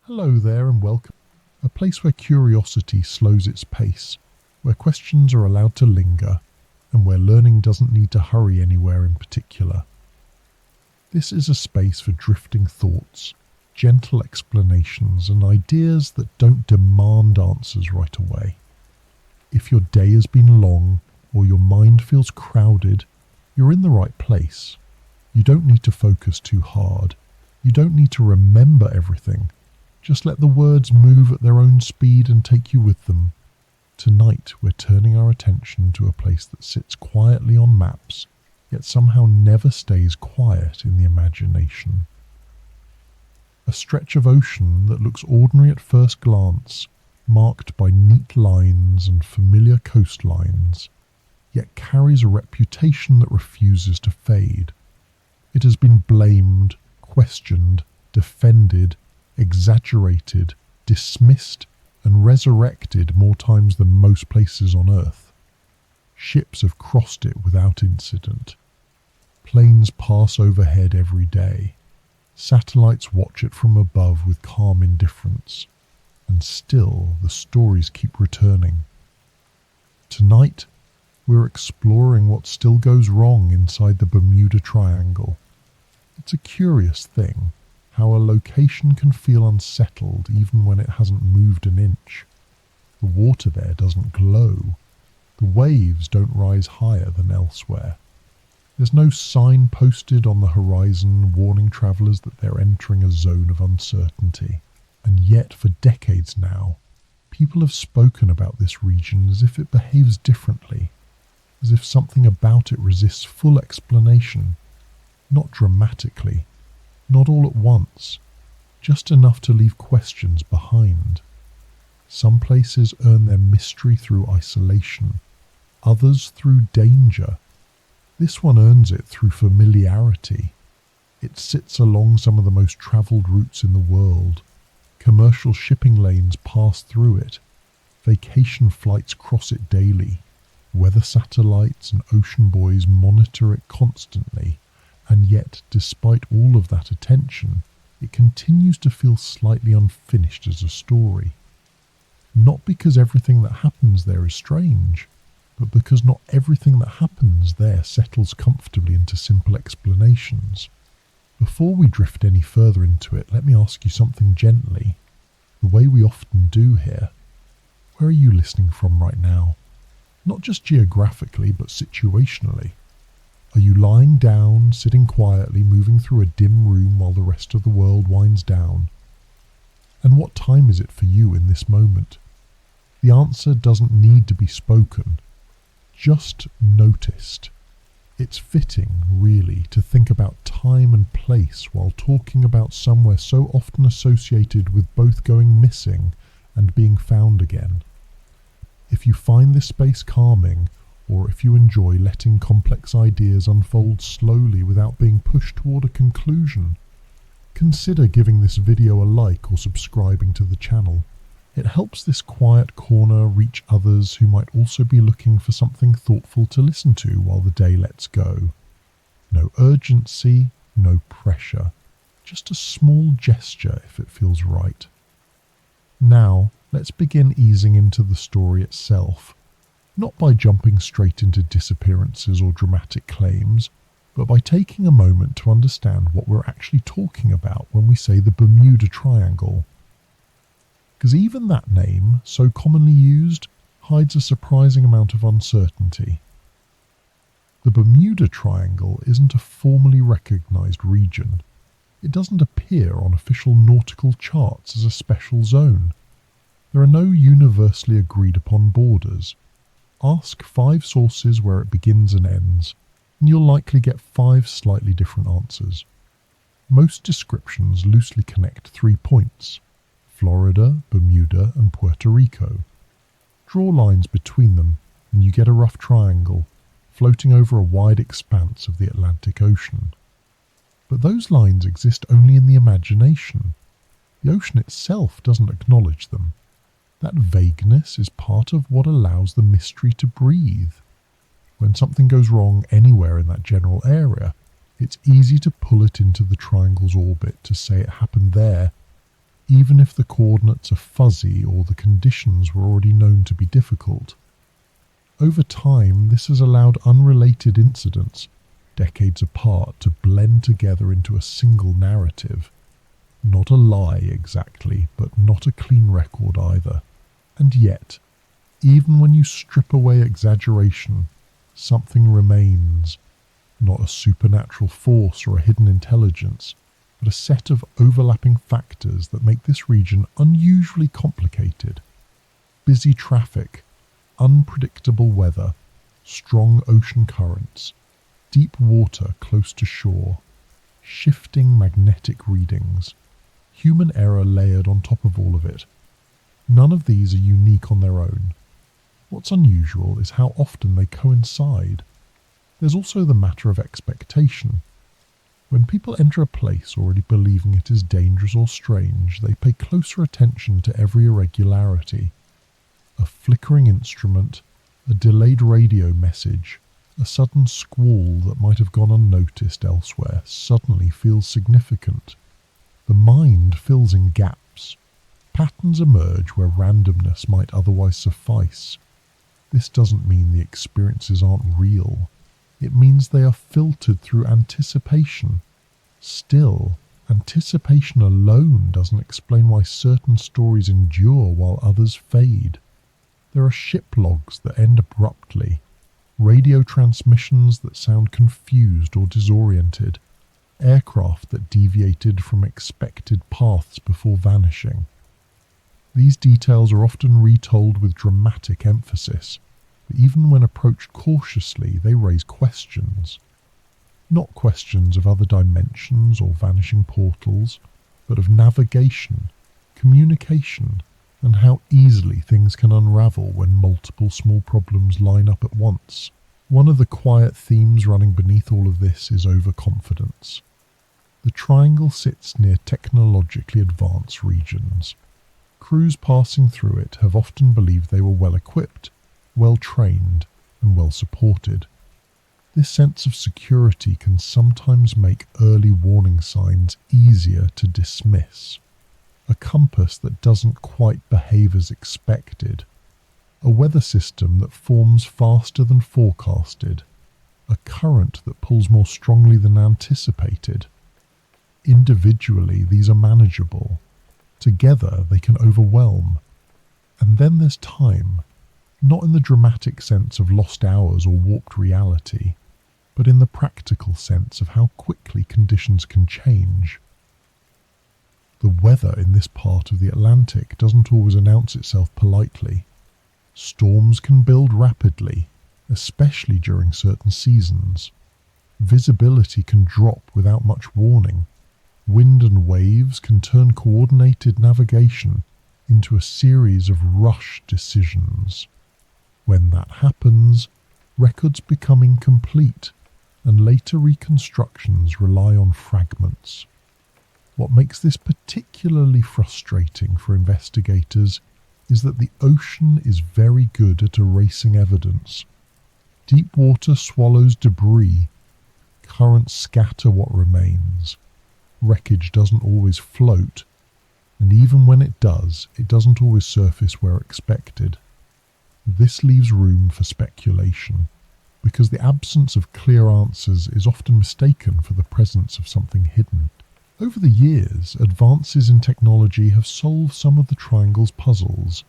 Hello there and welcome. A place where curiosity slows its pace, where questions are allowed to linger, and where learning doesn't need to hurry anywhere in particular. This is a space for drifting thoughts, gentle explanations, and ideas that don't demand answers right away. If your day has been long, or your mind feels crowded, you're in the right place. You don't need to focus too hard. You don't need to remember everything. Just let the words move at their own speed and take you with them. Tonight we're turning our attention to a place that sits quietly on maps, yet somehow never stays quiet in the imagination. A stretch of ocean that looks ordinary at first glance, marked by neat lines and familiar coastlines, yet carries a reputation that refuses to fade. It has been blamed, questioned, defended, exaggerated, dismissed, and resurrected more times than most places on Earth. Ships have crossed it without incident. Planes pass overhead every day. Satellites watch it from above with calm indifference. And still the stories keep returning. Tonight, we're exploring what still goes wrong inside the Bermuda Triangle. It's a curious thing, how a location can feel unsettled even when it hasn't moved an inch. The water there doesn't glow. The waves don't rise higher than elsewhere. There's no sign posted on the horizon warning travellers that they're entering a zone of uncertainty. And yet, for decades now, people have spoken about this region as if it behaves differently, as if something about it resists full explanation, not dramatically, not all at once, just enough to leave questions behind. Some places earn their mystery through isolation, others through danger. This one earns it through familiarity. It sits along some of the most travelled routes in the world. Commercial shipping lanes pass through it. Vacation flights cross it daily. Weather satellites and ocean buoys monitor it constantly. And yet, despite all of that attention, it continues to feel slightly unfinished as a story. Not because everything that happens there is strange, but because not everything that happens there settles comfortably into simple explanations. Before we drift any further into it, let me ask you something gently, the way we often do here. Where are you listening from right now? Not just geographically, but situationally. Are you lying down, sitting quietly, moving through a dim room while the rest of the world winds down? And what time is it for you in this moment? The answer doesn't need to be spoken, just noticed. It's fitting, really, to think about time and place while talking about somewhere so often associated with both going missing and being found again. If you find this space calming, or if you enjoy letting complex ideas unfold slowly without being pushed toward a conclusion, consider giving this video a like or subscribing to the channel. It helps this quiet corner reach others who might also be looking for something thoughtful to listen to while the day lets go. No urgency, no pressure, just a small gesture if it feels right. Now, let's begin easing into the story itself. Not by jumping straight into disappearances or dramatic claims, but by taking a moment to understand what we're actually talking about when we say the Bermuda Triangle. Because even that name, so commonly used, hides a surprising amount of uncertainty. The Bermuda Triangle isn't a formally recognised region. It doesn't appear on official nautical charts as a special zone. There are no universally agreed upon borders. Ask 5 sources where it begins and ends, and you'll likely get 5 slightly different answers. Most descriptions loosely connect 3 points: Florida, Bermuda, and Puerto Rico. Draw lines between them, and you get a rough triangle, floating over a wide expanse of the Atlantic Ocean. But those lines exist only in the imagination. The ocean itself doesn't acknowledge them. That vagueness is part of what allows the mystery to breathe. When something goes wrong anywhere in that general area, it's easy to pull it into the triangle's orbit to say it happened there. even if the coordinates are fuzzy or the conditions were already known to be difficult. Over time, this has allowed unrelated incidents, decades apart, to blend together into a single narrative. Not a lie exactly, but not a clean record either. And yet, even when you strip away exaggeration, something remains. Not a supernatural force or a hidden intelligence, but a set of overlapping factors that make this region unusually complicated. Busy traffic, unpredictable weather, strong ocean currents, deep water close to shore, shifting magnetic readings, human error layered on top of all of it. None of these are unique on their own. What's unusual is how often they coincide. There's also the matter of expectation. When people enter a place already believing it is dangerous or strange, they pay closer attention to every irregularity. A flickering instrument, a delayed radio message, a sudden squall that might have gone unnoticed elsewhere suddenly feels significant. The mind fills in gaps. Patterns emerge where randomness might otherwise suffice. This doesn't mean the experiences aren't real. It means they are filtered through anticipation. Still, anticipation alone doesn't explain why certain stories endure while others fade. There are ship logs that end abruptly, radio transmissions that sound confused or disoriented, aircraft that deviated from expected paths before vanishing. These details are often retold with dramatic emphasis, but even when approached cautiously, they raise questions. Not questions of other dimensions or vanishing portals, but of navigation, communication, and how easily things can unravel when multiple small problems line up at once. One of the quiet themes running beneath all of this is overconfidence. The triangle sits near technologically advanced regions. Crews passing through it have often believed they were well equipped, well trained, and well supported. This sense of security can sometimes make early warning signs easier to dismiss. A compass that doesn't quite behave as expected, a weather system that forms faster than forecasted, a current that pulls more strongly than anticipated. Individually, these are manageable. Together, they can overwhelm. And then there's time, not in the dramatic sense of lost hours or warped reality, but in the practical sense of how quickly conditions can change. The weather in this part of the Atlantic doesn't always announce itself politely. Storms can build rapidly, especially during certain seasons. Visibility can drop without much warning. Wind and waves can turn coordinated navigation into a series of rush decisions. When that happens, records become incomplete, and later reconstructions rely on fragments. What makes this particularly frustrating for investigators is that the ocean is very good at erasing evidence. Deep water swallows debris, currents scatter what remains, wreckage doesn't always float, and even when it doesn't always surface where expected. This leaves room for speculation, because the absence of clear answers is often mistaken for the presence of something hidden. Over the years, advances in technology have solved some of the triangle's puzzles.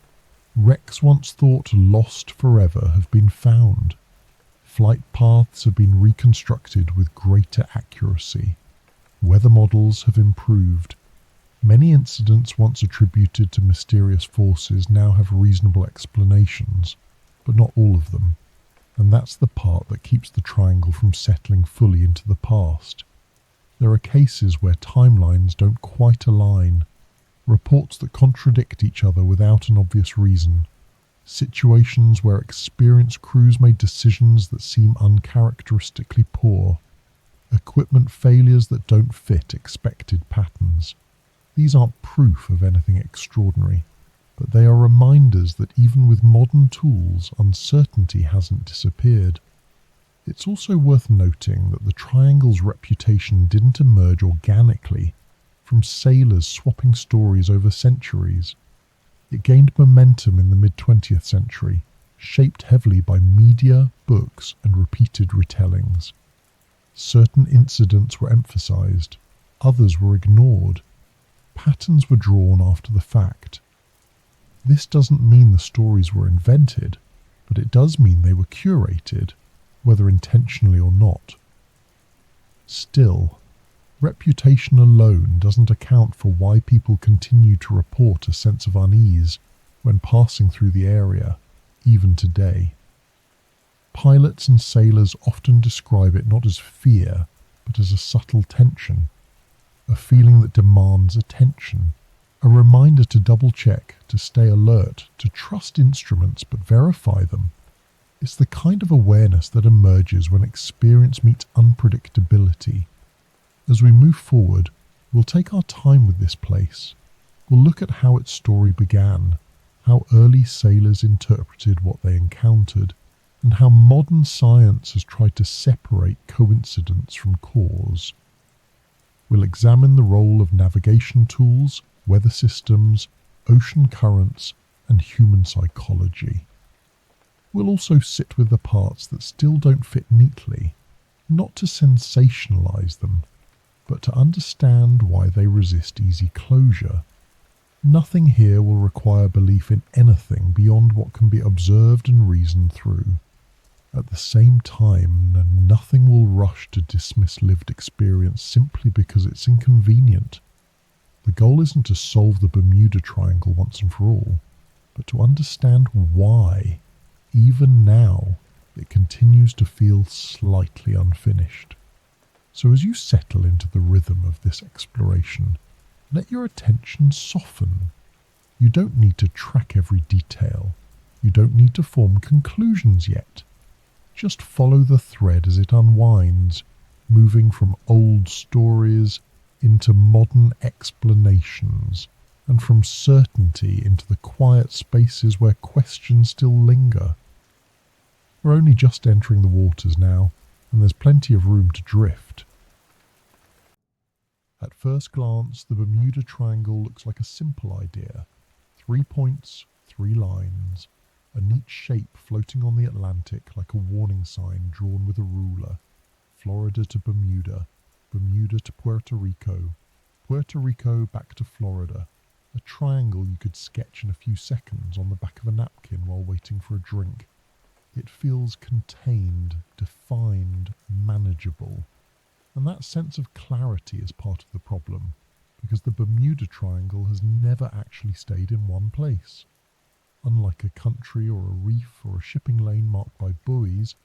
Wrecks once thought lost forever have been found. Flight paths have been reconstructed with greater accuracy. Weather models have improved. Many incidents once attributed to mysterious forces now have reasonable explanations, but not all of them. And that's the part that keeps the triangle from settling fully into the past. There are cases where timelines don't quite align, reports that contradict each other without an obvious reason, situations where experienced crews made decisions that seem uncharacteristically poor, equipment failures that don't fit expected patterns. These aren't proof of anything extraordinary, but they are reminders that even with modern tools, uncertainty hasn't disappeared. It's also worth noting that the triangle's reputation didn't emerge organically from sailors swapping stories over centuries. It gained momentum in the mid-20th century, shaped heavily by media, books, and repeated retellings. Certain incidents were emphasized, others were ignored. Patterns were drawn after the fact. This doesn't mean the stories were invented, but it does mean they were curated, whether intentionally or not. Still, reputation alone doesn't account for why people continue to report a sense of unease when passing through the area, even today. Pilots and sailors often describe it not as fear, but as a subtle tension, a feeling that demands attention, a reminder to double-check, to stay alert, to trust instruments but verify them. It's the kind of awareness that emerges when experience meets unpredictability. As we move forward, we'll take our time with this place. We'll look at how its story began, how early sailors interpreted what they encountered, and how modern science has tried to separate coincidence from cause. We'll examine the role of navigation tools, weather systems, ocean currents, and human psychology. We'll also sit with the parts that still don't fit neatly, not to sensationalize them, but to understand why they resist easy closure. Nothing here will require belief in anything beyond what can be observed and reasoned through. At the same time, nothing will rush to dismiss lived experience simply because it's inconvenient. The goal isn't to solve the Bermuda Triangle once and for all, but to understand why, even now, it continues to feel slightly unfinished. So as you settle into the rhythm of this exploration, let your attention soften. You don't need to track every detail. You don't need to form conclusions yet. Just follow the thread as it unwinds, moving from old stories into modern explanations, and from certainty into the quiet spaces where questions still linger. We're only just entering the waters now, and there's plenty of room to drift. At first glance, the Bermuda Triangle looks like a simple idea. 3 points, 3 lines, a neat shape floating on the Atlantic like a warning sign drawn with a ruler. Florida to Bermuda, Bermuda to Puerto Rico back to Florida. A triangle you could sketch in a few seconds on the back of a napkin while waiting for a drink. It feels contained, defined, manageable. And that sense of clarity is part of the problem, because the Bermuda Triangle has never actually stayed in one place. Unlike a country or a reef or a shipping lane marked by buoys,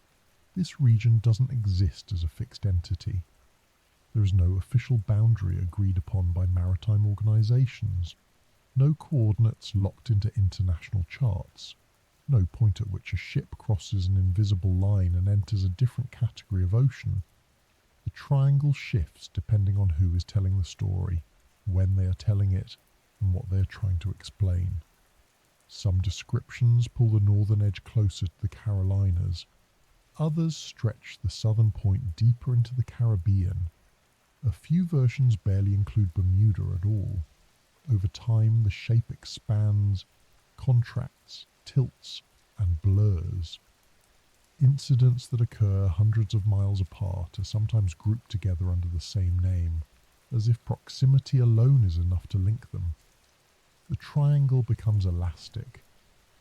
this region doesn't exist as a fixed entity. There is no official boundary agreed upon by maritime organisations, no coordinates locked into international charts, no point at which a ship crosses an invisible line and enters a different category of ocean. The triangle shifts depending on who is telling the story, when they are telling it, and what they are trying to explain. Some descriptions pull the northern edge closer to the Carolinas. Others stretch the southern point deeper into the Caribbean. A few versions barely include Bermuda at all. Over time, the shape expands, contracts, tilts, and blurs. Incidents that occur hundreds of miles apart are sometimes grouped together under the same name, as if proximity alone is enough to link them. The triangle becomes elastic,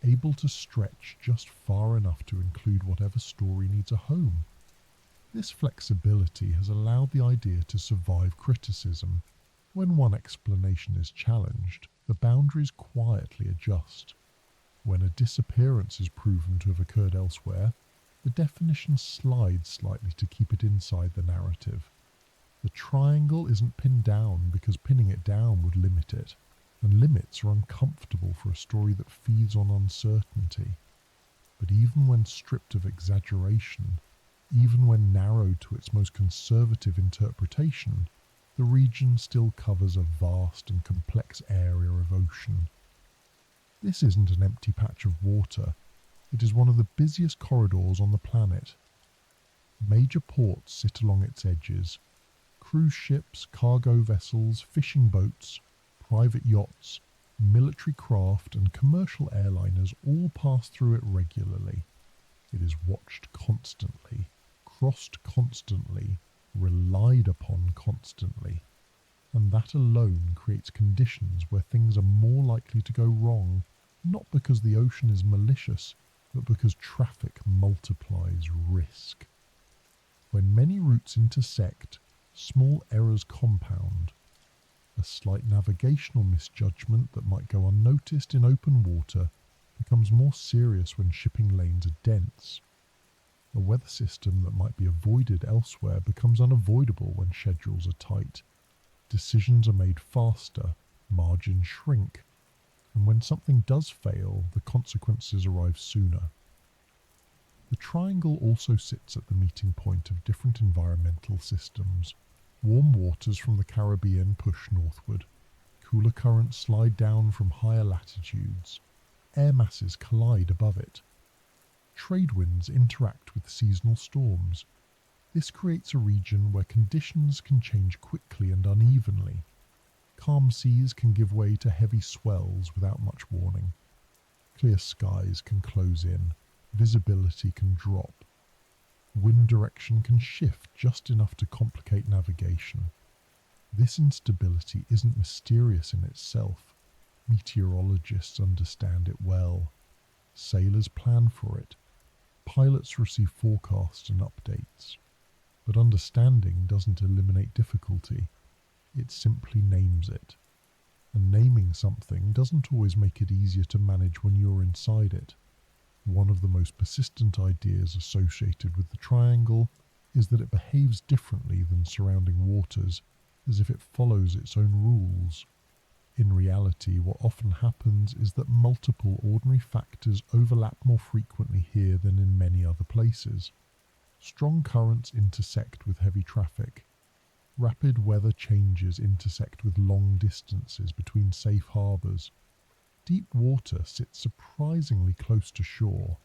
able to stretch just far enough to include whatever story needs a home. This flexibility has allowed the idea to survive criticism. When one explanation is challenged, the boundaries quietly adjust. When a disappearance is proven to have occurred elsewhere, the definition slides slightly to keep it inside the narrative. The triangle isn't pinned down because pinning it down would limit it, and limits are uncomfortable for a story that feeds on uncertainty. But even when stripped of exaggeration, even when narrowed to its most conservative interpretation, the region still covers a vast and complex area of ocean. This isn't an empty patch of water. It is one of the busiest corridors on the planet. Major ports sit along its edges. Cruise ships, cargo vessels, fishing boats, private yachts, military craft and commercial airliners all pass through it regularly. It is watched constantly, crossed constantly, relied upon constantly, and that alone creates conditions where things are more likely to go wrong, not because the ocean is malicious, but because traffic multiplies risk. When many routes intersect, small errors compound. A slight navigational misjudgment that might go unnoticed in open water becomes more serious when shipping lanes are dense. A weather system that might be avoided elsewhere becomes unavoidable when schedules are tight. Decisions are made faster, margins shrink, and when something does fail, the consequences arrive sooner. The triangle also sits at the meeting point of different environmental systems. Warm waters from the Caribbean push northward. Cooler currents slide down from higher latitudes. Air masses collide above it. Trade winds interact with seasonal storms. This creates a region where conditions can change quickly and unevenly. Calm seas can give way to heavy swells without much warning. Clear skies can close in. Visibility can drop. Wind direction can shift just enough to complicate navigation. This instability isn't mysterious in itself. Meteorologists understand it well. Sailors plan for it. Pilots receive forecasts and updates. But understanding doesn't eliminate difficulty. It simply names it. And naming something doesn't always make it easier to manage when you're inside it. One of the most persistent ideas associated with the triangle is that it behaves differently than surrounding waters, as if it follows its own rules. In reality, what often happens is that multiple ordinary factors overlap more frequently here than in many other places. Strong currents intersect with heavy traffic. Rapid weather changes intersect with long distances between safe harbours. Deep water sits surprisingly close to shore,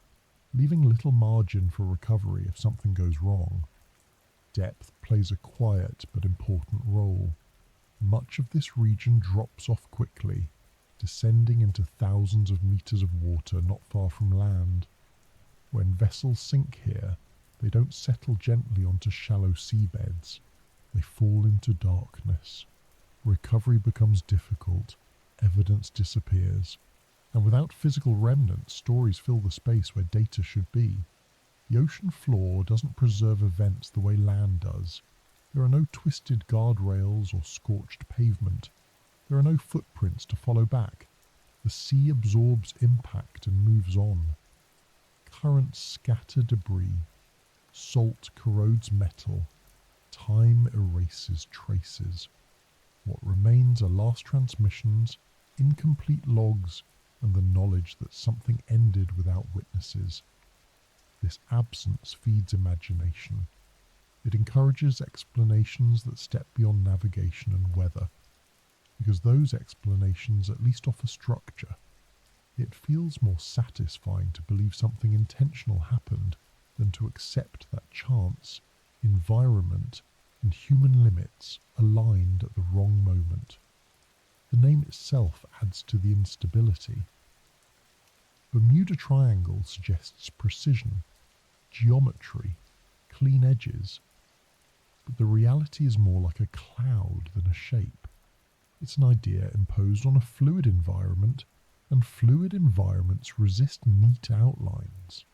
leaving little margin for recovery if something goes wrong. Depth plays a quiet but important role. Much of this region drops off quickly, descending into thousands of meters of water not far from land. When vessels sink here, they don't settle gently onto shallow seabeds. They fall into darkness. Recovery becomes difficult. Evidence disappears, and without physical remnants, stories fill the space where data should be. The ocean floor doesn't preserve events the way land does. There are no twisted guardrails or scorched pavement. There are no footprints to follow back. The sea absorbs impact and moves on. Currents scatter debris. Salt corrodes metal. Time erases traces. What remains are last transmissions, incomplete logs, and the knowledge that something ended without witnesses. This absence feeds imagination. It encourages explanations that step beyond navigation and weather, because those explanations at least offer structure. It feels more satisfying to believe something intentional happened than to accept that chance, environment, and human limits aligned at the wrong moment. The name itself adds to the instability. Bermuda Triangle suggests precision, geometry, clean edges, but the reality is more like a cloud than a shape. It's an idea imposed on a fluid environment, and fluid environments resist neat outlines.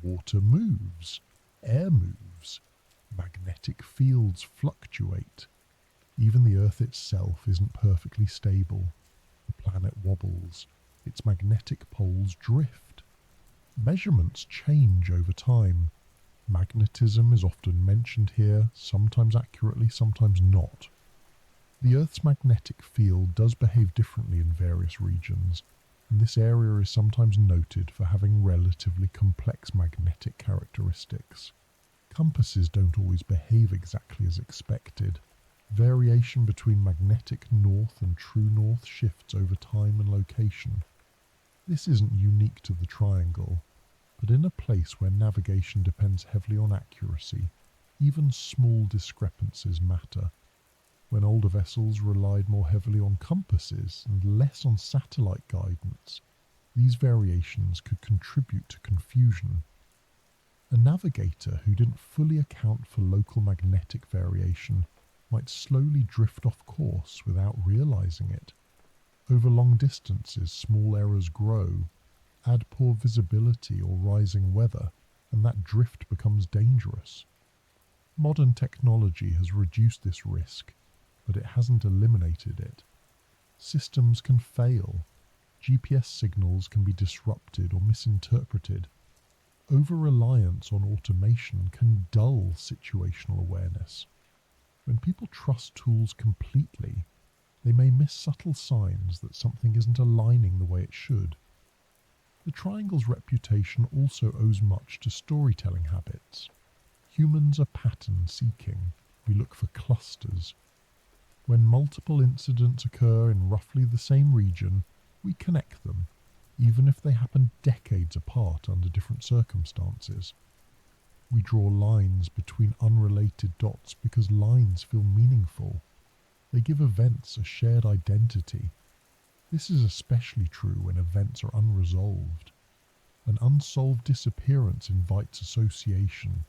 Water moves, air moves, magnetic fields fluctuate. Even the Earth itself isn't perfectly stable. The planet wobbles. Its magnetic poles drift. Measurements change over time. Magnetism is often mentioned here, sometimes accurately, sometimes not. The Earth's magnetic field does behave differently in various regions, and this area is sometimes noted for having relatively complex magnetic characteristics. Compasses don't always behave exactly as expected. Variation between magnetic north and true north shifts over time and location. This isn't unique to the triangle, but in a place where navigation depends heavily on accuracy, even small discrepancies matter. when older vessels relied more heavily on compasses and less on satellite guidance, these variations could contribute to confusion. A navigator who didn't fully account for local magnetic variation might slowly drift off course without realizing it. Over long distances, small errors grow, add poor visibility or rising weather, and that drift becomes dangerous. Modern technology has reduced this risk, but it hasn't eliminated it. Systems can fail. GPS signals can be disrupted or misinterpreted. Over-reliance on automation can dull situational awareness. When people trust tools completely, they may miss subtle signs that something isn't aligning the way it should. The triangle's reputation also owes much to storytelling habits. Humans are pattern-seeking. We look for clusters. When multiple incidents occur in roughly the same region, we connect them, even if they happen decades apart under different circumstances. We draw lines between unrelated dots because lines feel meaningful. They give events a shared identity. This is especially true when events are unresolved. An unsolved disappearance invites association.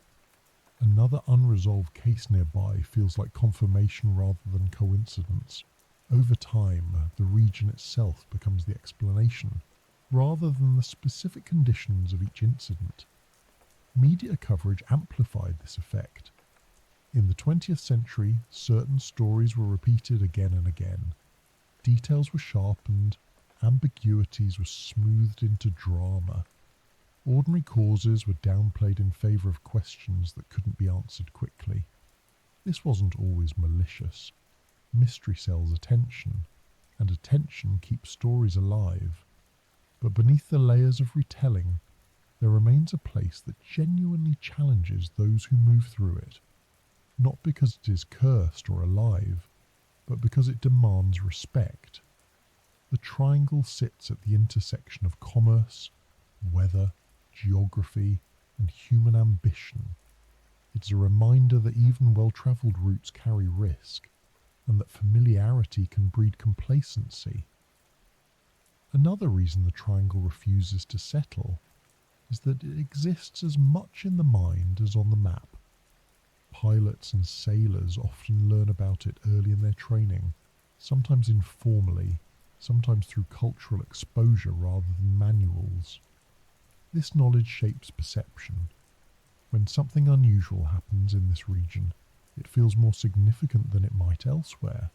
Another unresolved case nearby feels like confirmation rather than coincidence. Over time, the region itself becomes the explanation, rather than the specific conditions of each incident. Media coverage amplified this effect. In the 20th century, certain stories were repeated again and again. Details were sharpened, ambiguities were smoothed into drama. Ordinary causes were downplayed in favour of questions that couldn't be answered quickly. This wasn't always malicious. Mystery sells attention, and attention keeps stories alive. But beneath the layers of retelling, there remains a place that genuinely challenges those who move through it. Not because it is cursed or alive, but because it demands respect. The triangle sits at the intersection of commerce, weather, geography, and human ambition. It's a reminder that even well-travelled routes carry risk, and that familiarity can breed complacency. Another reason the triangle refuses to settle is that it exists as much in the mind as on the map. Pilots and sailors often learn about it early in their training, sometimes informally, sometimes through cultural exposure rather than manuals. This knowledge shapes perception. When something unusual happens in this region, it feels more significant than it might elsewhere.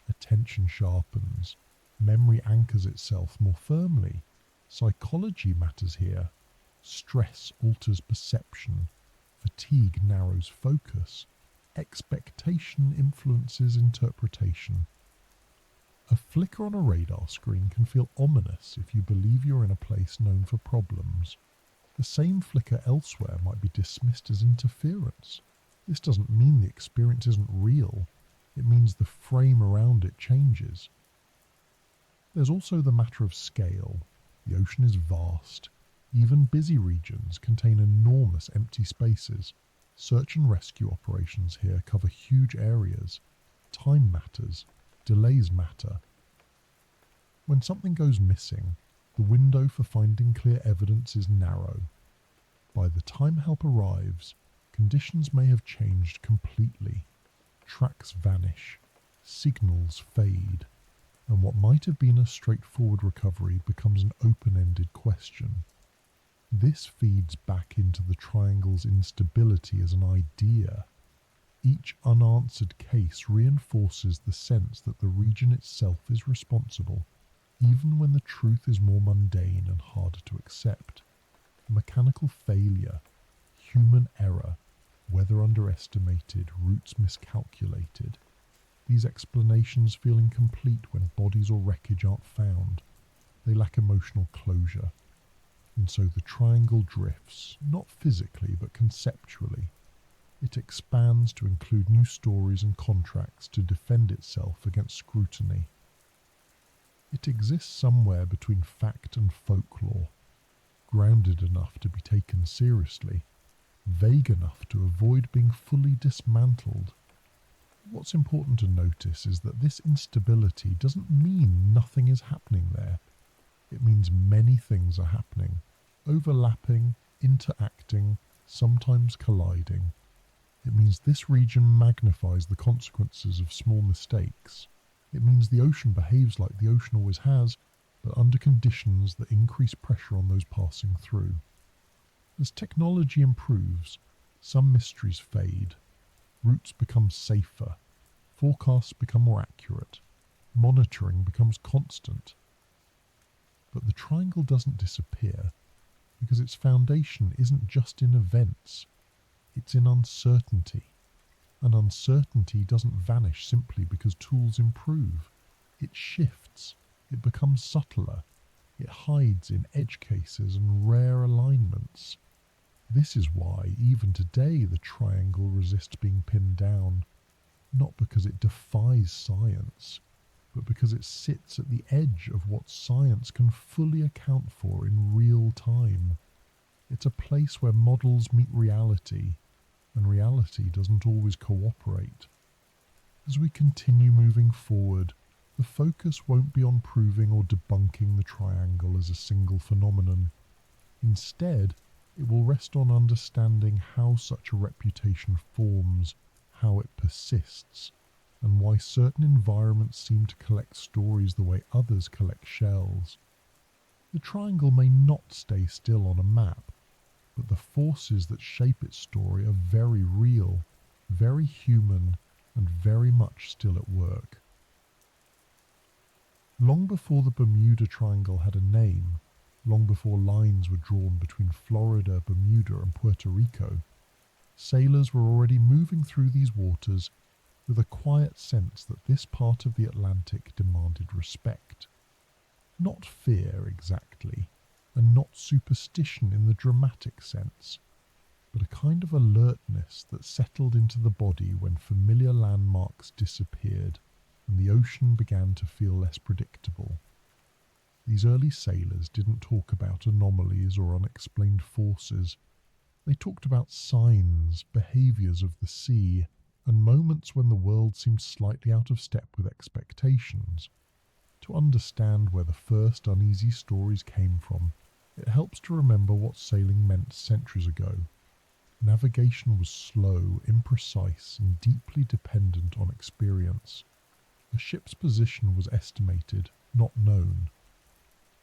Attention sharpens. Memory anchors itself more firmly. Psychology matters here. Stress alters perception. Fatigue narrows focus. Expectation influences interpretation. A flicker on a radar screen can feel ominous if you believe you're in a place known for problems. The same flicker elsewhere might be dismissed as interference. This doesn't mean the experience isn't real. It means the frame around it changes. There's also the matter of scale. The ocean is vast. Even busy regions contain enormous empty spaces. Search and rescue operations here cover huge areas. Time matters. Delays matter. When something goes missing, the window for finding clear evidence is narrow. By the time help arrives, conditions may have changed completely. Tracks vanish, signals fade, and what might have been a straightforward recovery becomes an open-ended question. This feeds back into the triangle's instability as an idea. Each unanswered case reinforces the sense that the region itself is responsible, even when the truth is more mundane and harder to accept. Mechanical failure, human error, weather underestimated, routes miscalculated. These explanations feel incomplete when bodies or wreckage aren't found. They lack emotional closure. And so the triangle drifts, not physically but conceptually. It expands to include new stories and contracts to defend itself against scrutiny. It exists somewhere between fact and folklore, grounded enough to be taken seriously, vague enough to avoid being fully dismantled. What's important to notice is that this instability doesn't mean nothing is happening there. It means many things are happening, overlapping, interacting, sometimes colliding. It means this region magnifies the consequences of small mistakes. It means the ocean behaves like the ocean always has, but under conditions that increase pressure on those passing through. As technology improves, some mysteries fade. Routes become safer, forecasts become more accurate, monitoring becomes constant. But the triangle doesn't disappear, because its foundation isn't just in events, it's in uncertainty. And uncertainty doesn't vanish simply because tools improve. It shifts, it becomes subtler, it hides in edge cases and rare alignments. This is why, even today, the triangle resists being pinned down, not because it defies science, but because it sits at the edge of what science can fully account for in real time. It's a place where models meet reality, and reality doesn't always cooperate. As we continue moving forward, the focus won't be on proving or debunking the triangle as a single phenomenon. Instead, it will rest on understanding how such a reputation forms, how it persists, and why certain environments seem to collect stories the way others collect shells. The triangle may not stay still on a map, but the forces that shape its story are very real, very human, and very much still at work. Long before the Bermuda Triangle had a name, long before lines were drawn between Florida, Bermuda, and Puerto Rico, sailors were already moving through these waters with a quiet sense that this part of the Atlantic demanded respect. Not fear exactly, and not superstition in the dramatic sense, but a kind of alertness that settled into the body when familiar landmarks disappeared and the ocean began to feel less predictable. These early sailors didn't talk about anomalies or unexplained forces. They talked about signs, behaviours of the sea, and moments when the world seemed slightly out of step with expectations. To understand where the first uneasy stories came from, it helps to remember what sailing meant centuries ago. Navigation was slow, imprecise, and deeply dependent on experience. A ship's position was estimated, not known.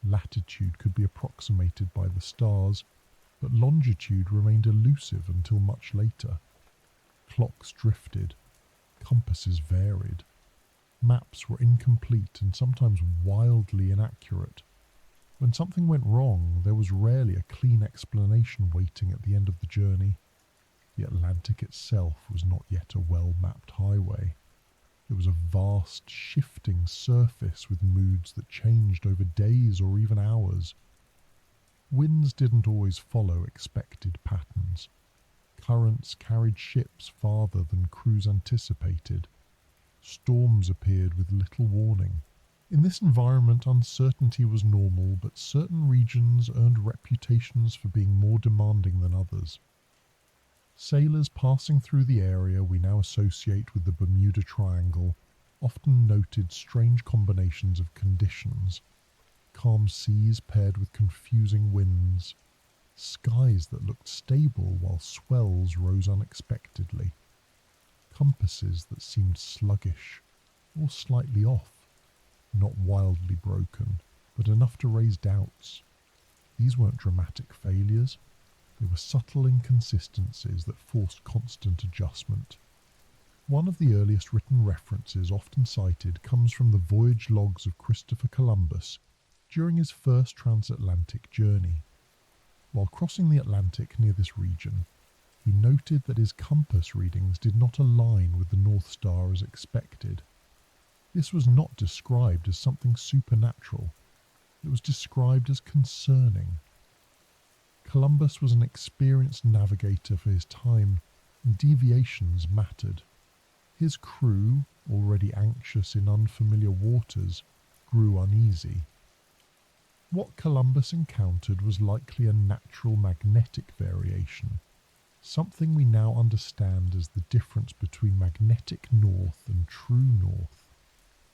Latitude could be approximated by the stars, but longitude remained elusive until much later. Clocks drifted, compasses varied, maps were incomplete and sometimes wildly inaccurate. When something went wrong, there was rarely a clean explanation waiting at the end of the journey. The Atlantic itself was not yet a well-mapped highway. It was a vast, shifting surface with moods that changed over days or even hours. Winds didn't always follow expected patterns. Currents carried ships farther than crews anticipated. Storms appeared with little warning. In this environment, uncertainty was normal, but certain regions earned reputations for being more demanding than others. Sailors passing through the area we now associate with the Bermuda Triangle often noted strange combinations of conditions: calm seas paired with confusing winds, skies that looked stable while swells rose unexpectedly, compasses that seemed sluggish or slightly off, not wildly broken, but enough to raise doubts. These weren't dramatic failures. They were subtle inconsistencies that forced constant adjustment. One of the earliest written references often cited comes from the voyage logs of Christopher Columbus during his first transatlantic journey. While crossing the Atlantic near this region, he noted that his compass readings did not align with the North Star as expected. This was not described as something supernatural. It was described as concerning. Columbus was an experienced navigator for his time, and deviations mattered. His crew, already anxious in unfamiliar waters, grew uneasy. What Columbus encountered was likely a natural magnetic variation, something we now understand as the difference between magnetic north and true north.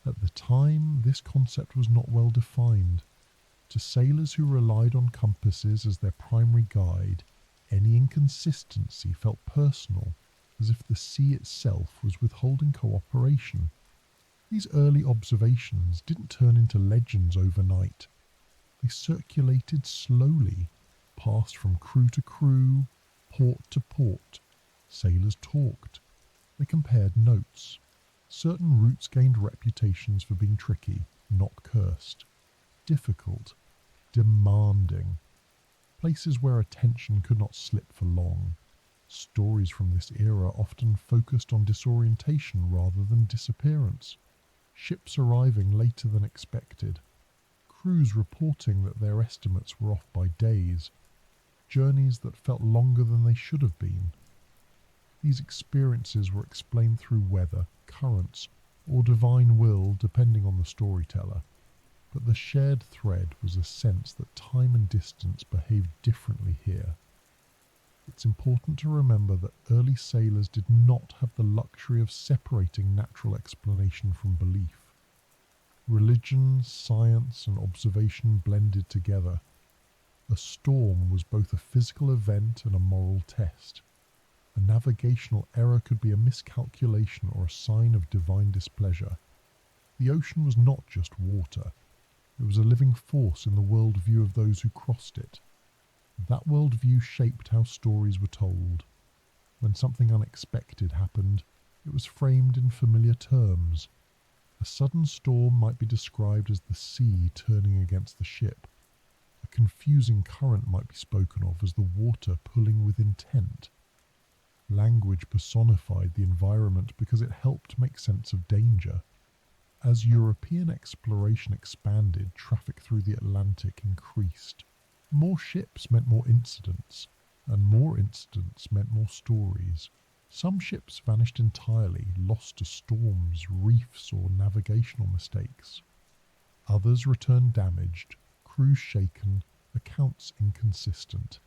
At the time, this concept was not well defined. To sailors who relied on compasses as their primary guide, any inconsistency felt personal, as if the sea itself was withholding cooperation. These early observations didn't turn into legends overnight. They circulated slowly, passed from crew to crew, port to port. Sailors talked. They compared notes. Certain routes gained reputations for being tricky, not cursed. Difficult. Demanding. Places where attention could not slip for long. Stories from this era often focused on disorientation rather than disappearance. Ships arriving later than expected. Crews reporting that their estimates were off by days. Journeys that felt longer than they should have been. These experiences were explained through weather, currents, or divine will, depending on the storyteller. But the shared thread was a sense that time and distance behaved differently here. It's important to remember that early sailors did not have the luxury of separating natural explanation from belief. Religion, science, and observation blended together. A storm was both a physical event and a moral test. A navigational error could be a miscalculation or a sign of divine displeasure. The ocean was not just water. It was a living force in the worldview of those who crossed it. That worldview shaped how stories were told. When something unexpected happened, it was framed in familiar terms. A sudden storm might be described as the sea turning against the ship. A confusing current might be spoken of as the water pulling with intent. Language personified the environment because it helped make sense of danger. As European exploration expanded, traffic through the Atlantic increased. More ships meant more incidents, and more incidents meant more stories. Some ships vanished entirely, lost to storms, reefs, or navigational mistakes. Others returned damaged, crews shaken, accounts inconsistent.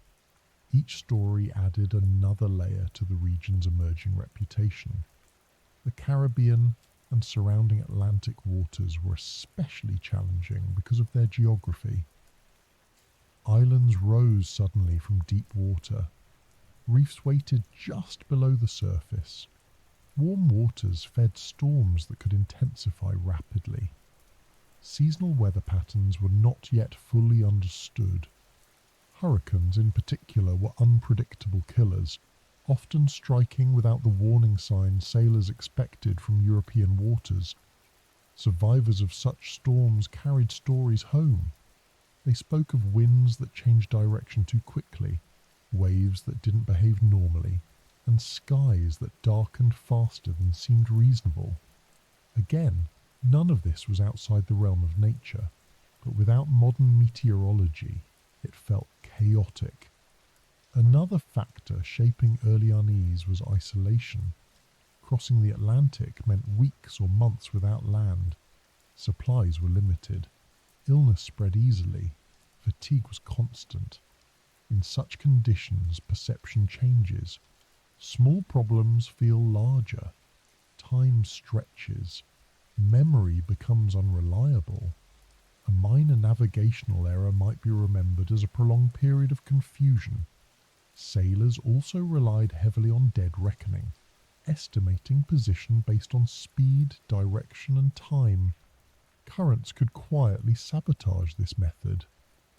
Each story added another layer to the region's emerging reputation. The Caribbean and surrounding Atlantic waters were especially challenging because of their geography. Islands rose suddenly from deep water. Reefs waited just below the surface. Warm waters fed storms that could intensify rapidly. Seasonal weather patterns were not yet fully understood. Hurricanes in particular were unpredictable killers, often striking without the warning signs sailors expected from European waters. Survivors of such storms carried stories home. They spoke of winds that changed direction too quickly, waves that didn't behave normally, and skies that darkened faster than seemed reasonable. Again, none of this was outside the realm of nature, but without modern meteorology, it felt chaotic. Another factor shaping early unease was isolation. Crossing the Atlantic meant weeks or months without land. Supplies were limited. Illness spread easily. Fatigue was constant. In such conditions, perception changes. Small problems feel larger. Time stretches. Memory becomes unreliable. A minor navigational error might be remembered as a prolonged period of confusion. Sailors also relied heavily on dead reckoning, estimating position based on speed, direction, and time. Currents could quietly sabotage this method.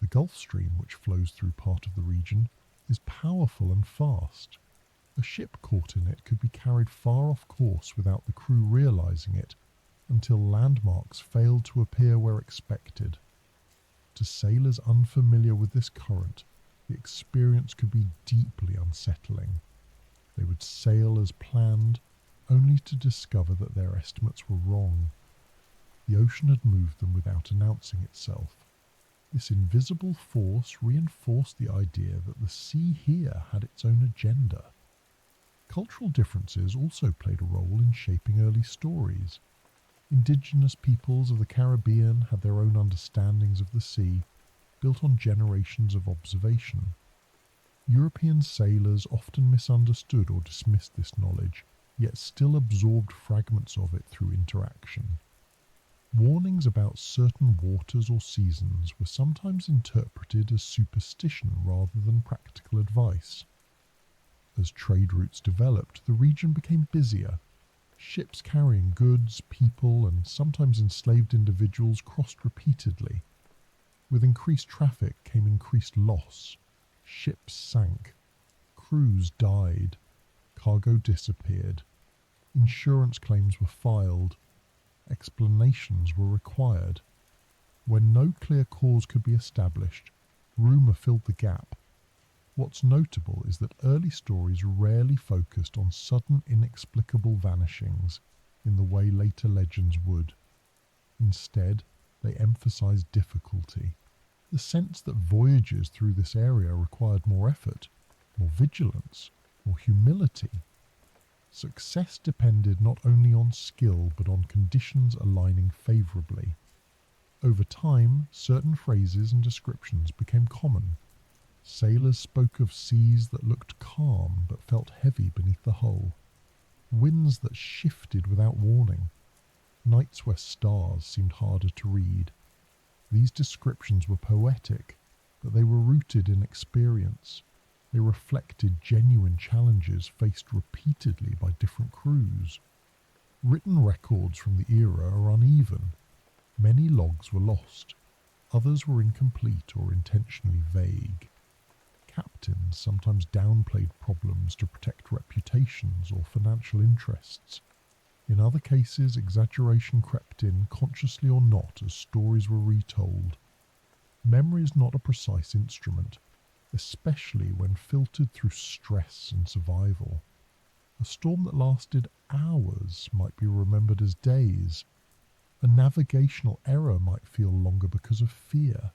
The Gulf Stream, which flows through part of the region, is powerful and fast. A ship caught in it could be carried far off course without the crew realizing it, until landmarks failed to appear where expected. To sailors unfamiliar with this current, the experience could be deeply unsettling. They would sail as planned, only to discover that their estimates were wrong. The ocean had moved them without announcing itself. This invisible force reinforced the idea that the sea here had its own agenda. Cultural differences also played a role in shaping early stories. Indigenous peoples of the Caribbean had their own understandings of the sea, built on generations of observation. European sailors often misunderstood or dismissed this knowledge, yet still absorbed fragments of it through interaction. Warnings about certain waters or seasons were sometimes interpreted as superstition rather than practical advice. As trade routes developed, the region became busier. Ships carrying goods, people, and sometimes enslaved individuals crossed repeatedly. With increased traffic came increased loss. Ships sank. Crews died. Cargo disappeared. Insurance claims were filed. Explanations were required. When no clear cause could be established, rumour filled the gap. What's notable is that early stories rarely focused on sudden inexplicable vanishings in the way later legends would. Instead, they emphasized difficulty, the sense that voyages through this area required more effort, more vigilance, more humility. Success depended not only on skill but on conditions aligning favourably. Over time, certain phrases and descriptions became common. Sailors spoke of seas that looked calm but felt heavy beneath the hull, winds that shifted without warning, nights where stars seemed harder to read. These descriptions were poetic, but they were rooted in experience. They reflected genuine challenges faced repeatedly by different crews. Written records from the era are uneven. Many logs were lost. Others were incomplete or intentionally vague. Captains sometimes downplayed problems to protect reputations or financial interests. In other cases, exaggeration crept in, consciously or not, as stories were retold. Memory is not a precise instrument, especially when filtered through stress and survival. A storm that lasted hours might be remembered as days. A navigational error might feel longer because of fear.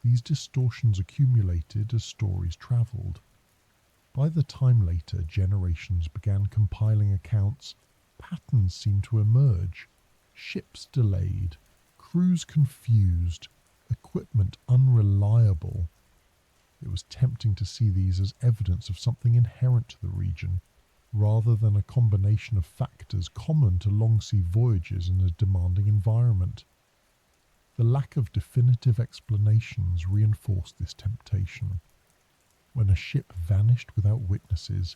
These distortions accumulated as stories travelled. By the time later generations began compiling accounts, patterns seemed to emerge. Ships delayed, crews confused, equipment unreliable. It was tempting to see these as evidence of something inherent to the region, rather than a combination of factors common to long-sea voyages in a demanding environment. The lack of definitive explanations reinforced this temptation. When a ship vanished without witnesses,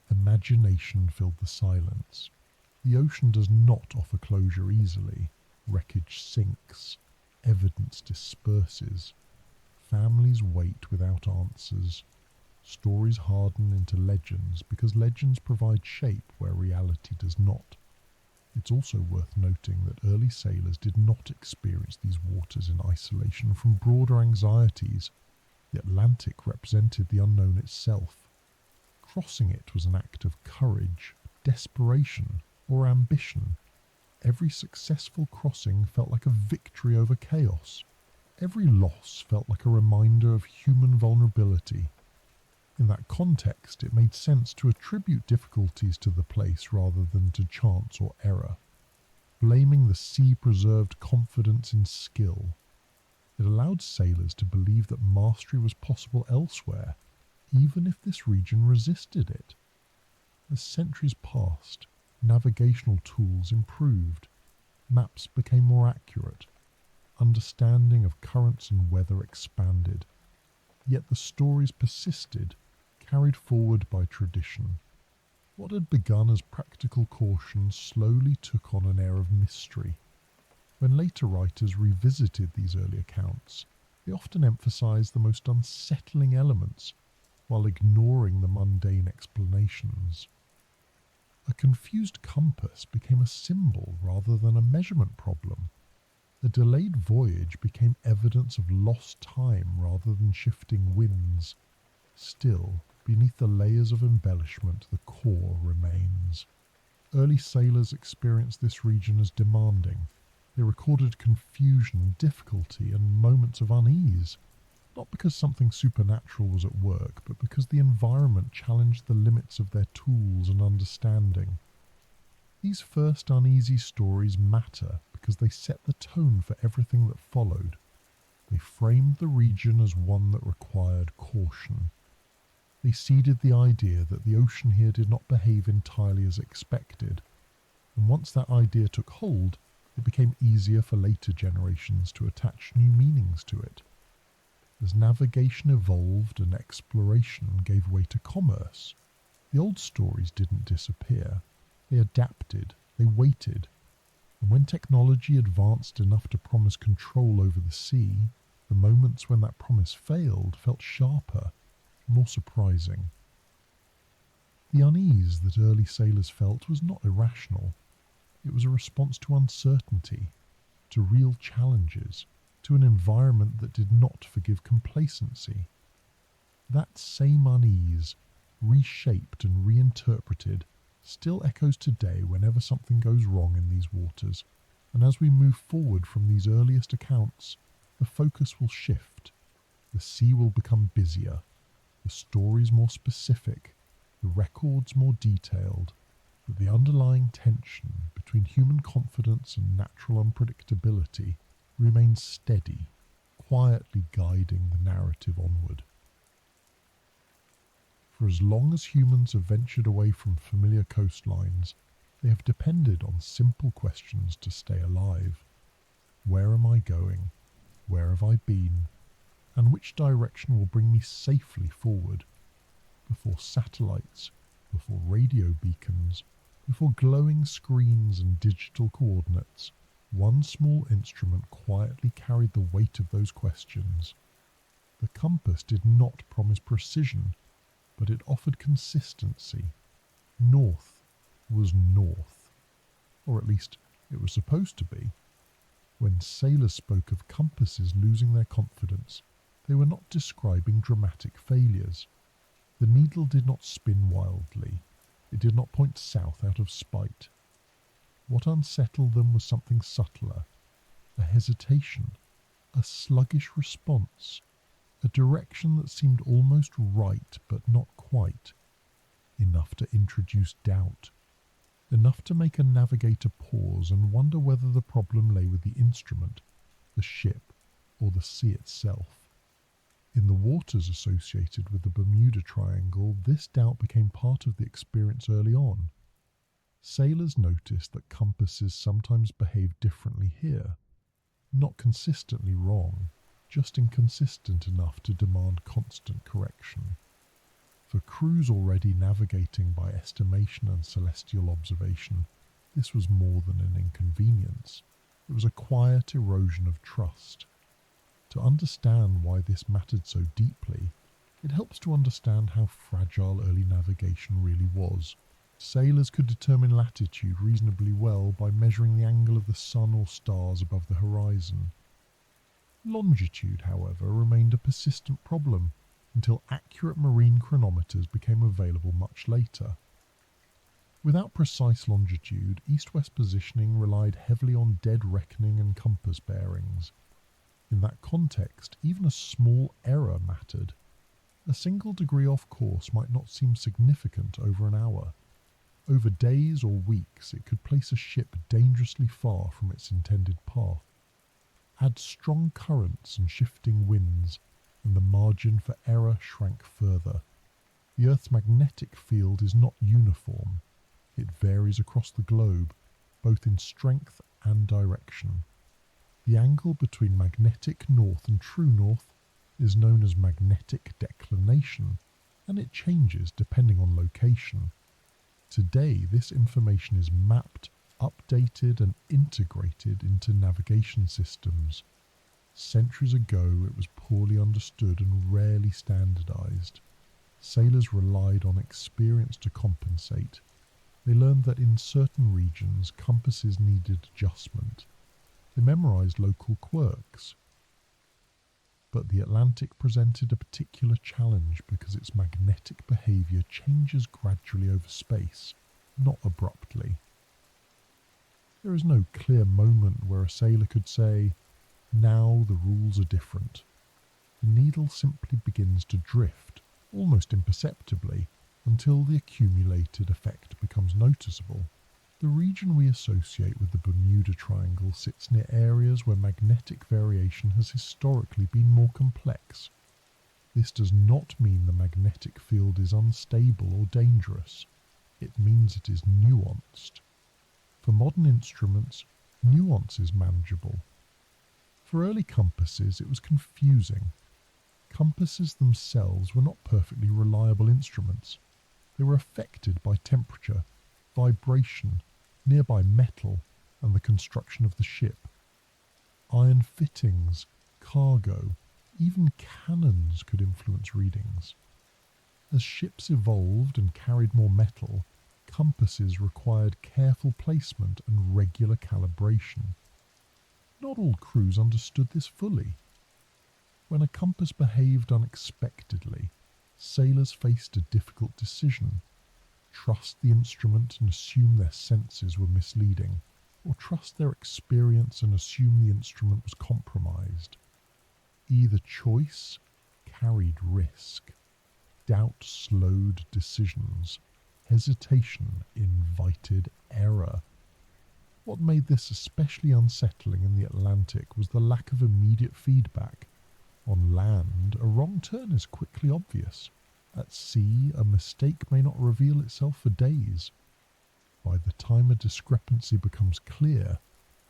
imagination filled the silence. The ocean does not offer closure easily. Wreckage sinks, evidence disperses. Families wait without answers. Stories harden into legends because legends provide shape where reality does not. It's also worth noting that early sailors did not experience these waters in isolation from broader anxieties. The Atlantic represented the unknown itself. Crossing it was an act of courage, desperation, or ambition. Every successful crossing felt like a victory over chaos. Every loss felt like a reminder of human vulnerability. In that context, it made sense to attribute difficulties to the place rather than to chance or error. Blaming the sea preserved confidence in skill. It allowed sailors to believe that mastery was possible elsewhere, even if this region resisted it. As centuries passed, navigational tools improved. Maps became more accurate. Understanding of currents and weather expanded. Yet the stories persisted, carried forward by tradition. What had begun as practical caution slowly took on an air of mystery. When later writers revisited these early accounts, they often emphasized the most unsettling elements, while ignoring the mundane explanations. A confused compass became a symbol rather than a measurement problem. A delayed voyage became evidence of lost time rather than shifting winds. Still, beneath the layers of embellishment, the core remains. Early sailors experienced this region as demanding. They recorded confusion, difficulty, and moments of unease, not because something supernatural was at work, but because the environment challenged the limits of their tools and understanding. These first uneasy stories matter because they set the tone for everything that followed. They framed the region as one that required caution. They seeded the idea that the ocean here did not behave entirely as expected, and once that idea took hold, it became easier for later generations to attach new meanings to it. As navigation evolved and exploration gave way to commerce, the old stories didn't disappear. They adapted, they waited, and when technology advanced enough to promise control over the sea, the moments when that promise failed felt sharper, more surprising. The unease that early sailors felt was not irrational. It was a response to uncertainty, to real challenges, to an environment that did not forgive complacency. That same unease, reshaped and reinterpreted, still echoes today whenever something goes wrong in these waters, and as we move forward from these earliest accounts, the focus will shift. The sea will become busier, the stories more specific, the records more detailed, but the underlying tension between human confidence and natural unpredictability remains steady, quietly guiding the narrative onward. For as long as humans have ventured away from familiar coastlines, they have depended on simple questions to stay alive. Where am I going? Where have I been? And which direction will bring me safely forward? Before satellites, before radio beacons, before glowing screens and digital coordinates, one small instrument quietly carried the weight of those questions. The compass did not promise precision, but it offered consistency. North was north, or at least it was supposed to be. When sailors spoke of compasses losing their confidence, they were not describing dramatic failures. The needle did not spin wildly. It did not point south out of spite. What unsettled them was something subtler, a hesitation, a sluggish response, a direction that seemed almost right but not quite, enough to introduce doubt, enough to make a navigator pause and wonder whether the problem lay with the instrument, the ship, or the sea itself. In the waters associated with the Bermuda Triangle, this doubt became part of the experience early on. Sailors noticed that compasses sometimes behaved differently here, not consistently wrong, just inconsistent enough to demand constant correction. For crews already navigating by estimation and celestial observation, this was more than an inconvenience. It was a quiet erosion of trust. To understand why this mattered so deeply, it helps to understand how fragile early navigation really was. Sailors could determine latitude reasonably well by measuring the angle of the sun or stars above the horizon. Longitude, however, remained a persistent problem until accurate marine chronometers became available much later. Without precise longitude, east-west positioning relied heavily on dead reckoning and compass bearings. In that context, even a small error mattered. A single degree off course might not seem significant over an hour. Over days or weeks, it could place a ship dangerously far from its intended path. Add strong currents and shifting winds, and the margin for error shrank further. The Earth's magnetic field is not uniform. It varies across the globe, both in strength and direction. The angle between magnetic north and true north is known as magnetic declination, and it changes depending on location. Today, this information is mapped, updated, and integrated into navigation systems. Centuries ago, it was poorly understood and rarely standardized. Sailors relied on experience to compensate. They learned that in certain regions, compasses needed adjustment. They memorized local quirks. But the Atlantic presented a particular challenge because its magnetic behavior changes gradually over space, not abruptly. There is no clear moment where a sailor could say, "Now the rules are different." The needle simply begins to drift, almost imperceptibly, until the accumulated effect becomes noticeable. The region we associate with the Bermuda Triangle sits near areas where magnetic variation has historically been more complex. This does not mean the magnetic field is unstable or dangerous. It means it is nuanced. For modern instruments, nuance is manageable. For early compasses, it was confusing. Compasses themselves were not perfectly reliable instruments. They were affected by temperature, vibration, nearby metal, and the construction of the ship. Iron fittings, cargo, even cannons could influence readings. As ships evolved and carried more metal, compasses required careful placement and regular calibration. Not all crews understood this fully. When a compass behaved unexpectedly, sailors faced a difficult decision: trust the instrument and assume their senses were misleading, or trust their experience and assume the instrument was compromised. Either choice carried risk. Doubt slowed decisions. Hesitation invited error. What made this especially unsettling in the Atlantic was the lack of immediate feedback. On land, a wrong turn is quickly obvious. At sea, a mistake may not reveal itself for days. By the time a discrepancy becomes clear,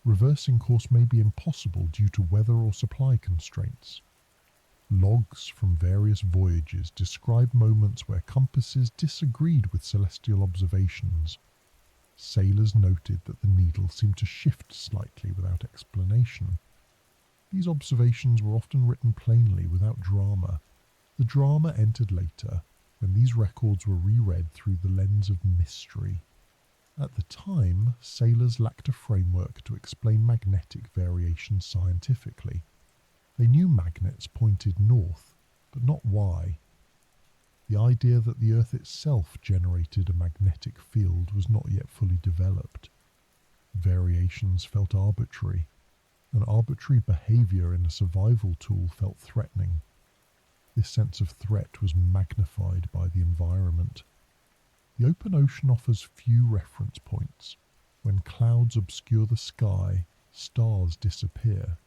reversing course may be impossible due to weather or supply constraints. Logs from various voyages describe moments where compasses disagreed with celestial observations. Sailors noted that the needle seemed to shift slightly without explanation. These observations were often written plainly without drama. The drama entered later, when these records were reread through the lens of mystery. At the time, sailors lacked a framework to explain magnetic variation scientifically. They knew magnets pointed north, but not why. The idea that the Earth itself generated a magnetic field was not yet fully developed. Variations felt arbitrary, and arbitrary behavior in a survival tool felt threatening. This sense of threat was magnified by the environment. The open ocean offers few reference points. When clouds obscure the sky, stars disappear.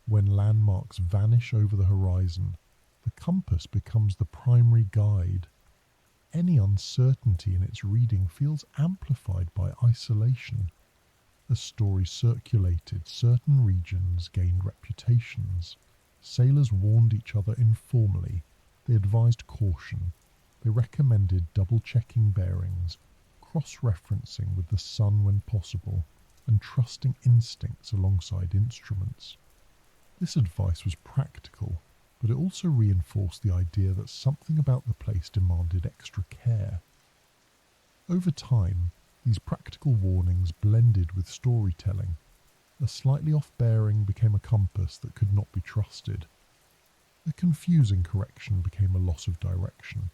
When landmarks vanish over the horizon, the compass becomes the primary guide. Any uncertainty in its reading feels amplified by isolation. As stories circulated, certain regions gained reputations. Sailors warned each other informally. They advised caution. They recommended double-checking bearings, cross-referencing with the sun when possible, and trusting instincts alongside instruments. This advice was practical, but it also reinforced the idea that something about the place demanded extra care. Over time, these practical warnings blended with storytelling. A slightly off bearing became a compass that could not be trusted. A confusing correction became a loss of direction.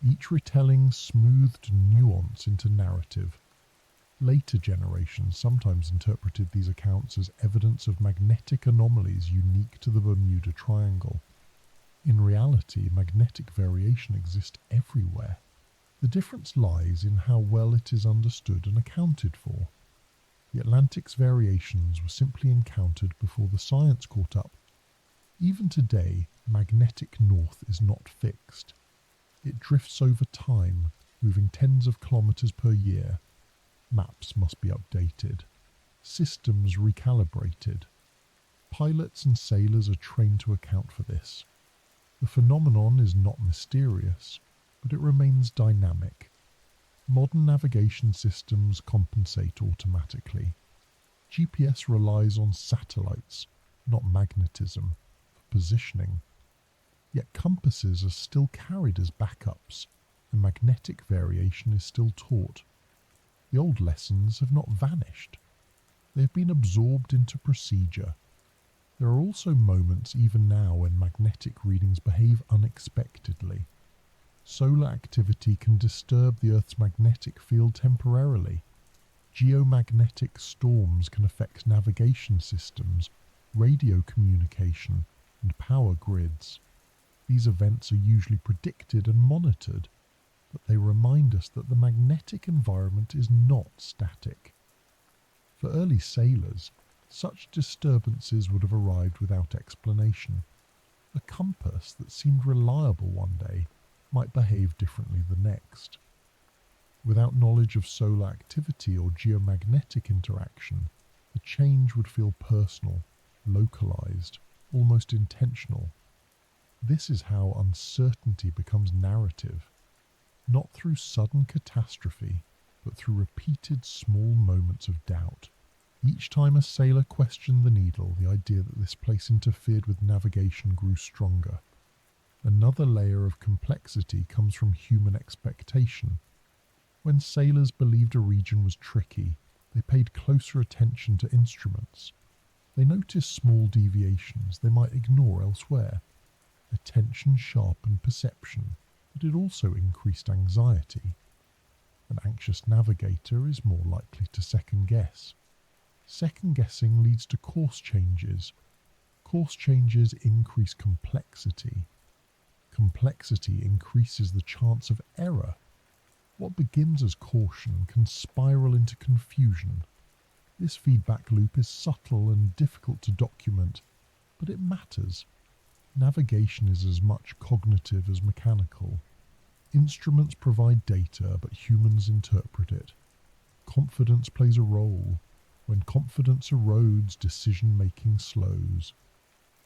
Each retelling smoothed nuance into narrative. Later generations sometimes interpreted these accounts as evidence of magnetic anomalies unique to the Bermuda Triangle. In reality, magnetic variation exists everywhere. The difference lies in how well it is understood and accounted for. The Atlantic's variations were simply encountered before the science caught up. Even today, magnetic north is not fixed. It drifts over time, moving tens of kilometers per year. Maps must be updated. Systems recalibrated. Pilots and sailors are trained to account for this. The phenomenon is not mysterious, but it remains dynamic. Modern navigation systems compensate automatically. GPS relies on satellites, not magnetism, for positioning. Yet compasses are still carried as backups, and magnetic variation is still taught. The old lessons have not vanished. They have been absorbed into procedure. There are also moments even now when magnetic readings behave unexpectedly. Solar activity can disturb the Earth's magnetic field temporarily. Geomagnetic storms can affect navigation systems, radio communication, and power grids. These events are usually predicted and monitored, but they remind us that the magnetic environment is not static. For early sailors, such disturbances would have arrived without explanation. A compass that seemed reliable one day might behave differently the next. Without knowledge of solar activity or geomagnetic interaction, the change would feel personal, localized, almost intentional. This is how uncertainty becomes narrative, not through sudden catastrophe, but through repeated small moments of doubt. Each time a sailor questioned the needle, the idea that this place interfered with navigation grew stronger. Another layer of complexity comes from human expectation. When sailors believed a region was tricky, they paid closer attention to instruments. They noticed small deviations they might ignore elsewhere. Attention sharpened perception, but it also increased anxiety. An anxious navigator is more likely to second guess. Second guessing leads to course changes. Course changes increase complexity. Complexity increases the chance of error. What begins as caution can spiral into confusion. This feedback loop is subtle and difficult to document, but it matters. Navigation is as much cognitive as mechanical. Instruments provide data, but humans interpret it. Confidence plays a role. When confidence erodes, decision-making slows.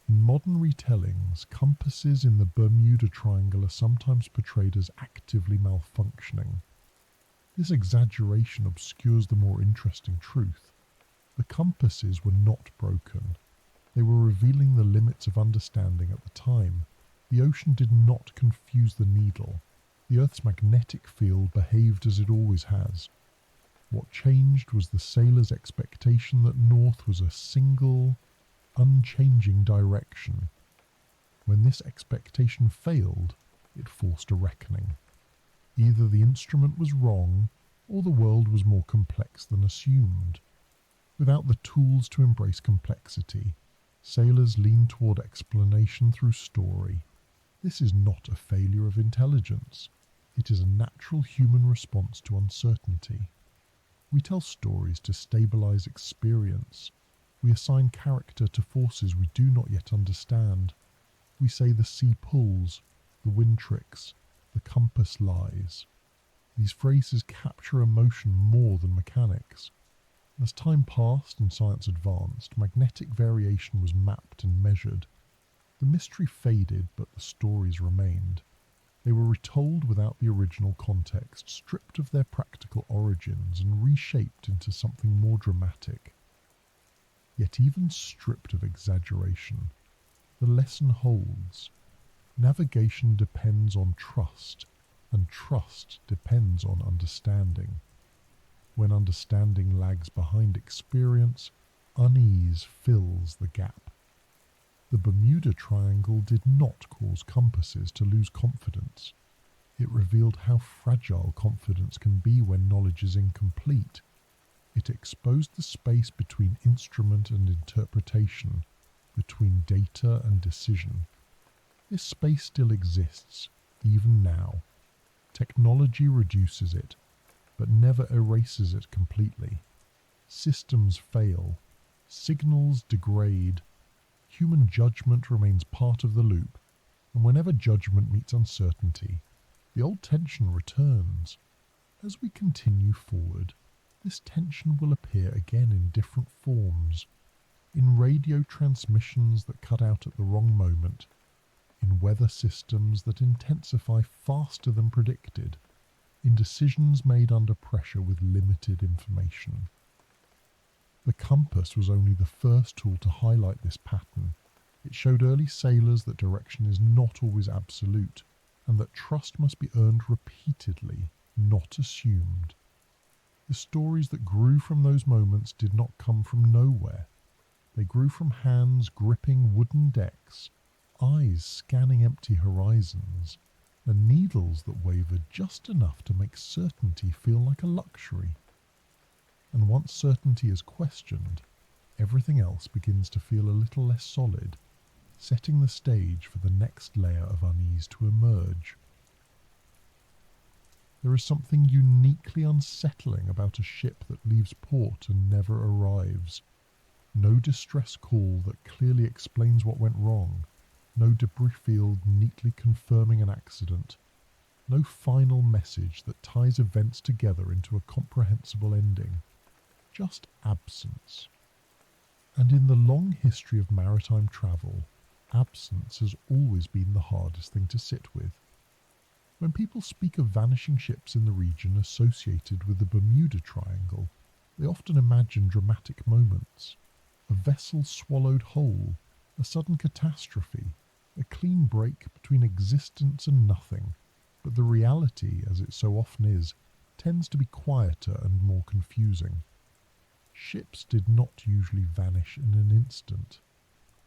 In modern retellings, compasses in the Bermuda Triangle are sometimes portrayed as actively malfunctioning. This exaggeration obscures the more interesting truth. The compasses were not broken. They were revealing the limits of understanding at the time. The ocean did not confuse the needle. The Earth's magnetic field behaved as it always has. What changed was the sailor's expectation that north was a single, unchanging direction. When this expectation failed, it forced a reckoning. Either the instrument was wrong, or the world was more complex than assumed. Without the tools to embrace complexity, sailors lean toward explanation through story. This is not a failure of intelligence. It is a natural human response to uncertainty. We tell stories to stabilize experience. We assign character to forces we do not yet understand. We say the sea pulls, the wind tricks, the compass lies. These phrases capture emotion more than mechanics. As time passed and science advanced, magnetic variation was mapped and measured. The mystery faded, but the stories remained. They were retold without the original context, stripped of their practical origins and reshaped into something more dramatic. Yet even stripped of exaggeration, the lesson holds. Navigation depends on trust, and trust depends on understanding. When understanding lags behind experience, unease fills the gap. The Bermuda Triangle did not cause compasses to lose confidence. It revealed how fragile confidence can be when knowledge is incomplete. It exposed the space between instrument and interpretation, between data and decision. This space still exists, even now. Technology reduces it, but never erases it completely. Systems fail. Signals degrade. Human judgment remains part of the loop, and whenever judgment meets uncertainty, the old tension returns. As we continue forward, this tension will appear again in different forms. In radio transmissions that cut out at the wrong moment, in weather systems that intensify faster than predicted, in decisions made under pressure with limited information. The compass was only the first tool to highlight this pattern. It showed early sailors that direction is not always absolute, and that trust must be earned repeatedly, not assumed. The stories that grew from those moments did not come from nowhere. They grew from hands gripping wooden decks, eyes scanning empty horizons, and needles that wavered just enough to make certainty feel like a luxury. And once certainty is questioned, everything else begins to feel a little less solid, setting the stage for the next layer of unease to emerge. There is something uniquely unsettling about a ship that leaves port and never arrives. No distress call that clearly explains what went wrong. no debris field neatly confirming an accident, no final message that ties events together into a comprehensible ending, just absence. And in the long history of maritime travel, absence has always been the hardest thing to sit with. When people speak of vanishing ships in the region associated with the Bermuda Triangle, they often imagine dramatic moments. A vessel swallowed whole, a sudden catastrophe, a clean break between existence and nothing. But the reality, as it so often is, tends to be quieter and more confusing. Ships did not usually vanish in an instant.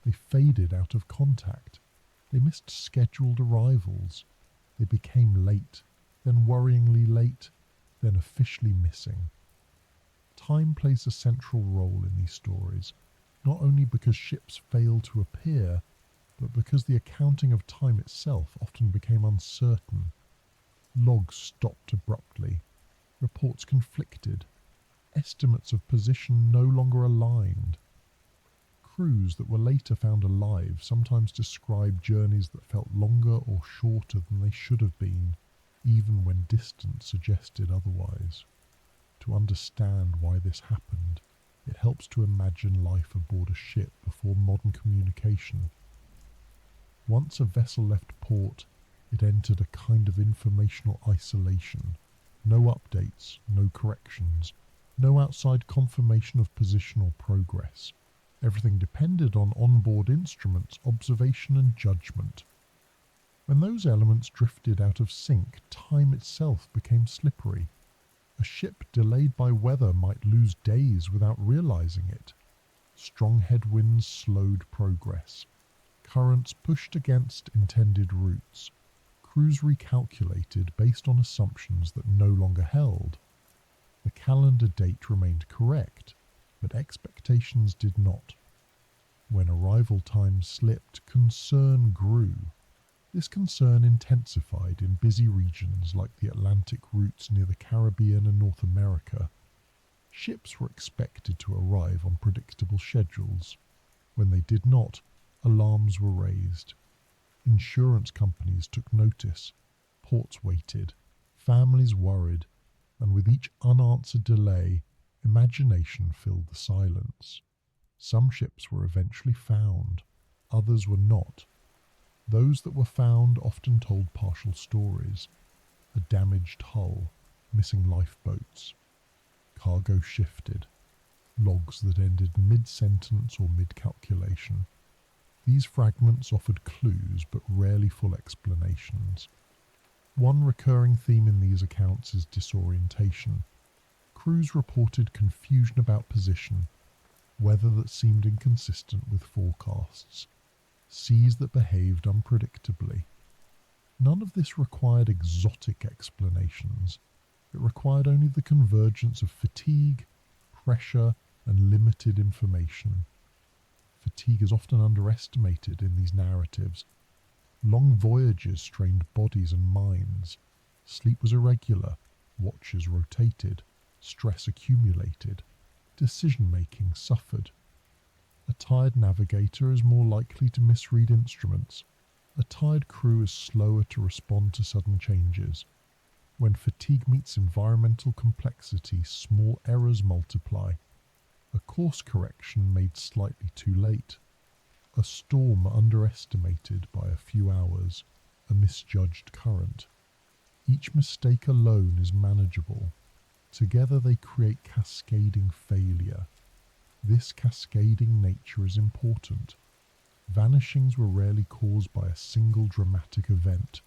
They faded out of contact. They missed scheduled arrivals. They became late, then worryingly late, then officially missing. Time plays a central role in these stories, not only because ships fail to appear, but because the accounting of time itself often became uncertain. Logs stopped abruptly, reports conflicted, estimates of position no longer aligned. Crews that were later found alive sometimes described journeys that felt longer or shorter than they should have been, even when distance suggested otherwise. To understand why this happened, it helps to imagine life aboard a ship before modern communication. Once a vessel left port, it entered a kind of informational isolation. No updates, no corrections, no outside confirmation of position or progress. Everything depended on onboard instruments, observation and judgment. When those elements drifted out of sync, time itself became slippery. A ship delayed by weather might lose days without realizing it. Strong headwinds slowed progress. Currents pushed against intended routes. Crews recalculated based on assumptions that no longer held. The calendar date remained correct, but expectations did not. When arrival times slipped, concern grew. This concern intensified in busy regions like the Atlantic routes near the Caribbean and North America. Ships were expected to arrive on predictable schedules. When they did not, alarms were raised. Insurance companies took notice. Ports waited. Families worried. And with each unanswered delay, imagination filled the silence. Some ships were eventually found. Others were not. Those that were found often told partial stories. A damaged hull, missing lifeboats. Cargo shifted. Logs that ended mid-sentence or mid-calculation. These fragments offered clues but rarely full explanations. One recurring theme in these accounts is disorientation. Crews reported confusion about position, weather that seemed inconsistent with forecasts, seas that behaved unpredictably. None of this required exotic explanations. It required only the convergence of fatigue, pressure, and limited information. Fatigue is often underestimated in these narratives. Long voyages strained bodies and minds. Sleep was irregular, watches rotated, stress accumulated, decision-making suffered. A tired navigator is more likely to misread instruments. A tired crew is slower to respond to sudden changes. When fatigue meets environmental complexity, small errors multiply. A course correction made slightly too late. A storm underestimated by a few hours. A misjudged current. Each mistake alone is manageable. Together they create cascading failure. This cascading nature is important. Vanishings were rarely caused by a single dramatic event.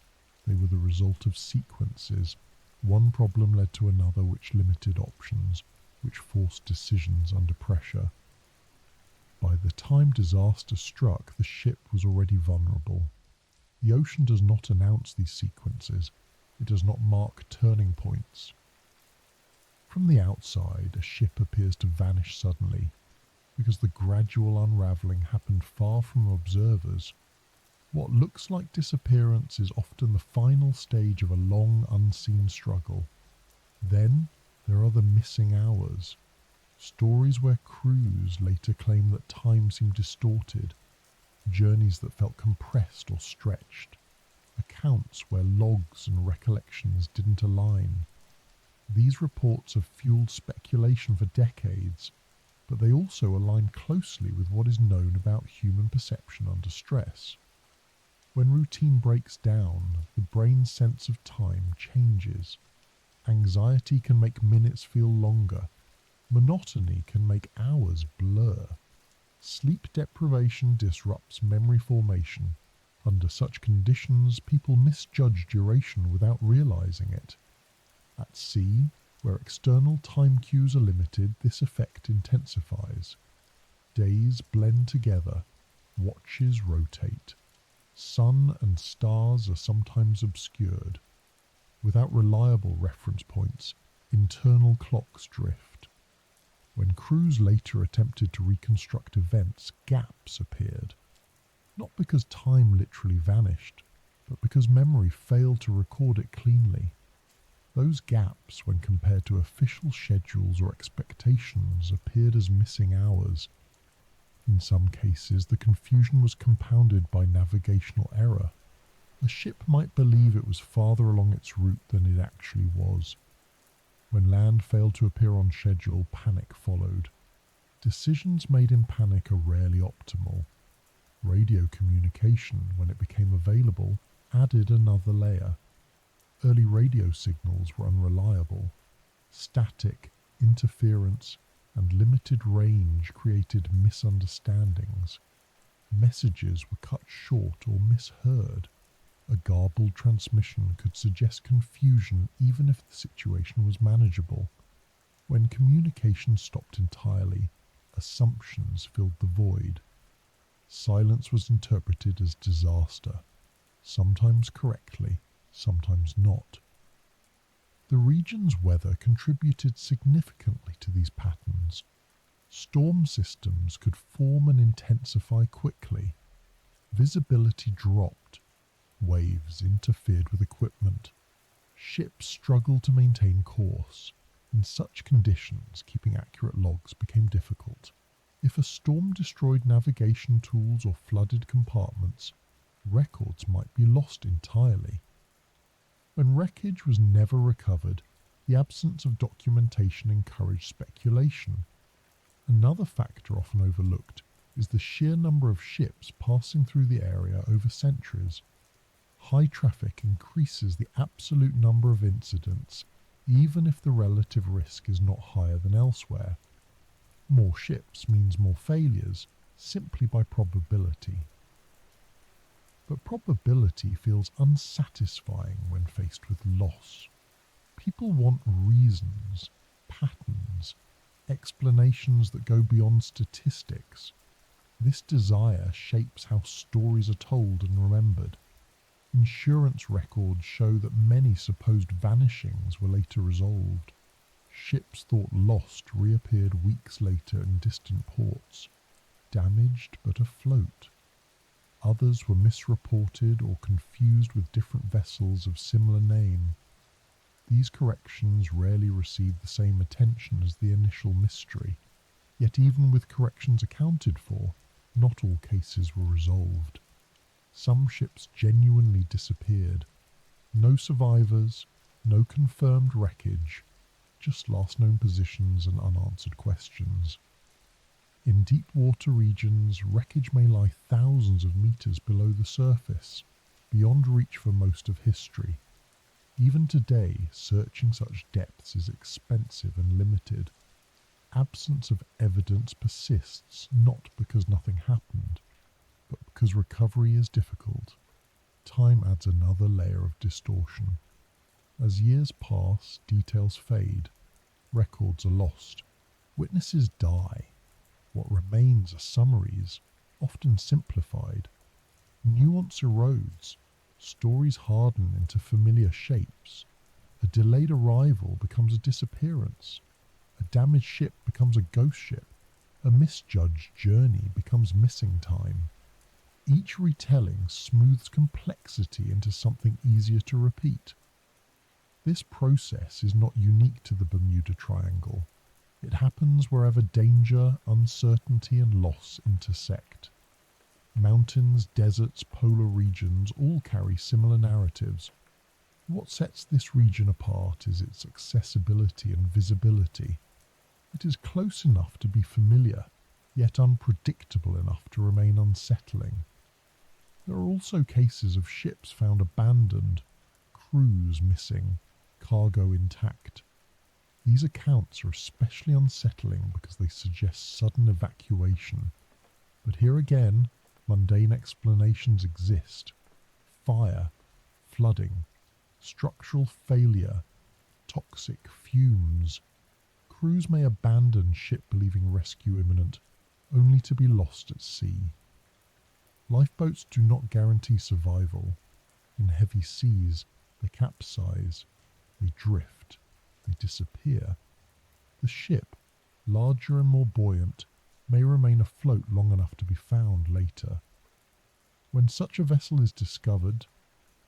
They were the result of sequences. One problem led to another which limited options, which forced decisions under pressure. By the time disaster struck, the ship was already vulnerable. The ocean does not announce these sequences. It does not mark turning points. From the outside, a ship appears to vanish suddenly, because the gradual unravelling happened far from observers. What looks like disappearance is often the final stage of a long, unseen struggle. Then there are the missing hours. Stories where crews later claim that time seemed distorted. journeys that felt compressed or stretched, accounts where logs and recollections didn't align. These reports have fueled speculation for decades, but they also align closely with what is known about human perception under stress. When routine breaks down, the brain's sense of time changes. Anxiety can make minutes feel longer. Monotony can make hours blur. Sleep deprivation disrupts memory formation. Under such conditions, people misjudge duration without realizing it. At sea, where external time cues are limited, this effect intensifies. Days blend together, watches rotate. Sun and stars are sometimes obscured. Without reliable reference points, internal clocks drift. When crews later attempted to reconstruct events, gaps appeared. Not because time literally vanished, but because memory failed to record it cleanly. Those gaps, when compared to official schedules or expectations, appeared as missing hours. In some cases, the confusion was compounded by navigational error. A ship might believe it was farther along its route than it actually was. When land failed to appear on schedule, panic followed. Decisions made in panic are rarely optimal. Radio communication, when it became available, added another layer. Early radio signals were unreliable. Static, interference, and limited range created misunderstandings. Messages were cut short or misheard. A garbled transmission could suggest confusion even if the situation was manageable. When communication stopped entirely, assumptions filled the void. Silence was interpreted as disaster, sometimes correctly, sometimes not. The region's weather contributed significantly to these patterns. Storm systems could form and intensify quickly. Visibility dropped. Waves interfered with equipment. Ships struggled to maintain course. In such conditions, keeping accurate logs became difficult. If a storm destroyed navigation tools or flooded compartments, records might be lost entirely. When wreckage was never recovered, the absence of documentation encouraged speculation. Another factor often overlooked is the sheer number of ships passing through the area over centuries. High traffic increases the absolute number of incidents, even if the relative risk is not higher than elsewhere. More ships means more failures, simply by probability. But probability feels unsatisfying when faced with loss. People want reasons, patterns, explanations that go beyond statistics. This desire shapes how stories are told and remembered. Insurance records show that many supposed vanishings were later resolved. Ships thought lost reappeared weeks later in distant ports, damaged but afloat. Others were misreported or confused with different vessels of similar name. These corrections rarely received the same attention as the initial mystery, yet even with corrections accounted for, not all cases were resolved. Some ships genuinely disappeared. No survivors, no confirmed wreckage, just last known positions and unanswered questions. In deep water regions, wreckage may lie thousands of meters below the surface, beyond reach for most of history. Even today, searching such depths is expensive and limited. Absence of evidence persists not because nothing happened, but because recovery is difficult. Time adds another layer of distortion. As years pass, details fade. Records are lost. Witnesses die. What remains are summaries, often simplified. Nuance erodes. Stories harden into familiar shapes. A delayed arrival becomes a disappearance. A damaged ship becomes a ghost ship. A misjudged journey becomes missing time. Each retelling smooths complexity into something easier to repeat. This process is not unique to the Bermuda Triangle. It happens wherever danger, uncertainty, and loss intersect. Mountains, deserts, polar regions all carry similar narratives. What sets this region apart is its accessibility and visibility. It is close enough to be familiar, yet unpredictable enough to remain unsettling. There are also cases of ships found abandoned, crews missing, cargo intact. These accounts are especially unsettling because they suggest sudden evacuation. But here again, mundane explanations exist. Fire, flooding, structural failure, toxic fumes. Crews may abandon ship believing rescue imminent, only to be lost at sea. Lifeboats do not guarantee survival. In heavy seas, they capsize, they drift, they disappear. The ship, larger and more buoyant, may remain afloat long enough to be found later. When such a vessel is discovered,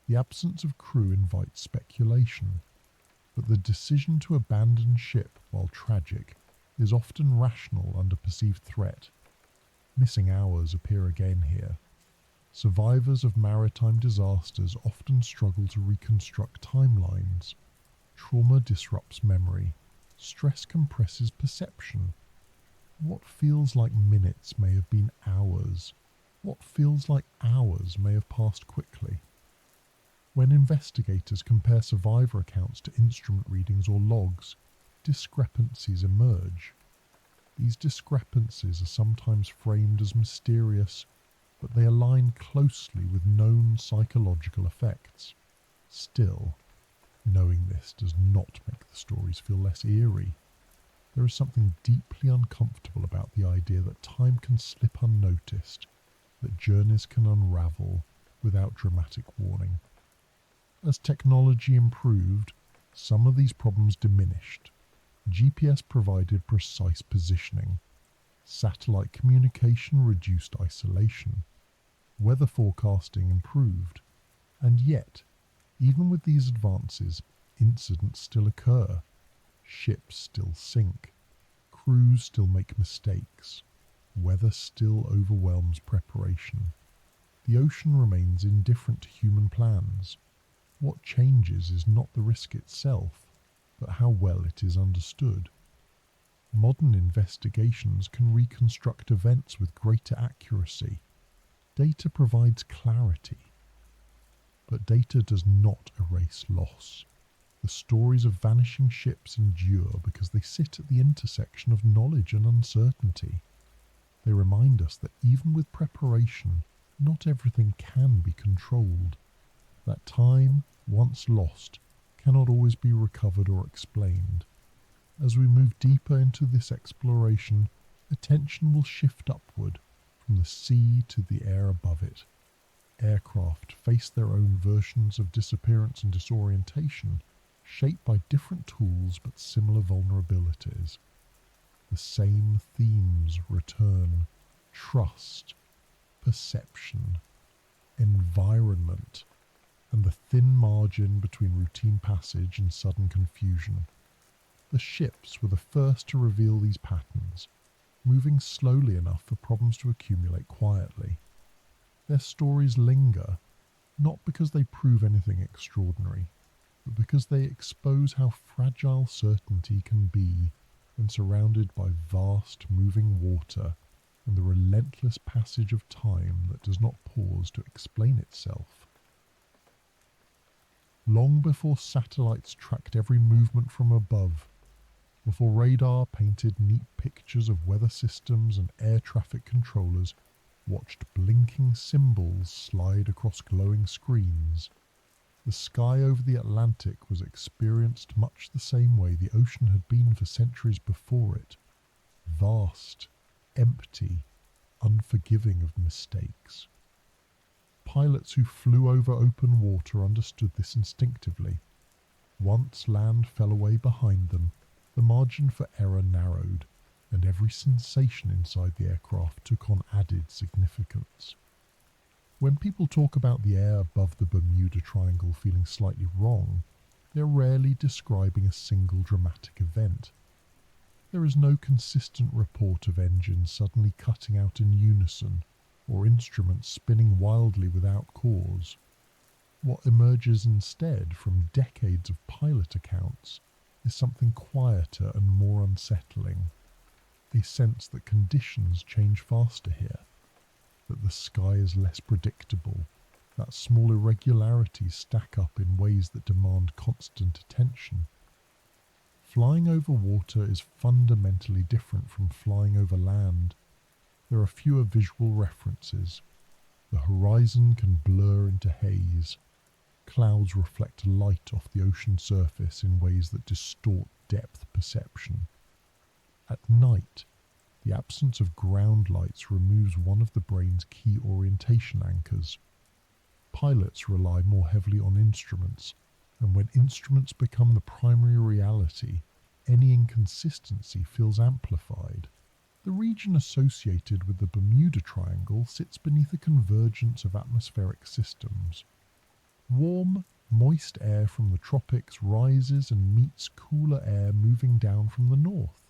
the absence of crew invites speculation, but the decision to abandon ship, while tragic, is often rational under perceived threat. Missing hours appear again here. Survivors of maritime disasters often struggle to reconstruct timelines. Trauma disrupts memory. Stress compresses perception. What feels like minutes may have been hours. What feels like hours may have passed quickly. When investigators compare survivor accounts to instrument readings or logs, discrepancies emerge. These discrepancies are sometimes framed as mysterious, but they align closely with known psychological effects. Still, knowing this does not make the stories feel less eerie. There is something deeply uncomfortable about the idea that time can slip unnoticed, that journeys can unravel without dramatic warning. As technology improved, some of these problems diminished. GPS provided precise positioning. Satellite communication reduced isolation. Weather forecasting improved. And yet, even with these advances, incidents still occur. Ships still sink. Crews still make mistakes. Weather still overwhelms preparation. The ocean remains indifferent to human plans. What changes is not the risk itself, but how well it is understood. Modern investigations can reconstruct events with greater accuracy. Data provides clarity. But data does not erase loss. The stories of vanishing ships endure because they sit at the intersection of knowledge and uncertainty. They remind us that even with preparation, not everything can be controlled. That time, once lost, cannot always be recovered or explained. As we move deeper into this exploration, attention will shift upward, from the sea to the air above it. Aircraft face their own versions of disappearance and disorientation, shaped by different tools but similar vulnerabilities. The same themes return: trust, perception, environment, and the thin margin between routine passage and sudden confusion. The ships were the first to reveal these patterns, moving slowly enough for problems to accumulate quietly. Their stories linger, not because they prove anything extraordinary, but because they expose how fragile certainty can be when surrounded by vast moving water and the relentless passage of time that does not pause to explain itself. Long before satellites tracked every movement from above, before radar painted neat pictures of weather systems and air traffic controllers watched blinking symbols slide across glowing screens, the sky over the Atlantic was experienced much the same way the ocean had been for centuries before it: vast, empty, unforgiving of mistakes. Pilots who flew over open water understood this instinctively. Once land fell away behind them, the margin for error narrowed, and every sensation inside the aircraft took on added significance. When people talk about the air above the Bermuda Triangle feeling slightly wrong, they're rarely describing a single dramatic event. There is no consistent report of engines suddenly cutting out in unison, or instruments spinning wildly without cause. What emerges instead from decades of pilot accounts is something quieter and more unsettling. A sense that conditions change faster here, that the sky is less predictable, that small irregularities stack up in ways that demand constant attention. Flying over water is fundamentally different from flying over land. There are fewer visual references. The horizon can blur into haze. Clouds reflect light off the ocean surface in ways that distort depth perception. At night, the absence of ground lights removes one of the brain's key orientation anchors. Pilots rely more heavily on instruments, and when instruments become the primary reality, any inconsistency feels amplified. The region associated with the Bermuda Triangle sits beneath a convergence of atmospheric systems. Warm, moist air from the tropics rises and meets cooler air moving down from the north.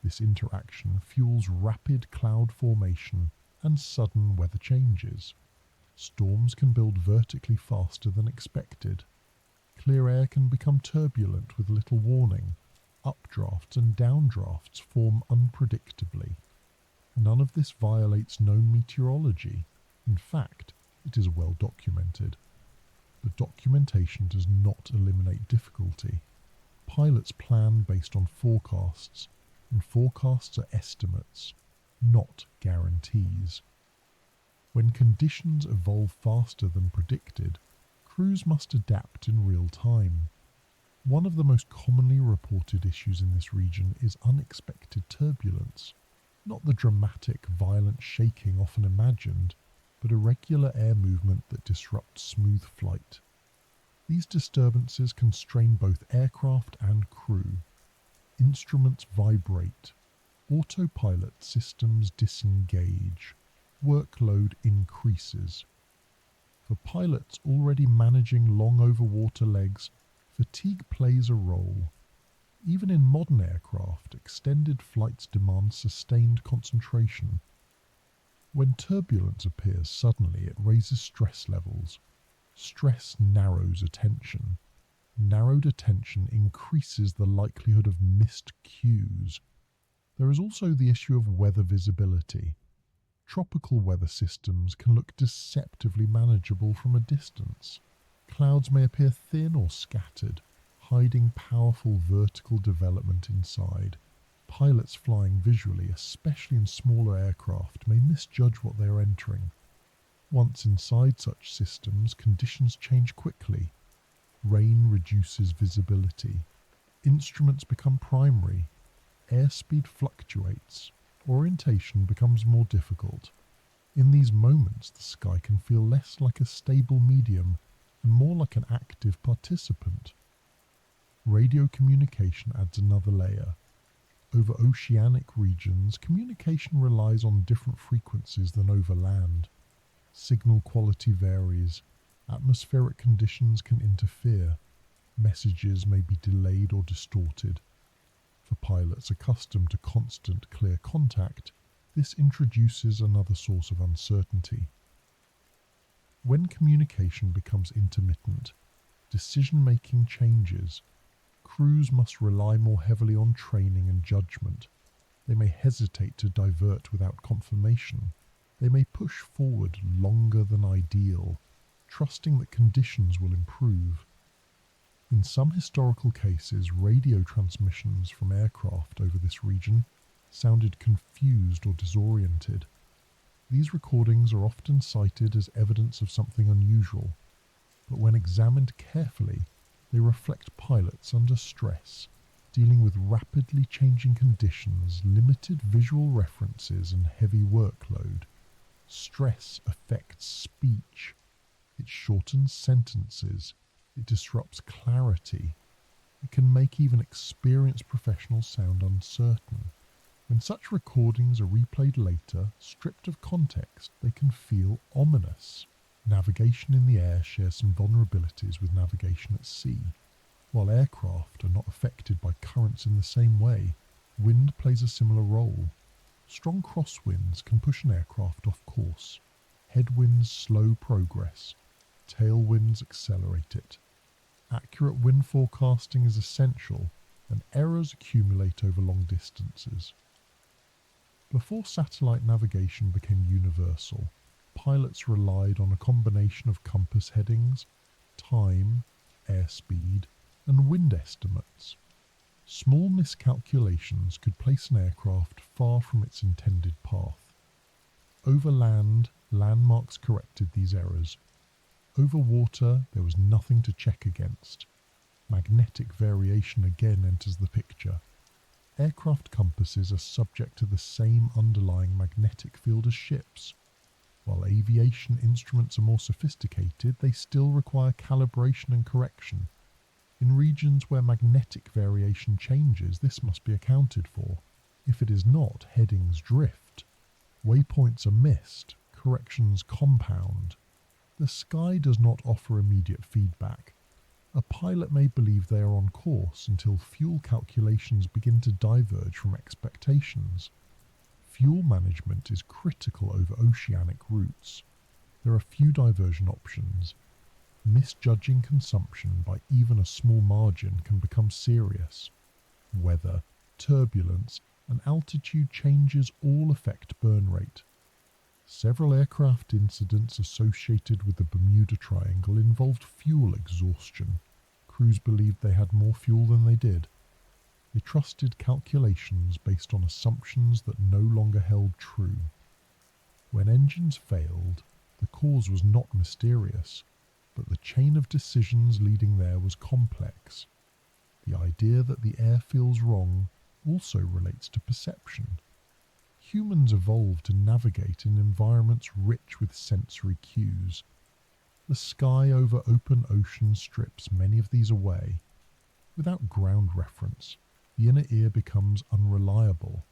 This interaction fuels rapid cloud formation and sudden weather changes. Storms can build vertically faster than expected. Clear air can become turbulent with little warning. Updrafts and downdrafts form unpredictably. None of this violates known meteorology. In fact, it is well documented. But documentation does not eliminate difficulty. Pilots plan based on forecasts, and forecasts are estimates, not guarantees. When conditions evolve faster than predicted, crews must adapt in real time. One of the most commonly reported issues in this region is unexpected turbulence, not the dramatic, violent shaking often imagined, but irregular air movement that disrupts smooth flight. These disturbances constrain both aircraft and crew. Instruments vibrate, autopilot systems disengage, workload increases. For pilots already managing long over water legs, fatigue plays a role. Even in modern aircraft, extended flights demand sustained concentration. When turbulence appears suddenly, it raises stress levels. Stress narrows attention. Narrowed attention increases the likelihood of missed cues. There is also the issue of weather visibility. Tropical weather systems can look deceptively manageable from a distance. Clouds may appear thin or scattered, hiding powerful vertical development inside. Pilots flying visually, especially in smaller aircraft, may misjudge what they are entering. Once inside such systems, conditions change quickly. Rain reduces visibility. Instruments become primary. Airspeed fluctuates. Orientation becomes more difficult. In these moments, the sky can feel less like a stable medium and more like an active participant. Radio communication adds another layer. Over oceanic regions, communication relies on different frequencies than over land. Signal quality varies. Atmospheric conditions can interfere. Messages may be delayed or distorted. For pilots accustomed to constant, clear contact, this introduces another source of uncertainty. When communication becomes intermittent, decision-making changes. Crews must rely more heavily on training and judgment. They may hesitate to divert without confirmation. They may push forward longer than ideal, trusting that conditions will improve. In some historical cases, radio transmissions from aircraft over this region sounded confused or disoriented. These recordings are often cited as evidence of something unusual, but when examined carefully, they reflect pilots under stress, dealing with rapidly changing conditions, limited visual references, and heavy workload. Stress affects speech. It shortens sentences. It disrupts clarity. It can make even experienced professionals sound uncertain. When such recordings are replayed later, stripped of context, they can feel ominous. Navigation in the air shares some vulnerabilities with navigation at sea. While aircraft are not affected by currents in the same way, wind plays a similar role. Strong crosswinds can push an aircraft off course. Headwinds slow progress. Tailwinds accelerate it. Accurate wind forecasting is essential, and errors accumulate over long distances. Before satellite navigation became universal, pilots relied on a combination of compass headings, time, airspeed, and wind estimates. Small miscalculations could place an aircraft far from its intended path. Over land, landmarks corrected these errors. Over water, there was nothing to check against. Magnetic variation again enters the picture. Aircraft compasses are subject to the same underlying magnetic field as ships. While aviation instruments are more sophisticated, they still require calibration and correction. In regions where magnetic variation changes, this must be accounted for. If it is not, headings drift. Waypoints are missed, corrections compound. The sky does not offer immediate feedback. A pilot may believe they are on course until fuel calculations begin to diverge from expectations. Fuel management is critical over oceanic routes. There are few diversion options. Misjudging consumption by even a small margin can become serious. Weather, turbulence, and altitude changes all affect burn rate. Several aircraft incidents associated with the Bermuda Triangle involved fuel exhaustion. Crews believed they had more fuel than they did. They trusted calculations based on assumptions that no longer held true. When engines failed, the cause was not mysterious, but the chain of decisions leading there was complex. The idea that the air feels wrong also relates to perception. Humans evolved to navigate in environments rich with sensory cues. The sky over open ocean strips many of these away. Without ground reference, the inner ear becomes unreliable.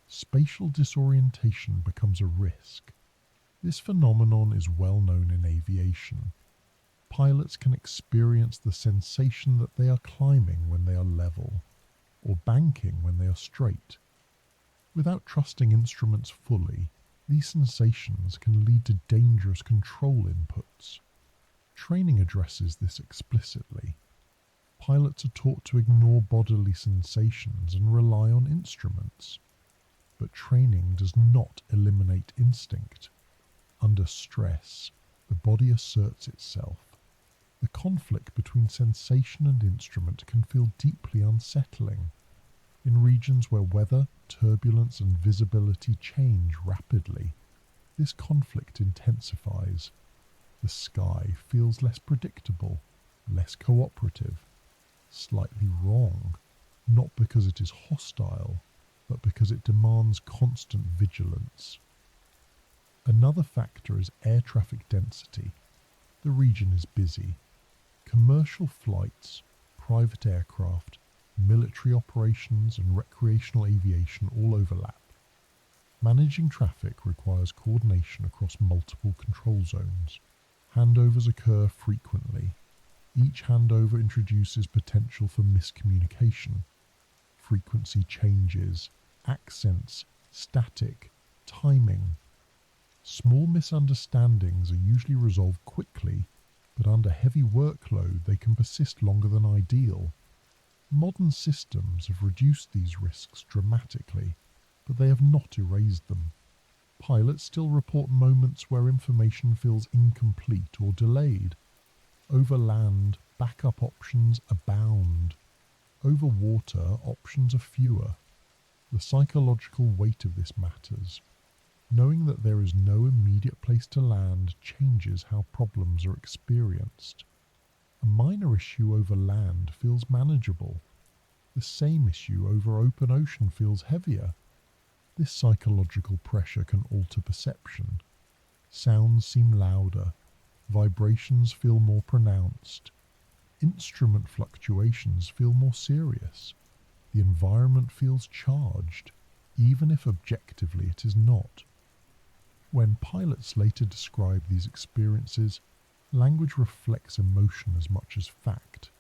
Spatial disorientation becomes a risk. This phenomenon is well known in aviation. Pilots can experience the sensation that they are climbing when they are level, or banking when they are straight. Without trusting instruments fully, these sensations can lead to dangerous control inputs. Training addresses this explicitly. Pilots are taught to ignore bodily sensations and rely on instruments. But training does not eliminate instinct. Under stress, the body asserts itself. The conflict between sensation and instrument can feel deeply unsettling. In regions where weather, turbulence, and visibility change rapidly, this conflict intensifies. The sky feels less predictable, less cooperative, slightly wrong, not because it is hostile, but because it demands constant vigilance. Another factor is air traffic density. The region is busy. Commercial flights, private aircraft, military operations and recreational aviation all overlap. Managing traffic requires coordination across multiple control zones. Handovers occur frequently. Each handover introduces potential for miscommunication. Frequency changes, accents, static, timing. Small misunderstandings are usually resolved quickly, but under heavy workload they can persist longer than ideal. Modern systems have reduced these risks dramatically, but they have not erased them. Pilots still report moments where information feels incomplete or delayed. Over land, backup options abound. Over water, options are fewer. The psychological weight of this matters. Knowing that there is no immediate place to land changes how problems are experienced. A minor issue over land feels manageable. The same issue over open ocean feels heavier. This psychological pressure can alter perception. Sounds seem louder. Vibrations feel more pronounced. Instrument fluctuations feel more serious. The environment feels charged, even if objectively it is not. When pilots later describe these experiences, language reflects emotion as much as fact.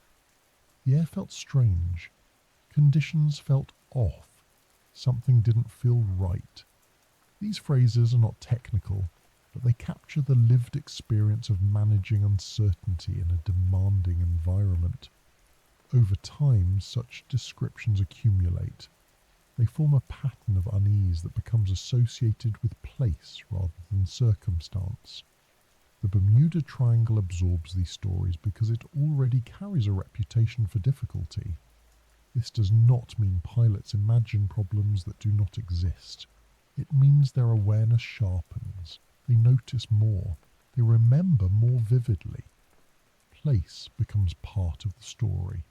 The air felt strange. Conditions felt off. Something didn't feel right. These phrases are not technical, but they capture the lived experience of managing uncertainty in a demanding environment. Over time, such descriptions accumulate. They form a pattern of unease that becomes associated with place rather than circumstance. The Bermuda Triangle absorbs these stories because it already carries a reputation for difficulty. This does not mean pilots imagine problems that do not exist. It means their awareness sharpens. They notice more. They remember more vividly. Place becomes part of the story.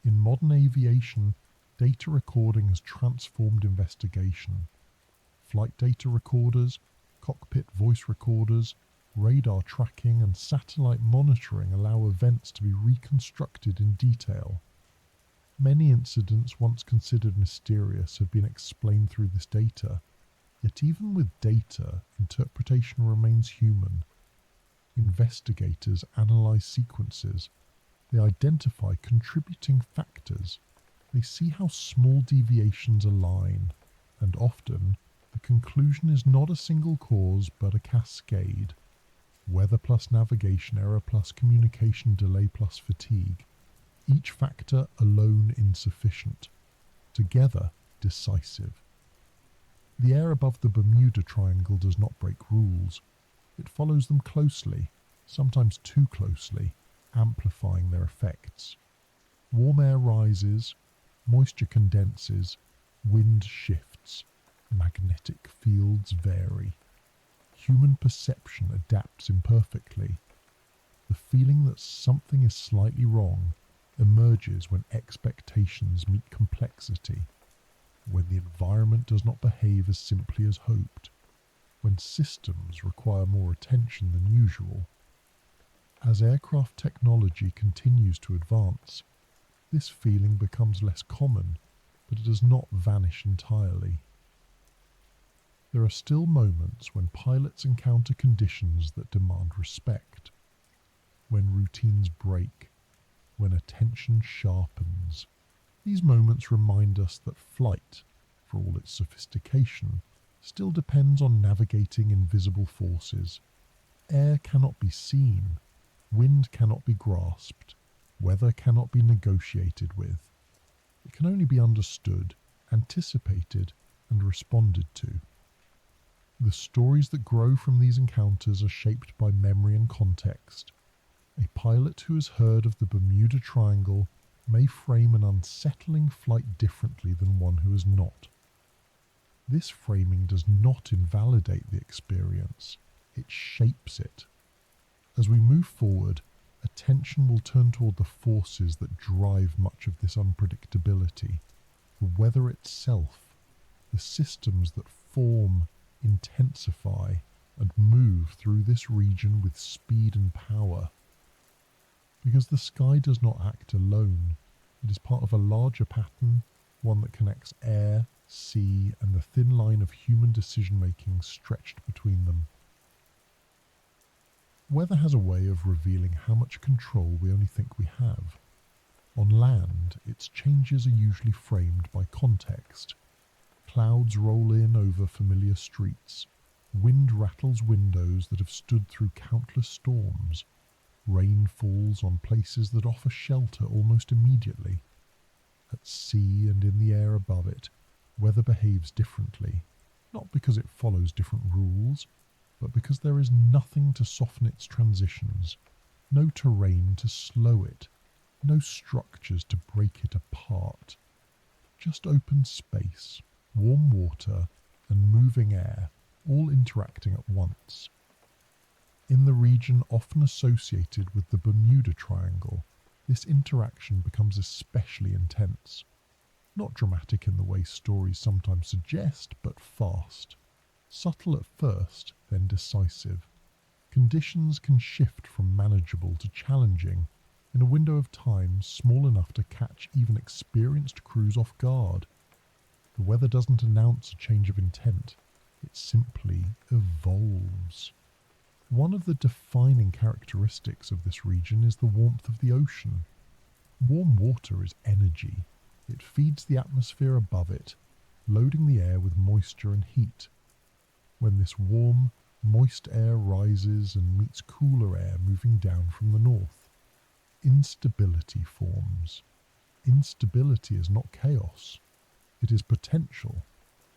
In modern aviation, data recording has transformed investigation. Flight data recorders, cockpit voice recorders, radar tracking and satellite monitoring allow events to be reconstructed in detail. Many incidents once considered mysterious have been explained through this data, yet even with data, interpretation remains human. Investigators analyze sequences. They identify contributing factors. They see how small deviations align, and often the conclusion is not a single cause but a cascade. Weather plus navigation error plus communication delay plus fatigue. Each factor alone insufficient. Together, decisive. The air above the Bermuda Triangle does not break rules. It follows them closely, sometimes too closely, amplifying their effects. Warm air rises, moisture condenses, wind shifts, magnetic fields vary. Human perception adapts imperfectly. The feeling that something is slightly wrong emerges when expectations meet complexity, when the environment does not behave as simply as hoped, when systems require more attention than usual. As aircraft technology continues to advance, this feeling becomes less common, but it does not vanish entirely. There are still moments when pilots encounter conditions that demand respect, when routines break, when attention sharpens. These moments remind us that flight, for all its sophistication, still depends on navigating invisible forces. Air cannot be seen, wind cannot be grasped, weather cannot be negotiated with. It can only be understood, anticipated, and responded to. The stories that grow from these encounters are shaped by memory and context. A pilot who has heard of the Bermuda Triangle may frame an unsettling flight differently than one who has not. This framing does not invalidate the experience, it shapes it. As we move forward, attention will turn toward the forces that drive much of this unpredictability, the weather itself, the systems that form, intensify, and move through this region with speed and power. Because the sky does not act alone, it is part of a larger pattern, one that connects air, sea, and the thin line of human decision-making stretched between them. Weather has a way of revealing how much control we only think we have. On land, its changes are usually framed by context. Clouds roll in over familiar streets. Wind rattles windows that have stood through countless storms. Rain falls on places that offer shelter almost immediately. At sea and in the air above it, weather behaves differently, not because it follows different rules, but because there is nothing to soften its transitions, no terrain to slow it, no structures to break it apart. Just open space, warm water, and moving air, all interacting at once. In the region often associated with the Bermuda Triangle, this interaction becomes especially intense. Not dramatic in the way stories sometimes suggest, but fast. Subtle at first, then decisive. Conditions can shift from manageable to challenging in a window of time small enough to catch even experienced crews off guard. The weather doesn't announce a change of intent, it simply evolves. One of the defining characteristics of this region is the warmth of the ocean. Warm water is energy. It feeds the atmosphere above it, loading the air with moisture and heat. when this warm, moist air rises and meets cooler air moving down from the north. Instability forms. Instability is not chaos. It is potential,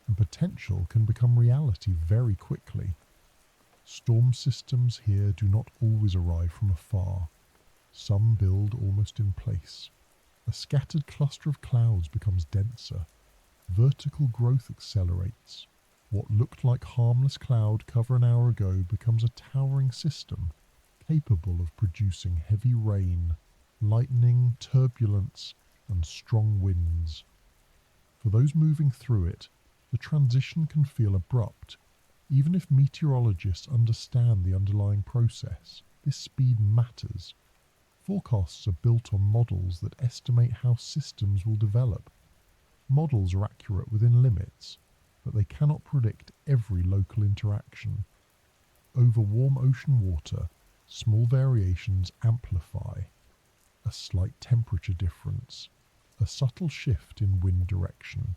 and potential can become reality very quickly. Storm systems here do not always arrive from afar. Some build almost in place. A scattered cluster of clouds becomes denser. Vertical growth accelerates. What looked like harmless cloud cover an hour ago becomes a towering system, capable of producing heavy rain, lightning, turbulence, and strong winds. For those moving through it, the transition can feel abrupt. Even if meteorologists understand the underlying process, this speed matters. Forecasts are built on models that estimate how systems will develop. Models are accurate within limits, but they cannot predict every local interaction. Over warm ocean water, small variations amplify. A slight temperature difference, a subtle shift in wind direction.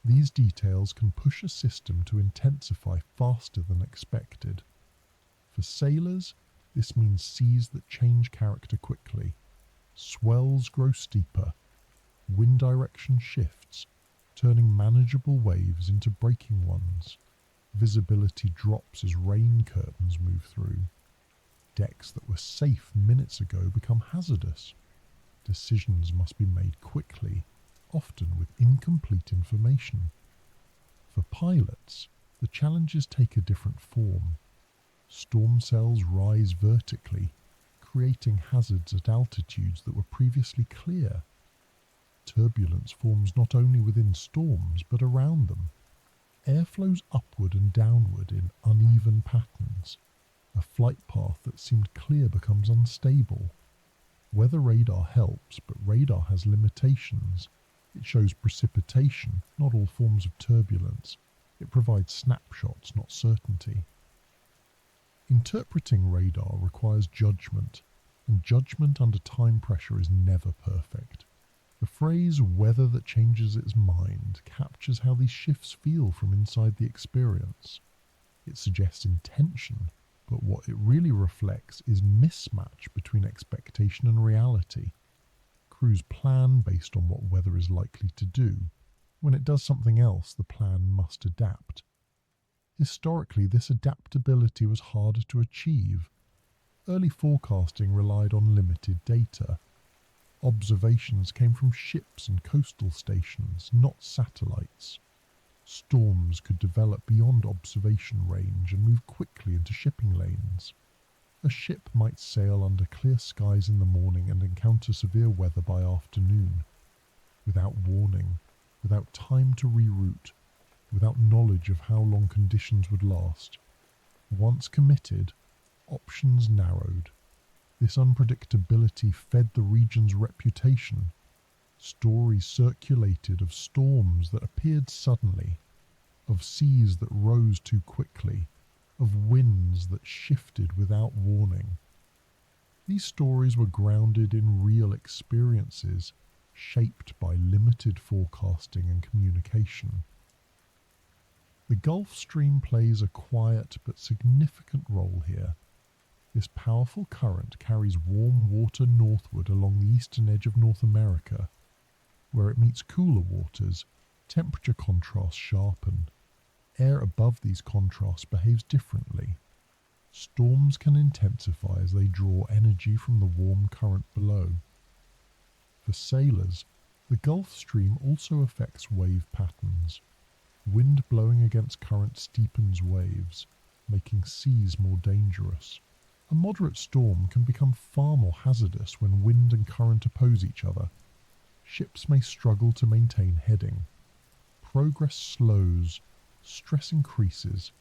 These details can push a system to intensify faster than expected. For sailors, this means seas that change character quickly. Swells grow steeper. Wind direction shifts, turning manageable waves into breaking ones. Visibility drops as rain curtains move through. Decks that were safe minutes ago become hazardous. Decisions must be made quickly, often with incomplete information. For pilots, the challenges take a different form. Storm cells rise vertically, creating hazards at altitudes that were previously clear. Turbulence forms not only within storms but around them. Air flows upward and downward in uneven patterns. A flight path that seemed clear becomes unstable. Weather radar helps, but radar has limitations. It shows precipitation, not all forms of turbulence. It provides snapshots, not certainty. Interpreting radar requires judgment, and judgment under time pressure is never perfect. The phrase "weather that changes its mind" captures how these shifts feel from inside the experience. It suggests intention, but what it really reflects is mismatch between expectation and reality. Crews plan based on what weather is likely to do. When it does something else, the plan must adapt. Historically, this adaptability was harder to achieve. Early forecasting relied on limited data. Observations came from ships and coastal stations, not satellites. Storms could develop beyond observation range and move quickly into shipping lanes. A ship might sail under clear skies in the morning and encounter severe weather by afternoon. Without warning, without time to reroute, without knowledge of how long conditions would last. Once committed, options narrowed. This unpredictability fed the region's reputation. Stories circulated of storms that appeared suddenly, of seas that rose too quickly, of winds that shifted without warning. These stories were grounded in real experiences, shaped by limited forecasting and communication. The Gulf Stream plays a quiet but significant role here. This powerful current carries warm water northward along the eastern edge of North America. Where it meets cooler waters, temperature contrasts sharpen. Air above these contrasts behaves differently. Storms can intensify as they draw energy from the warm current below. For sailors, the Gulf Stream also affects wave patterns. Wind blowing against current steepens waves, making seas more dangerous. A moderate storm can become far more hazardous when wind and current oppose each other. Ships may struggle to maintain heading. Progress slows, stress increases.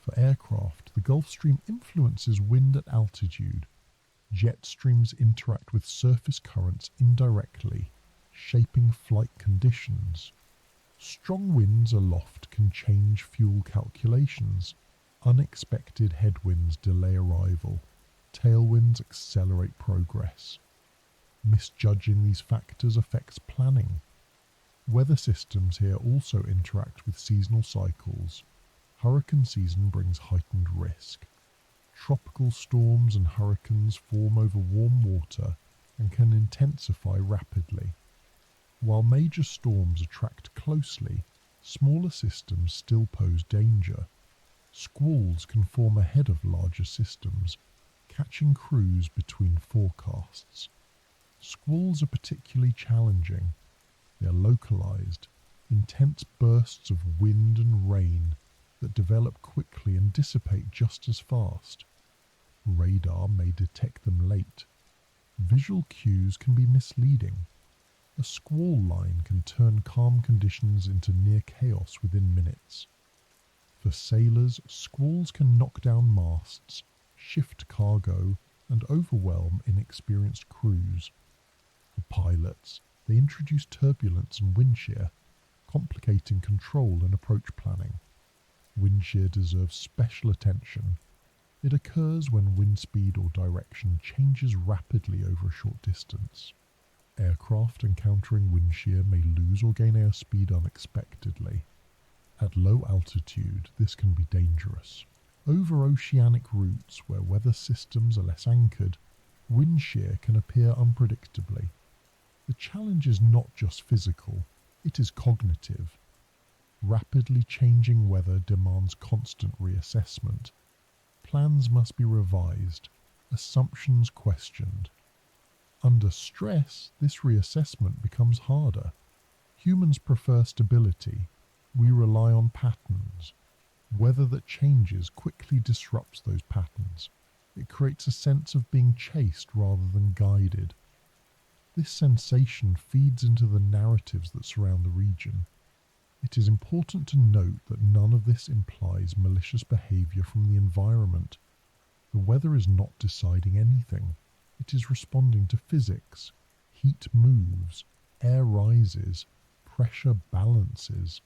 For aircraft, the Gulf Stream influences wind at altitude. Jet streams interact with surface currents indirectly, shaping flight conditions. Strong winds aloft can change fuel calculations. Unexpected headwinds delay arrival. Tailwinds accelerate progress. Misjudging these factors affects planning. Weather systems here also interact with seasonal cycles. Hurricane season brings heightened risk. Tropical storms and hurricanes form over warm water and can intensify rapidly. While major storms attract closely, smaller systems still pose danger. Squalls can form ahead of larger systems, catching crews between forecasts. Squalls are particularly challenging. They are localized, intense bursts of wind and rain that develop quickly and dissipate just as fast. Radar may detect them late. Visual cues can be misleading. A squall line can turn calm conditions into near chaos within minutes. For sailors, squalls can knock down masts, shift cargo, and overwhelm inexperienced crews. For pilots, they introduce turbulence and wind shear, complicating control and approach planning. Wind shear deserves special attention. It occurs when wind speed or direction changes rapidly over a short distance. Aircraft encountering wind shear may lose or gain airspeed unexpectedly. At low altitude, this can be dangerous. Over oceanic routes where weather systems are less anchored, wind shear can appear unpredictably. The challenge is not just physical, it is cognitive. Rapidly changing weather demands constant reassessment. Plans must be revised, assumptions questioned. Under stress, this reassessment becomes harder. Humans prefer stability. We rely on patterns. Weather that changes quickly disrupts those patterns. It creates a sense of being chased rather than guided. This sensation feeds into the narratives that surround the region. It is important to note that none of this implies malicious behavior from the environment. The weather is not deciding anything. It is responding to physics. Heat moves, air rises, pressure balances.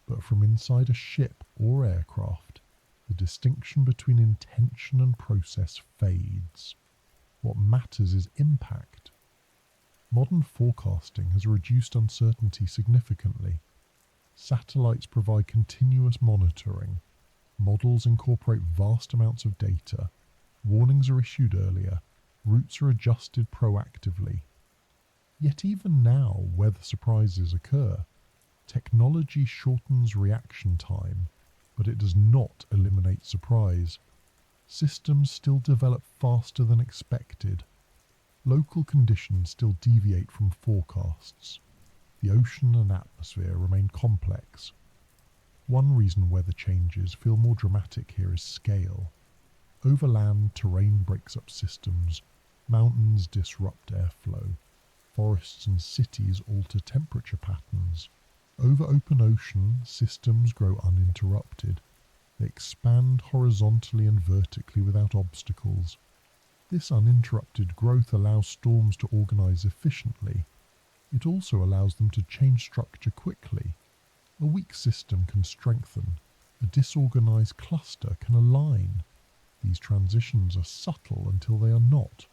But from inside a ship or aircraft, the distinction between intention and process fades. What matters is impact. Modern forecasting has reduced uncertainty significantly. Satellites provide continuous monitoring. Models incorporate vast amounts of data. Warnings are issued earlier. Routes are adjusted proactively. Yet even now, weather surprises occur. Technology shortens reaction time, but it does not eliminate surprise. Systems still develop faster than expected. Local conditions still deviate from forecasts. The ocean and atmosphere remain complex. One reason weather changes feel more dramatic here is scale. Overland terrain breaks up systems, mountains disrupt airflow, forests and cities alter temperature patterns. Over open ocean, systems grow uninterrupted. They expand horizontally and vertically without obstacles. This uninterrupted growth allows storms to organize efficiently. It also allows them to change structure quickly. A weak system can strengthen. A disorganized cluster can align. These transitions are subtle until they are not.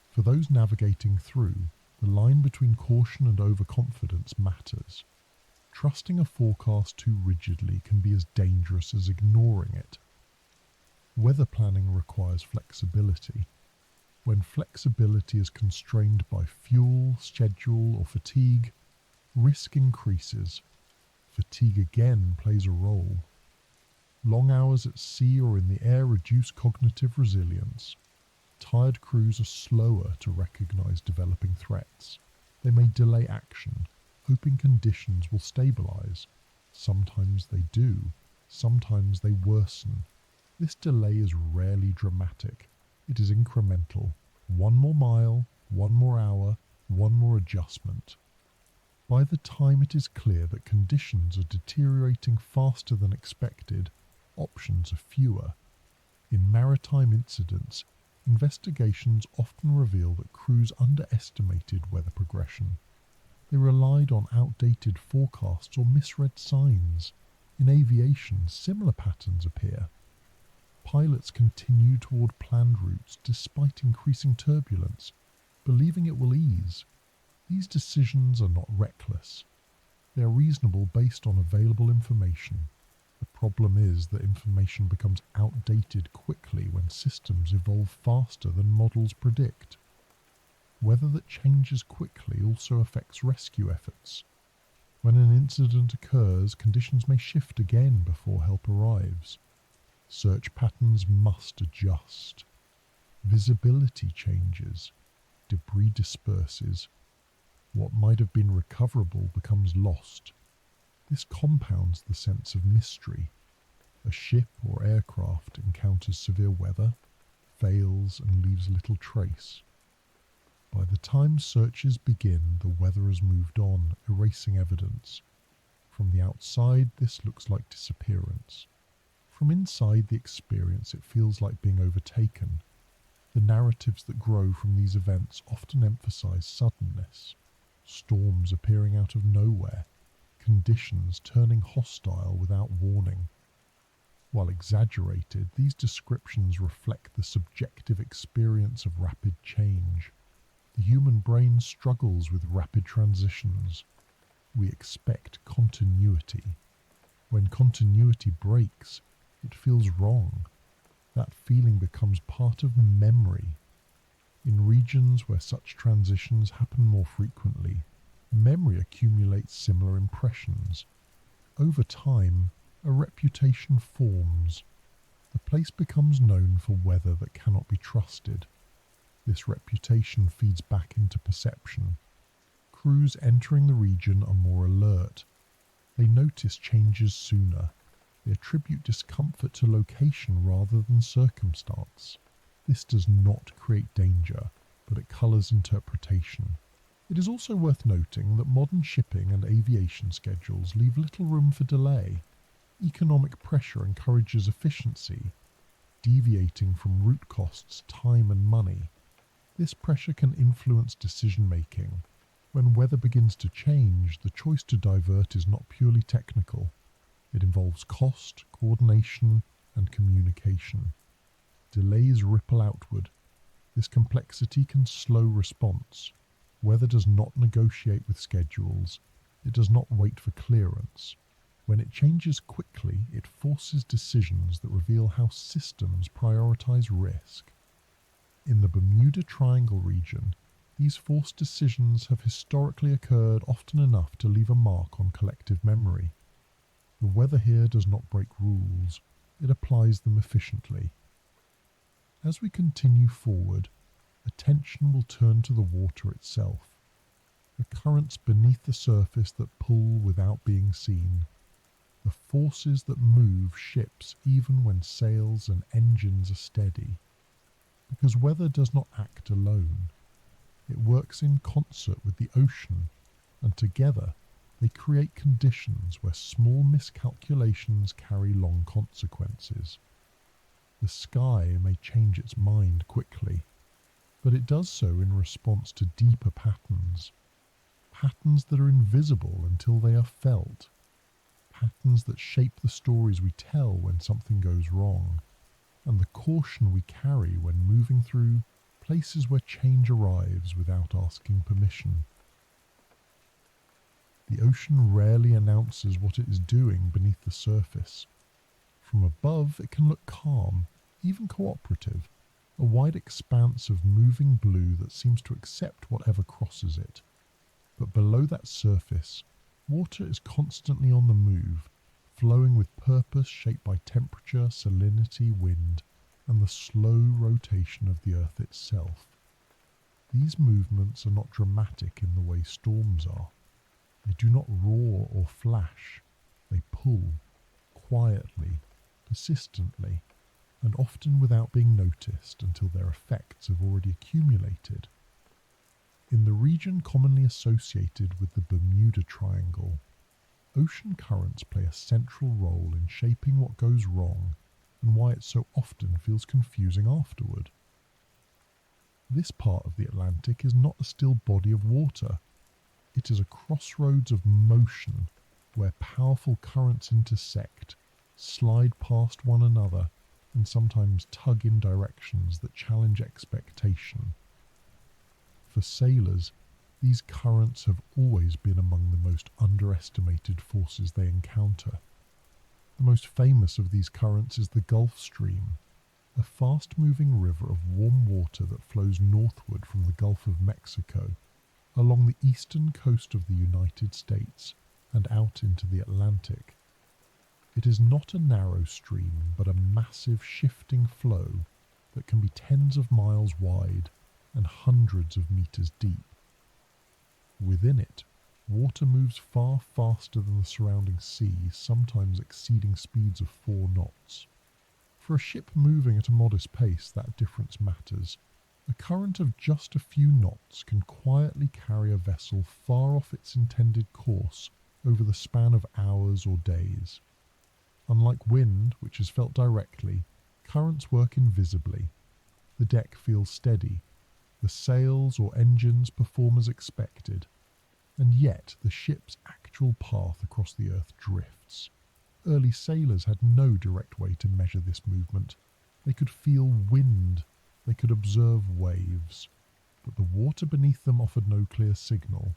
For those navigating through, the line between caution and overconfidence matters. Trusting a forecast too rigidly can be as dangerous as ignoring it. Weather planning requires flexibility. When flexibility is constrained by fuel, schedule, or fatigue, risk increases. Fatigue again plays a role. Long hours at sea or in the air reduce cognitive resilience. Tired crews are slower to recognize developing threats. They may delay action, hoping conditions will stabilize. Sometimes they do, sometimes they worsen. This delay is rarely dramatic. It is incremental. One more mile, one more hour, one more adjustment. By the time it is clear that conditions are deteriorating faster than expected, options are fewer. In maritime incidents, investigations often reveal that crews underestimated weather progression. They relied on outdated forecasts or misread signs. In aviation, similar patterns appear. Pilots continue toward planned routes despite increasing turbulence, believing it will ease. These decisions are not reckless. They are reasonable based on available information. The problem is that information becomes outdated quickly when systems evolve faster than models predict. Weather that changes quickly also affects rescue efforts. When an incident occurs, conditions may shift again before help arrives. Search patterns must adjust. Visibility changes. Debris disperses. What might have been recoverable becomes lost. This compounds the sense of mystery. A ship or aircraft encounters severe weather, fails, and leaves little trace. By the time searches begin, the weather has moved on, erasing evidence. From the outside, this looks like disappearance. From inside the experience, it feels like being overtaken. The narratives that grow from these events often emphasize suddenness, storms appearing out of nowhere, conditions turning hostile without warning. While exaggerated, these descriptions reflect the subjective experience of rapid change. The human brain struggles with rapid transitions. We expect continuity. When continuity breaks, it feels wrong. That feeling becomes part of memory. In regions where such transitions happen more frequently, memory accumulates similar impressions. Over time, a reputation forms. The place becomes known for weather that cannot be trusted. This reputation feeds back into perception. Crews entering the region are more alert. They notice changes sooner. They attribute discomfort to location rather than circumstance. This does not create danger, but it colours interpretation. It is also worth noting that modern shipping and aviation schedules leave little room for delay. Economic pressure encourages efficiency, deviating from route costs, time and money. This pressure can influence decision-making. When weather begins to change, the choice to divert is not purely technical. It involves cost, coordination, and communication. Delays ripple outward. This complexity can slow response. Weather does not negotiate with schedules. It does not wait for clearance. When it changes quickly, it forces decisions that reveal how systems prioritize risk. In the Bermuda Triangle region, these forced decisions have historically occurred often enough to leave a mark on collective memory. The weather here does not break rules, it applies them efficiently. As we continue forward, attention will turn to the water itself. The currents beneath the surface that pull without being seen. The forces that move ships even when sails and engines are steady. Because weather does not act alone. It works in concert with the ocean, and together they create conditions where small miscalculations carry long consequences. The sky may change its mind quickly, but it does so in response to deeper patterns. Patterns that are invisible until they are felt. Patterns that shape the stories we tell when something goes wrong, and the caution we carry when moving through places where change arrives without asking permission. The ocean rarely announces what it is doing beneath the surface. From above, it can look calm, even cooperative, a wide expanse of moving blue that seems to accept whatever crosses it. But below that surface, water is constantly on the move, flowing with purpose shaped by temperature, salinity, wind, and the slow rotation of the earth itself. These movements are not dramatic in the way storms are. They do not roar or flash. They pull, quietly, persistently, and often without being noticed until their effects have already accumulated. In the region commonly associated with the Bermuda Triangle, ocean currents play a central role in shaping what goes wrong and why it so often feels confusing afterward. This part of the Atlantic is not a still body of water. It is a crossroads of motion where powerful currents intersect, slide past one another, and sometimes tug in directions that challenge expectation. For sailors, these currents have always been among the most underestimated forces they encounter. The most famous of these currents is the Gulf Stream, a fast-moving river of warm water that flows northward from the Gulf of Mexico, along the eastern coast of the United States and out into the Atlantic. It is not a narrow stream, but a massive shifting flow that can be tens of miles wide and hundreds of meters deep. Within it, water moves far faster than the surrounding sea, sometimes exceeding speeds of 4 knots. For a ship moving at a modest pace, that difference matters. A current of just a few knots can quietly carry a vessel far off its intended course over the span of hours or days. Unlike wind, which is felt directly, currents work invisibly. The deck feels steady, the sails or engines perform as expected, and yet the ship's actual path across the earth drifts. Early sailors had no direct way to measure this movement. They could feel wind, they could observe waves, but the water beneath them offered no clear signal.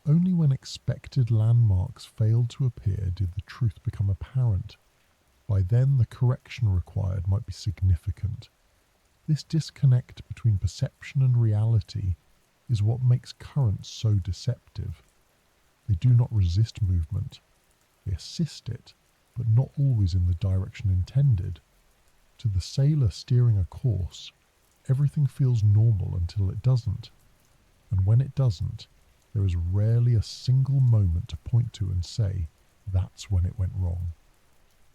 Only when expected landmarks failed to appear did the truth become apparent. By then, the correction required might be significant. This disconnect between perception and reality is what makes currents so deceptive. They do not resist movement. They assist it, but not always in the direction intended. To the sailor steering a course, everything feels normal until it doesn't. And when it doesn't, there is rarely a single moment to point to and say, that's when it went wrong.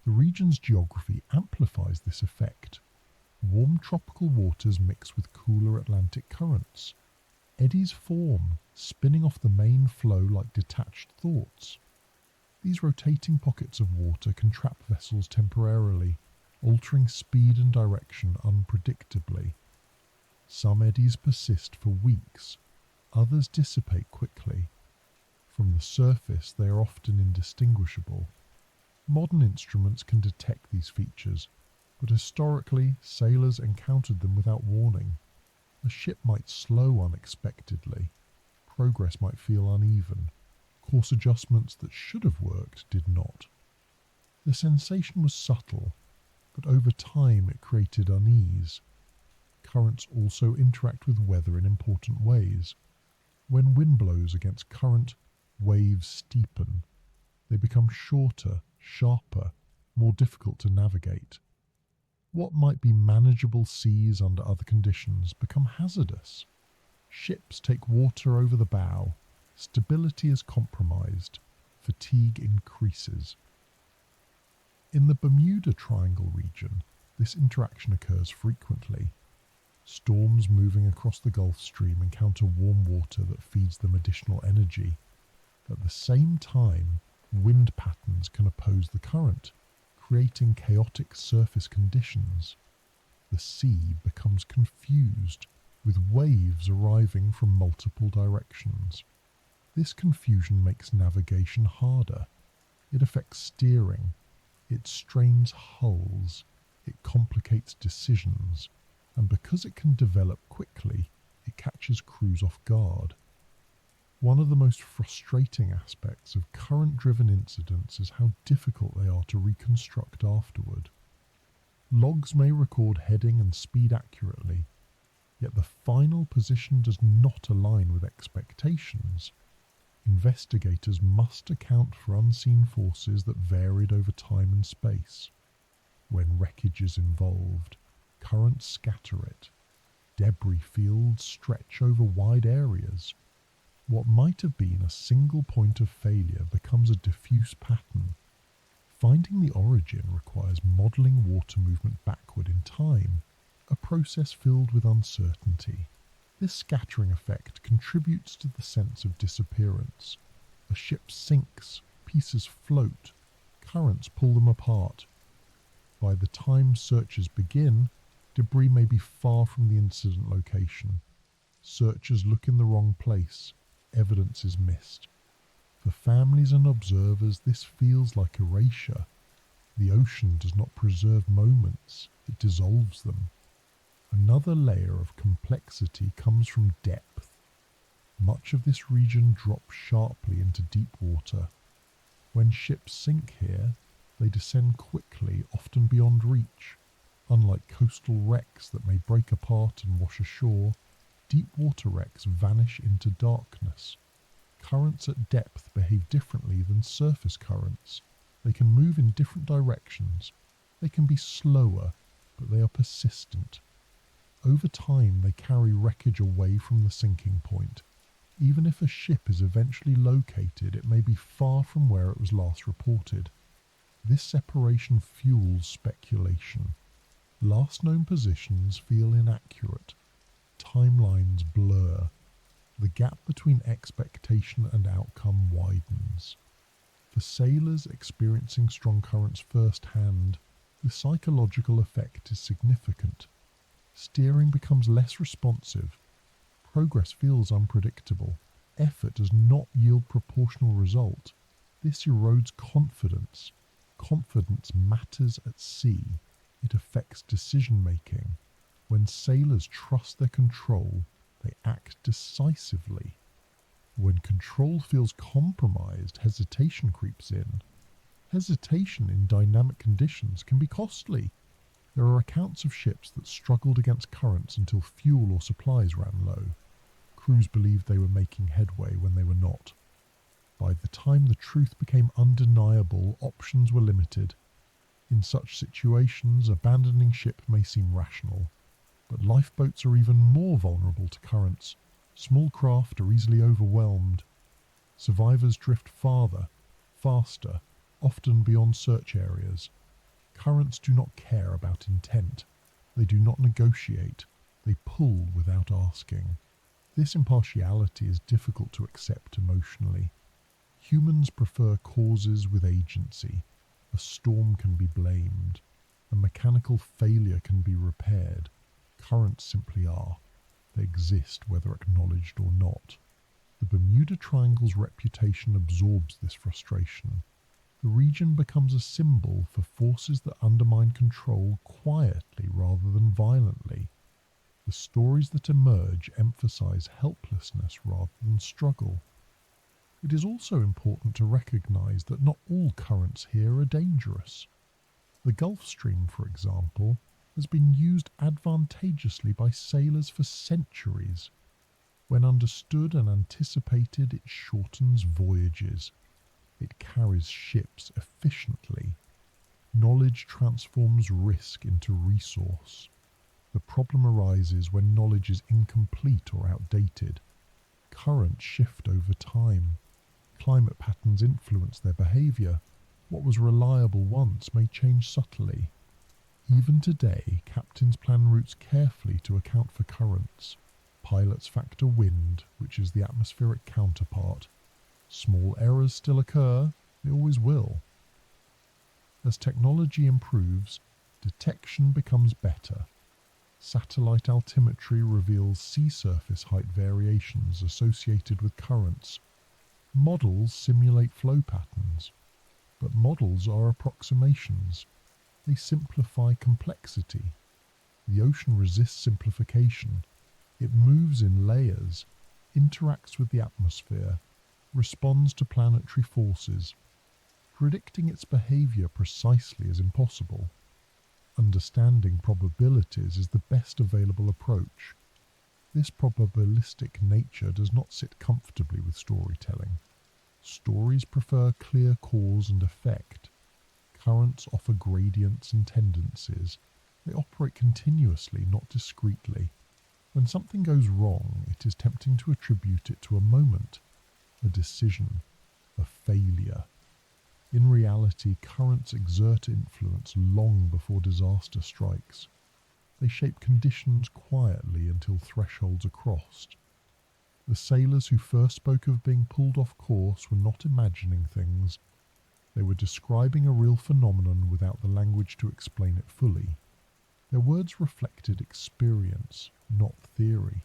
The region's geography amplifies this effect. Warm tropical waters mix with cooler Atlantic currents. Eddies form, spinning off the main flow like detached thoughts. These rotating pockets of water can trap vessels temporarily, altering speed and direction unpredictably. Some eddies persist for weeks, others dissipate quickly. From the surface, they are often indistinguishable. Modern instruments can detect these features, but historically, sailors encountered them without warning. A ship might slow unexpectedly. Progress might feel uneven. Course adjustments that should have worked did not. The sensation was subtle, but over time it created unease. Currents also interact with weather in important ways. When wind blows against current, waves steepen. They become shorter, sharper, more difficult to navigate. What might be manageable seas under other conditions become hazardous. Ships take water over the bow. Stability is compromised. Fatigue increases. In the Bermuda Triangle region, this interaction occurs frequently. Storms moving across the Gulf Stream encounter warm water that feeds them additional energy. At the same time, wind patterns can oppose the current, creating chaotic surface conditions. The sea becomes confused, with waves arriving from multiple directions. This confusion makes navigation harder. It affects steering. It strains hulls. It complicates decisions. And because it can develop quickly, it catches crews off guard. One of the most frustrating aspects of current-driven incidents is how difficult they are to reconstruct afterward. Logs may record heading and speed accurately, yet the final position does not align with expectations. Investigators must account for unseen forces that varied over time and space. When wreckage is involved, currents scatter it. Debris fields stretch over wide areas. What might have been a single point of failure becomes a diffuse pattern. Finding the origin requires modelling water movement backward in time, a process filled with uncertainty. This scattering effect contributes to the sense of disappearance. A ship sinks, pieces float, currents pull them apart. By the time searches begin, debris may be far from the incident location. Searchers look in the wrong place. Evidence is missed. For families and observers, this feels like erasure. The ocean does not preserve moments, it dissolves them. Another layer of complexity comes from depth. Much of this region drops sharply into deep water. When ships sink here, They descend quickly, often beyond reach. Unlike coastal wrecks that may break apart and wash ashore, deep water wrecks vanish into darkness. Currents at depth behave differently than surface currents. They can move in different directions. They can be slower, but they are persistent. Over time, they carry wreckage away from the sinking point. Even if a ship is eventually located, it may be far from where it was last reported. This separation fuels speculation. Last known positions feel inaccurate. Timelines blur. The gap between expectation and outcome widens. For sailors experiencing strong currents firsthand, the psychological effect is significant. Steering becomes less responsive. Progress feels unpredictable. Effort does not yield proportional result. This erodes confidence. Confidence matters at sea. It affects decision-making. When sailors trust their control, they act decisively. When control feels compromised, hesitation creeps in. Hesitation in dynamic conditions can be costly. There are accounts of ships that struggled against currents until fuel or supplies ran low. Crews believed they were making headway when they were not. By the time the truth became undeniable, options were limited. In such situations, abandoning ship may seem rational, but lifeboats are even more vulnerable to currents. Small craft are easily overwhelmed. Survivors drift farther, faster, often beyond search areas. Currents do not care about intent. They do not negotiate. They pull without asking. This impartiality is difficult to accept emotionally. Humans prefer causes with agency. A storm can be blamed. A mechanical failure can be repaired. Currents simply are. They exist whether acknowledged or not. The Bermuda Triangle's reputation absorbs this frustration. The region becomes a symbol for forces that undermine control quietly rather than violently. The stories that emerge emphasize helplessness rather than struggle. It is also important to recognize that not all currents here are dangerous. The Gulf Stream, for example, has been used advantageously by sailors for centuries. When understood and anticipated, it shortens voyages. It carries ships efficiently. Knowledge transforms risk into resource. The problem arises when knowledge is incomplete or outdated. Currents shift over time. Climate patterns influence their behavior. What was reliable once may change subtly. Even today, captains plan routes carefully to account for currents. Pilots factor wind, which is the atmospheric counterpart. Small errors still occur, they always will. As technology improves, detection becomes better. Satellite altimetry reveals sea surface height variations associated with currents. Models simulate flow patterns, but models are approximations. They simplify complexity. The ocean resists simplification. It moves in layers, interacts with the atmosphere, responds to planetary forces. Predicting its behavior precisely is impossible. Understanding probabilities is the best available approach. This probabilistic nature does not sit comfortably with storytelling. Stories prefer clear cause and effect. Currents offer gradients and tendencies. They operate continuously, not discretely. When something goes wrong, it is tempting to attribute it to a moment, a decision, a failure. In reality, currents exert influence long before disaster strikes. They shape conditions quietly until thresholds are crossed. The sailors who first spoke of being pulled off course were not imagining things. They were describing a real phenomenon without the language to explain it fully. Their words reflected experience, not theory.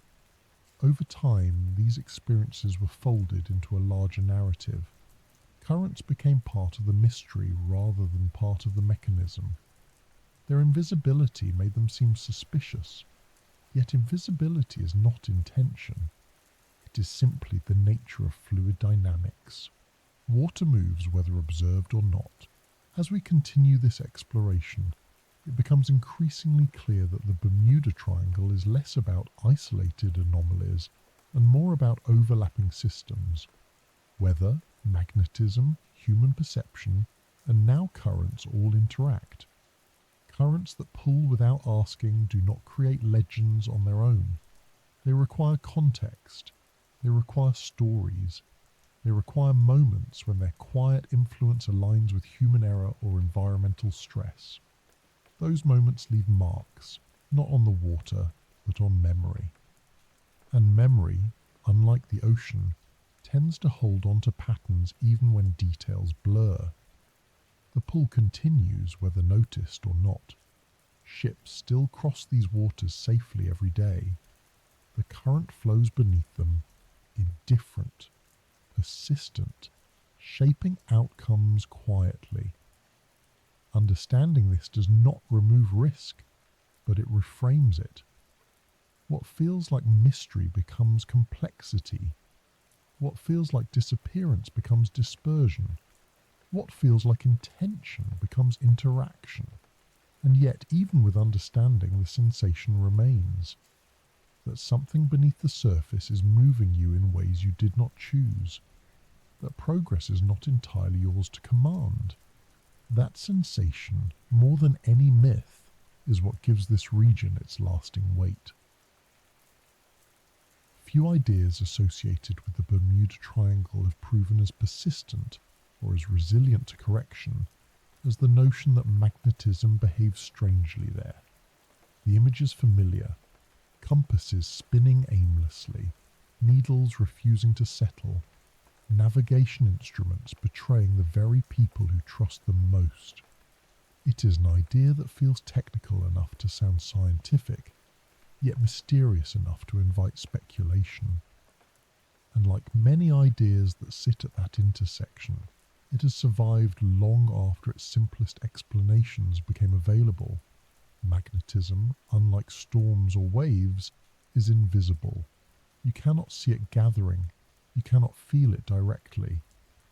Over time, these experiences were folded into a larger narrative. Currents became part of the mystery rather than part of the mechanism. Their invisibility made them seem suspicious. Yet invisibility is not intention. It is simply the nature of fluid dynamics. Water moves whether observed or not. As we continue this exploration, it becomes increasingly clear that the Bermuda Triangle is less about isolated anomalies and more about overlapping systems. Weather, magnetism, human perception, and now currents all interact. Currents that pull without asking do not create legends on their own. They require context. They require stories. They require moments when their quiet influence aligns with human error or environmental stress. Those moments leave marks, not on the water, but on memory. And memory, unlike the ocean, tends to hold on to patterns even when details blur. The pull continues whether noticed or not. Ships still cross these waters safely every day. The current flows beneath them, indifferent, persistent, shaping outcomes quietly. Understanding this does not remove risk, but it reframes it. What feels like mystery becomes complexity. What feels like disappearance becomes dispersion. What feels like intention becomes interaction. And yet, even with understanding, the sensation remains. That something beneath the surface is moving you in ways you did not choose. That progress is not entirely yours to command. That sensation, more than any myth, is what gives this region its lasting weight. Few ideas associated with the Bermuda Triangle have proven as persistent or as resilient to correction as the notion that magnetism behaves strangely there. The image is familiar. Compasses spinning aimlessly, needles refusing to settle, navigation instruments betraying the very people who trust them most. It is an idea that feels technical enough to sound scientific, yet mysterious enough to invite speculation. And like many ideas that sit at that intersection, it has survived long after its simplest explanations became available. Magnetism, unlike storms or waves, is invisible. You cannot see it gathering. You cannot feel it directly.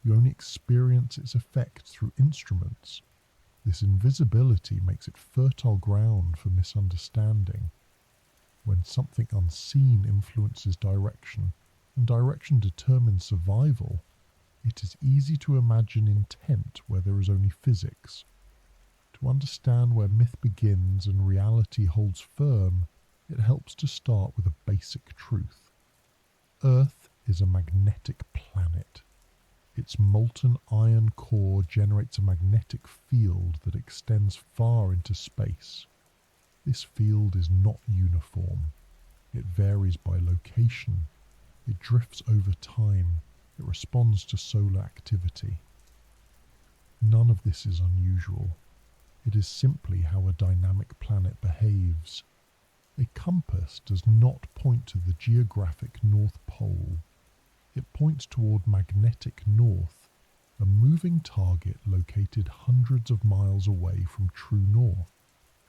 You only experience its effect through instruments. This invisibility makes it fertile ground for misunderstanding. When something unseen influences direction, and direction determines survival, it is easy to imagine intent where there is only physics. To understand where myth begins and reality holds firm, it helps to start with a basic truth. Earth is a magnetic planet. Its molten iron core generates a magnetic field that extends far into space. This field is not uniform. It varies by location. It drifts over time. It responds to solar activity. None of this is unusual. It is simply how a dynamic planet behaves. A compass does not point to the geographic North Pole. It points toward magnetic north, a moving target located hundreds of miles away from true north.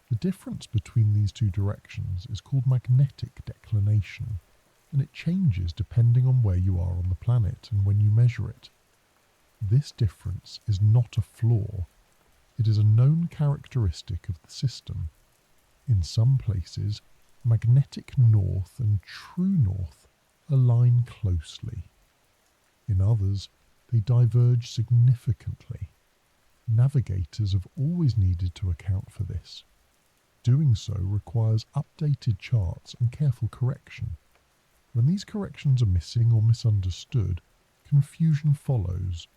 The difference between these two directions is called magnetic declination, and it changes depending on where you are on the planet and when you measure it. This difference is not a flaw. It is a known characteristic of the system. In some places, magnetic north and true north align closely. In others, they diverge significantly. Navigators have always needed to account for this. Doing so requires updated charts and careful correction. When these corrections are missing or misunderstood, confusion follows.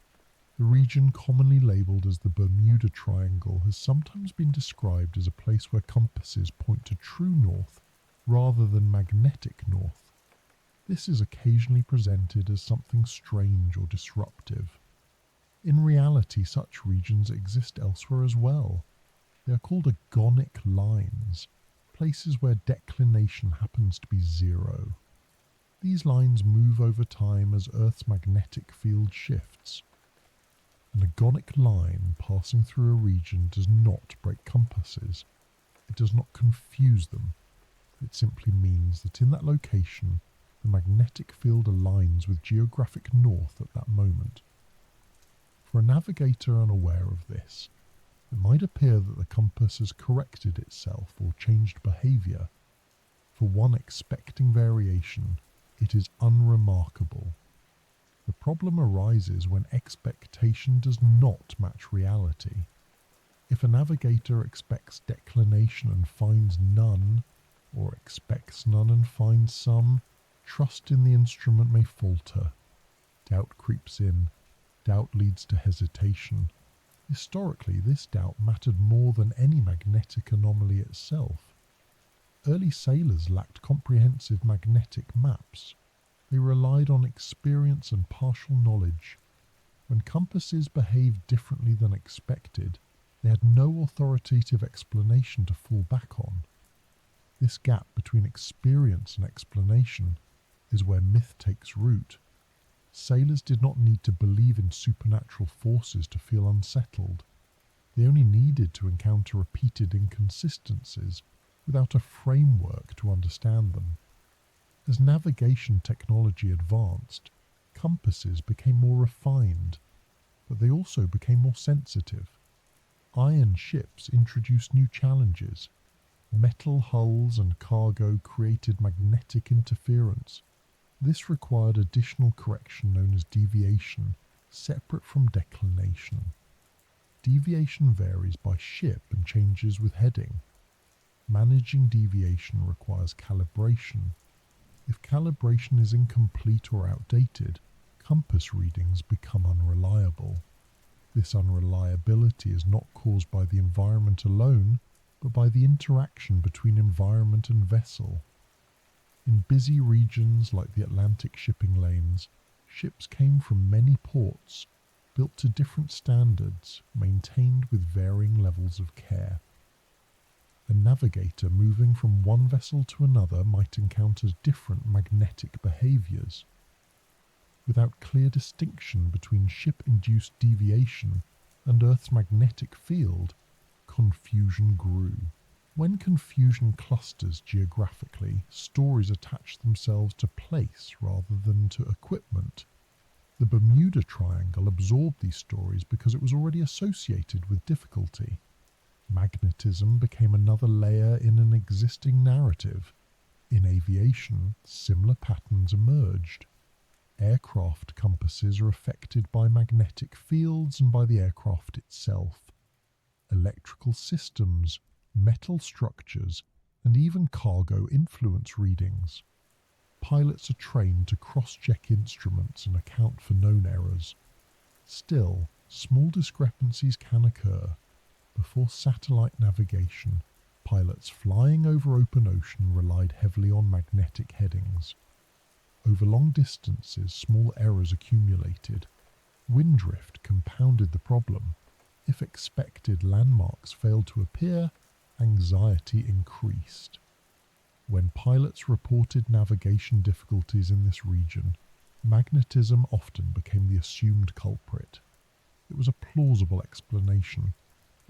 The region commonly labelled as the Bermuda Triangle has sometimes been described as a place where compasses point to true north rather than magnetic north. This is occasionally presented as something strange or disruptive. In reality, such regions exist elsewhere as well. They are called agonic lines, places where declination happens to be zero. These lines move over time as Earth's magnetic field shifts. An agonic line passing through a region does not break compasses. It does not confuse them. It simply means that in that location, the magnetic field aligns with geographic north at that moment. For a navigator unaware of this, It might appear that the compass has corrected itself or changed behaviour. For one expecting variation, it is unremarkable. The problem arises when expectation does not match reality. If a navigator expects declination and finds none, or expects none and finds some, trust in the instrument may falter. Doubt creeps in. Doubt leads to hesitation. Historically, this doubt mattered more than any magnetic anomaly itself. Early sailors lacked comprehensive magnetic maps. They relied on experience and partial knowledge. When compasses behaved differently than expected, they had no authoritative explanation to fall back on. This gap between experience and explanation is where myth takes root. Sailors did not need to believe in supernatural forces to feel unsettled. They only needed to encounter repeated inconsistencies without a framework to understand them. As navigation technology advanced, compasses became more refined, but they also became more sensitive. Iron ships introduced new challenges. Metal hulls and cargo created magnetic interference. This required additional correction known as deviation, separate from declination. Deviation varies by ship and changes with heading. Managing deviation requires calibration. If calibration is incomplete or outdated, compass readings become unreliable. This unreliability is not caused by the environment alone, but by the interaction between environment and vessel. In busy regions like the Atlantic shipping lanes, ships came from many ports, built to different standards, maintained with varying levels of care. A navigator moving from one vessel to another might encounter different magnetic behaviours. Without clear distinction between ship-induced deviation and Earth's magnetic field, confusion grew. When confusion clusters geographically, stories attach themselves to place rather than to equipment. The Bermuda Triangle absorbed these stories because it was already associated with difficulty. Magnetism became another layer in an existing narrative. In aviation, similar patterns emerged. Aircraft compasses are affected by magnetic fields and by the aircraft itself. Electrical systems, metal structures, and even cargo influence readings. Pilots are trained to cross-check instruments and account for known errors. Still, small discrepancies can occur. Before satellite navigation, pilots flying over open ocean relied heavily on magnetic headings. Over long distances, small errors accumulated. Wind drift compounded the problem. If expected landmarks failed to appear, anxiety increased. When pilots reported navigation difficulties in this region, magnetism often became the assumed culprit. It was a plausible explanation,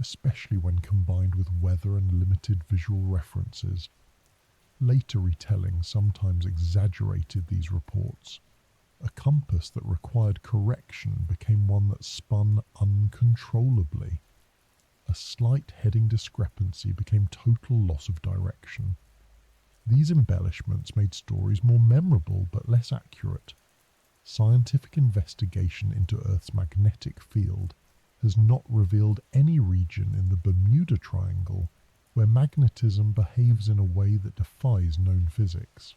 especially when combined with weather and limited visual references. Later retellings sometimes exaggerated these reports. A compass that required correction became one that spun uncontrollably. A slight heading discrepancy became total loss of direction. These embellishments made stories more memorable but less accurate. Scientific investigation into Earth's magnetic field has not revealed any region in the Bermuda Triangle where magnetism behaves in a way that defies known physics.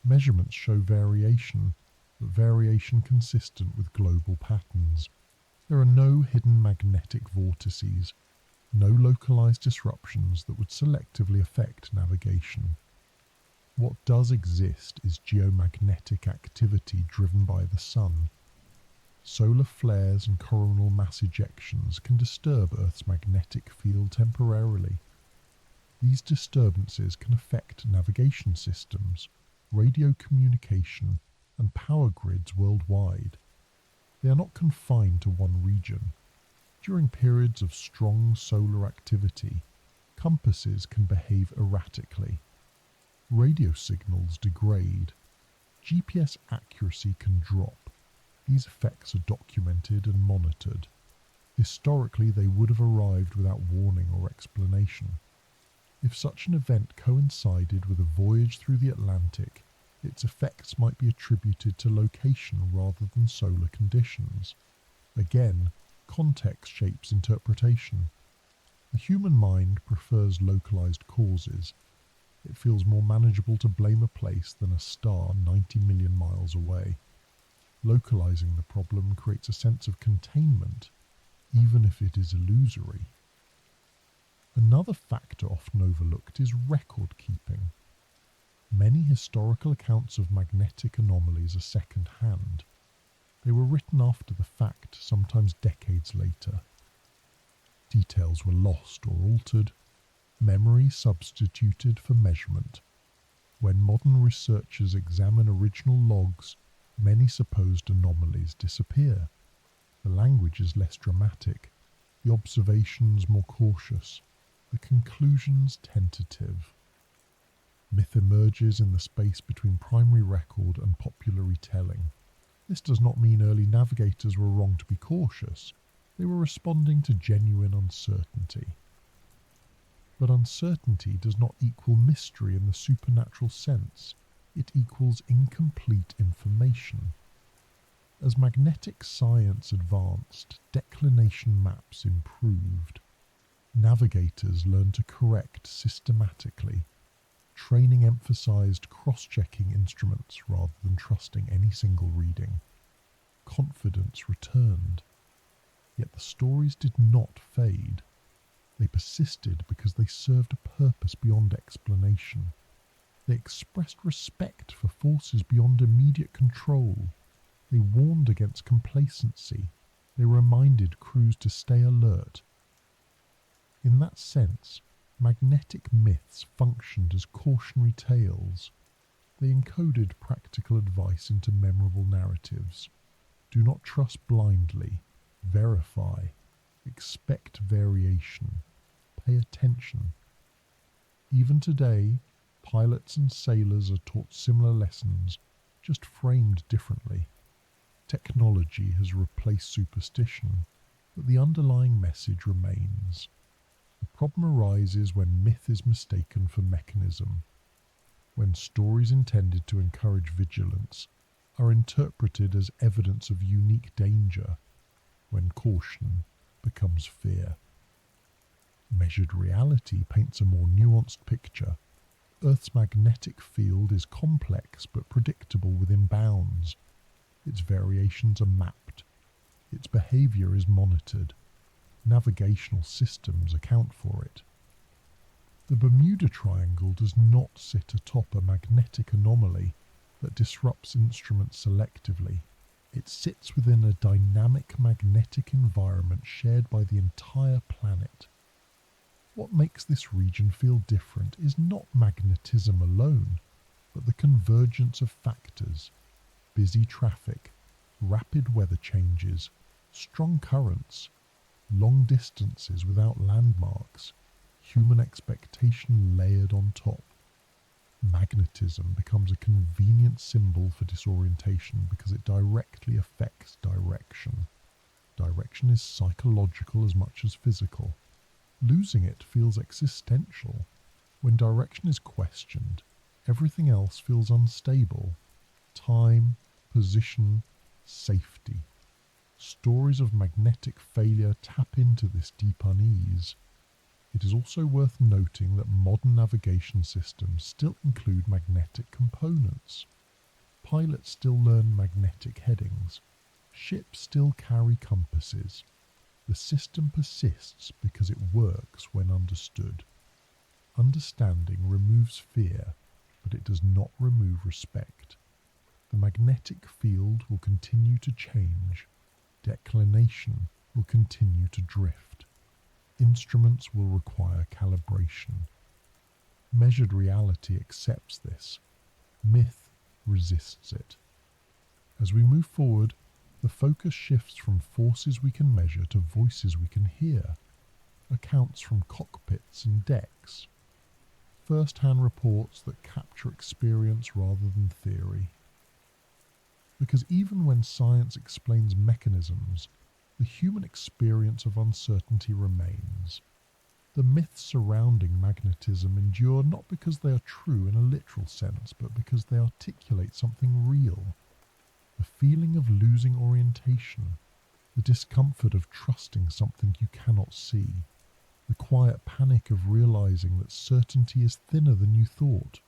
Measurements show variation, but variation consistent with global patterns. There are no hidden magnetic vortices, no localized disruptions that would selectively affect navigation. What does exist is geomagnetic activity driven by the sun. Solar flares and coronal mass ejections can disturb Earth's magnetic field temporarily. These disturbances can affect navigation systems, radio communication, and power grids worldwide. They are not confined to one region. During periods of strong solar activity, compasses can behave erratically. Radio signals degrade. GPS accuracy can drop. These effects are documented and monitored. Historically, they would have arrived without warning or explanation. If such an event coincided with a voyage through the Atlantic, its effects might be attributed to location rather than solar conditions. Again, context shapes interpretation. The human mind prefers localized causes. It feels more manageable to blame a place than a star 90 million miles away. Localizing the problem creates a sense of containment, even if it is illusory. Another factor often overlooked is record keeping. Many historical accounts of magnetic anomalies are second-hand. They were written after the fact, sometimes decades later. Details were lost or altered, memory substituted for measurement. When modern researchers examine original logs, many supposed anomalies disappear. The language is less dramatic, the observations more cautious, the conclusions tentative. Myth emerges in the space between primary record and popular retelling. This does not mean early navigators were wrong to be cautious. They were responding to genuine uncertainty. But uncertainty does not equal mystery in the supernatural sense. It equals incomplete information. As magnetic science advanced, declination maps improved. Navigators learned to correct systematically. Training emphasized cross-checking instruments rather than trusting any single reading. Confidence returned. Yet the stories did not fade. They persisted because they served a purpose beyond explanation. They expressed respect for forces beyond immediate control. They warned against complacency. They reminded crews to stay alert. In that sense, magnetic myths functioned as cautionary tales. They encoded practical advice into memorable narratives. Do not trust blindly. Verify. Expect variation. Pay attention. Even today, pilots and sailors are taught similar lessons, just framed differently. Technology has replaced superstition, but the underlying message remains. The problem arises when myth is mistaken for mechanism, when stories intended to encourage vigilance are interpreted as evidence of unique danger, when caution becomes fear. Measured reality paints a more nuanced picture. Earth's magnetic field is complex but predictable within bounds. Its variations are mapped. Its behavior is monitored. Navigational systems account for it. The Bermuda Triangle does not sit atop a magnetic anomaly that disrupts instruments selectively. It sits within a dynamic magnetic environment shared by the entire planet. What makes this region feel different is not magnetism alone, but the convergence of factors: busy traffic, rapid weather changes, strong currents, long distances without landmarks, human expectation layered on top. Magnetism becomes a convenient symbol for disorientation because it directly affects direction. Direction is psychological as much as physical. Losing it feels existential. When direction is questioned, everything else feels unstable. Time, position, safety. Stories of magnetic failure tap into this deep unease. It is also worth noting that modern navigation systems still include magnetic components. Pilots still learn magnetic headings. Ships still carry compasses. The system persists because it works when understood. Understanding removes fear, but it does not remove respect. The magnetic field will continue to change. Declination will continue to drift. Instruments will require calibration. Measured reality accepts this. Myth resists it. As we move forward, the focus shifts from forces we can measure to voices we can hear. Accounts from cockpits and decks. First-hand reports that capture experience rather than theory. Because even when science explains mechanisms, the human experience of uncertainty remains. The myths surrounding magnetism endure not because they are true in a literal sense, but because they articulate something real. The feeling of losing orientation, the discomfort of trusting something you cannot see, the quiet panic of realizing that certainty is thinner than you thought.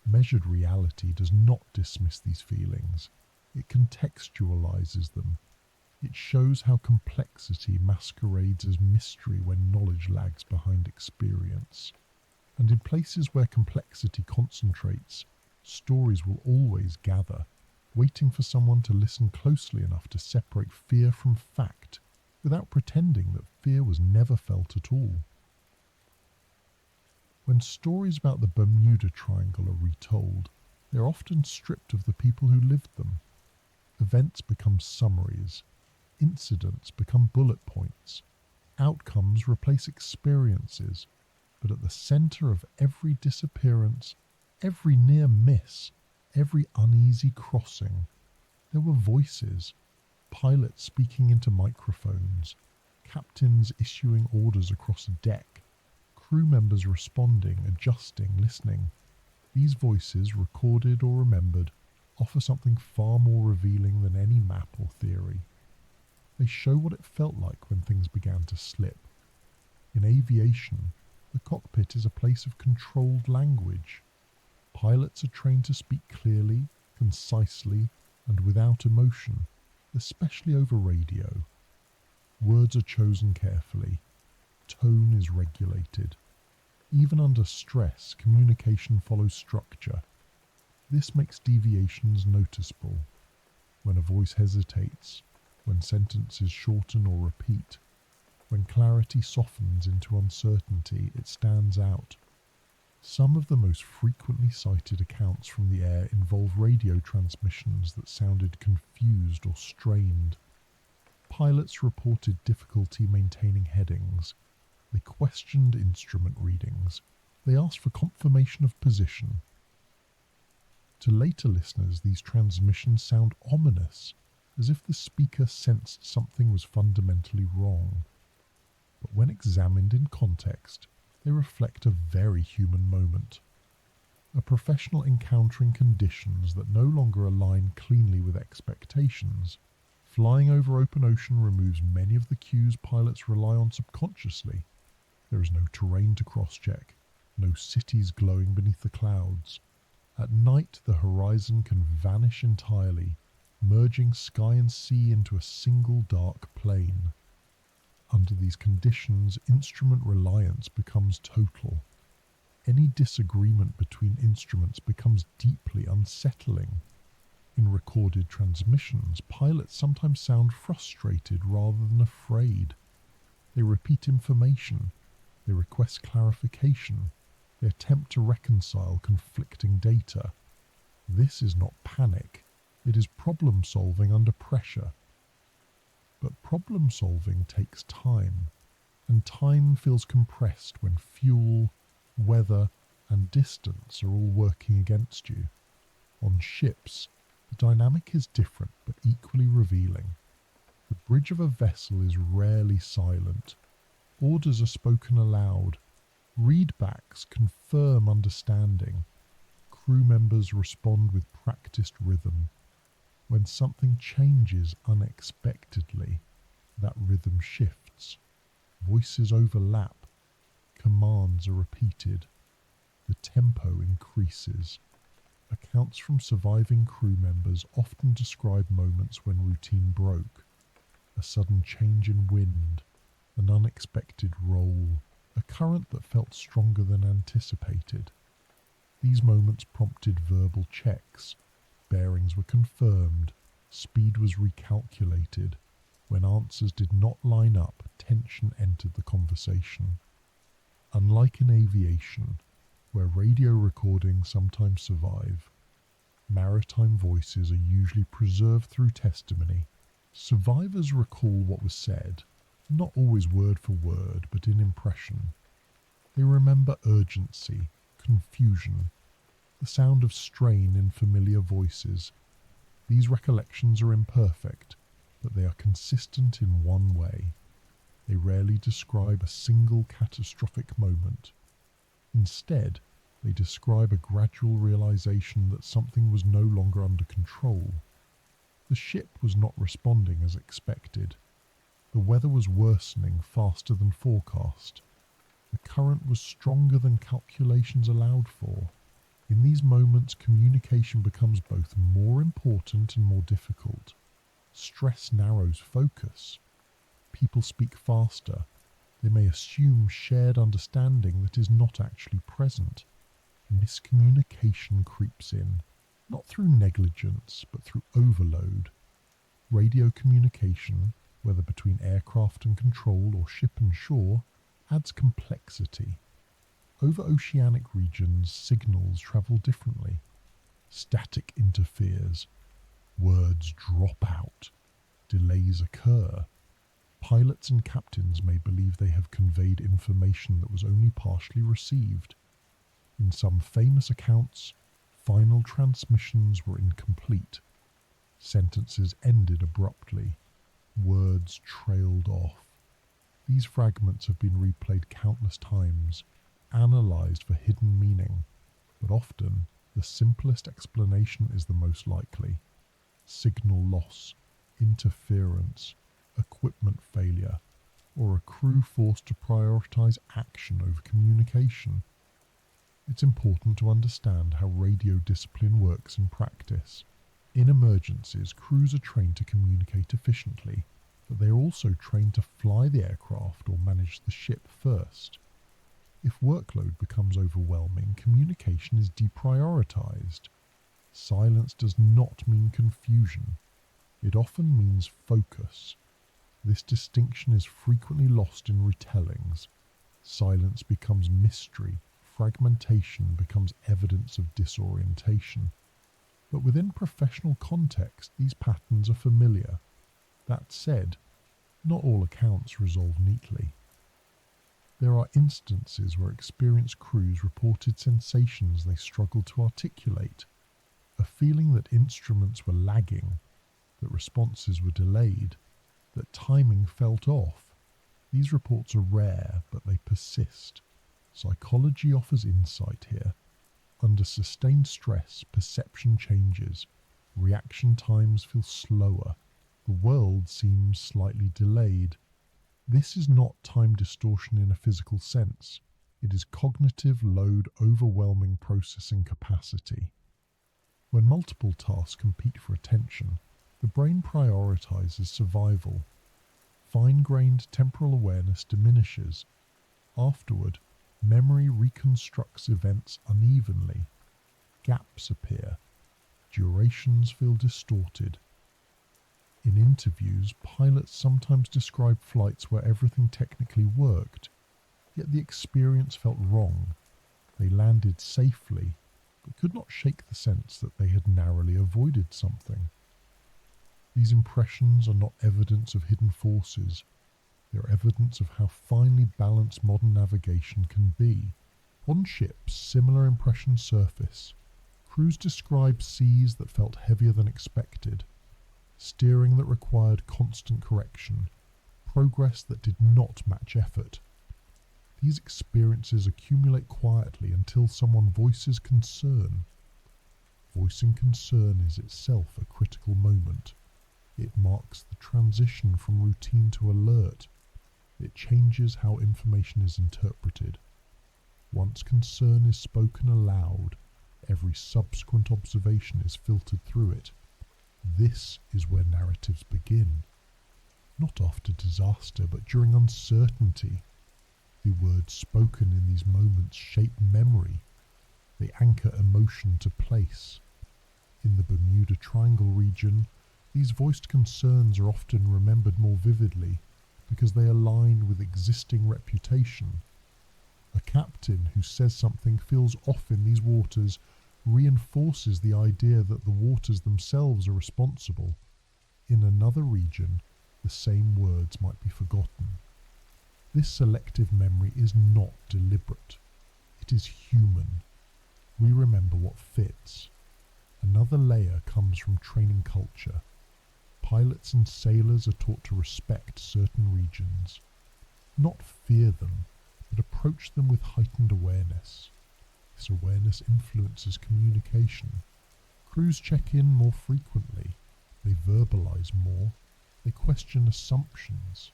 Measured reality does not dismiss these feelings. It contextualizes them. It shows how complexity masquerades as mystery when knowledge lags behind experience. And in places where complexity concentrates, stories will always gather, waiting for someone to listen closely enough to separate fear from fact, without pretending that fear was never felt at all. When stories about the Bermuda Triangle are retold, they are often stripped of the people who lived them. Events become summaries. Incidents become bullet points. Outcomes replace experiences. But at the center of every disappearance, every near miss, every uneasy crossing, there were voices. Pilots speaking into microphones, captains issuing orders across a deck, crew members responding, adjusting, listening. These voices, recorded or remembered, offer something far more revealing than any map or theory. They show what it felt like when things began to slip. In aviation, the cockpit is a place of controlled language. Pilots are trained to speak clearly, concisely, and without emotion, especially over radio. Words are chosen carefully. Tone is regulated. Even under stress, communication follows structure. This makes deviations noticeable. When a voice hesitates, when sentences shorten or repeat, when clarity softens into uncertainty, it stands out. Some of the most frequently cited accounts from the air involve radio transmissions that sounded confused or strained. Pilots reported difficulty maintaining headings. They questioned instrument readings. They asked for confirmation of position. To later listeners, these transmissions sound ominous, as if the speaker sensed something was fundamentally wrong. But when examined in context, they reflect a very human moment. A professional encountering conditions that no longer align cleanly with expectations. Flying over open ocean removes many of the cues pilots rely on subconsciously. There is no terrain to cross-check, no cities glowing beneath the clouds. At night, the horizon can vanish entirely, merging sky and sea into a single dark plane. Under these conditions, instrument reliance becomes total. Any disagreement between instruments becomes deeply unsettling. In recorded transmissions, pilots sometimes sound frustrated rather than afraid. They repeat information. They request clarification. They attempt to reconcile conflicting data. This is not panic. It is problem solving under pressure. But problem solving takes time, and time feels compressed when fuel, weather, and distance are all working against you. On ships, the dynamic is different but equally revealing. The bridge of a vessel is rarely silent. Orders are spoken aloud. Readbacks confirm understanding. Crew members respond with practiced rhythm. When something changes unexpectedly, that rhythm shifts. Voices overlap. Commands are repeated. The tempo increases. Accounts from surviving crew members often describe moments when routine broke. A sudden change in wind, an unexpected roll, a current that felt stronger than anticipated. These moments prompted verbal checks. Bearings were confirmed. Speed was recalculated. When answers did not line up, tension entered the conversation. Unlike in aviation, where radio recordings sometimes survive, maritime voices are usually preserved through testimony. Survivors recall what was said, not always word for word, but in impression. They remember urgency, confusion, the sound of strain in familiar voices. These recollections are imperfect. but they are consistent in one way. They rarely describe a single catastrophic moment. Instead, they describe a gradual realization that something was no longer under control. The ship was not responding as expected. The weather was worsening faster than forecast. The current was stronger than calculations allowed for. In these moments, communication becomes both more important and more difficult. Stress narrows focus. People speak faster. They may assume shared understanding that is not actually present. Miscommunication creeps in, not through negligence, but through overload. Radio communication, whether between aircraft and control or ship and shore, adds complexity. Over oceanic regions, signals travel differently. Static interferes. Words drop out. Delays occur. Pilots and captains may believe they have conveyed information that was only partially received. In some famous accounts, final transmissions were incomplete. Sentences ended abruptly. Words trailed off. These fragments have been replayed countless times, analysed for hidden meaning, but often the simplest explanation is the most likely. Signal loss, interference, equipment failure, or a crew forced to prioritise action over communication. It's important to understand how radio discipline works in practice. In emergencies, crews are trained to communicate efficiently, but they are also trained to fly the aircraft or manage the ship first. If workload becomes overwhelming, communication is deprioritized. Silence does not mean confusion. It often means focus. This distinction is frequently lost in retellings. Silence becomes mystery. Fragmentation becomes evidence of disorientation. But within professional context, these patterns are familiar. That said, not all accounts resolve neatly. There are instances where experienced crews reported sensations they struggled to articulate. A feeling that instruments were lagging, that responses were delayed, that timing felt off. These reports are rare, but they persist. Psychology offers insight here. Under sustained stress, perception changes. Reaction times feel slower. The world seems slightly delayed. This is not time distortion in a physical sense. It is cognitive load overwhelming processing capacity. When multiple tasks compete for attention, the brain prioritizes survival. Fine-grained temporal awareness diminishes. Afterward, memory reconstructs events unevenly. Gaps appear. Durations feel distorted. In interviews, pilots sometimes describe flights where everything technically worked, yet the experience felt wrong. They landed safely, but could not shake the sense that they had narrowly avoided something. These impressions are not evidence of hidden forces. They are evidence of how finely balanced modern navigation can be. On ships, similar impressions surface. Crews describe seas that felt heavier than expected, steering that required constant correction, progress that did not match effort. These experiences accumulate quietly until someone voices concern. Voicing concern is itself a critical moment. It marks the transition from routine to alert. It changes how information is interpreted. Once concern is spoken aloud, every subsequent observation is filtered through it. This is where narratives begin. Not after disaster, but during uncertainty. The words spoken in these moments shape memory. They anchor emotion to place. In the Bermuda Triangle region, these voiced concerns are often remembered more vividly because they align with existing reputation. A captain who says something feels off in these waters reinforces the idea that the waters themselves are responsible. In another region, the same words might be forgotten. This selective memory is not deliberate. It is human. We remember what fits. Another layer comes from training culture. pilots and sailors are taught to respect certain regions, not fear them, but approach them with heightened awareness. This awareness influences communication. Crews check in more frequently, they verbalize more, they question assumptions.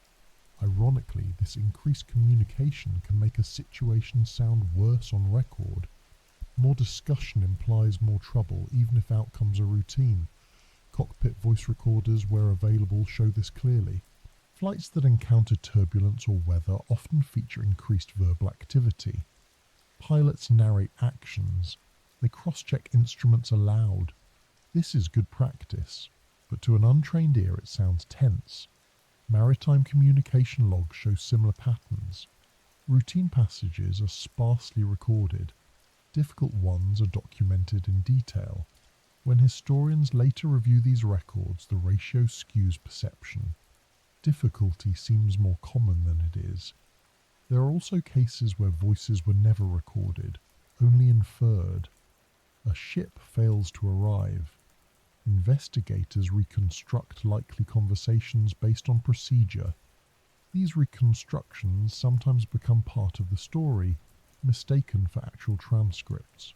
Ironically, this increased communication can make a situation sound worse on record. More discussion implies more trouble, even if outcomes are routine. Cockpit voice recorders, where available, show this clearly. Flights that encounter turbulence or weather often feature increased verbal activity. Pilots narrate actions. They cross-check instruments aloud. This is good practice, but to an untrained ear it sounds tense. Maritime communication logs show similar patterns. Routine passages are sparsely recorded. Difficult ones are documented in detail. When historians later review these records, the ratio skews perception. Difficulty seems more common than it is. There are also cases where voices were never recorded, only inferred. A ship fails to arrive. Investigators reconstruct likely conversations based on procedure. These reconstructions sometimes become part of the story, mistaken for actual transcripts.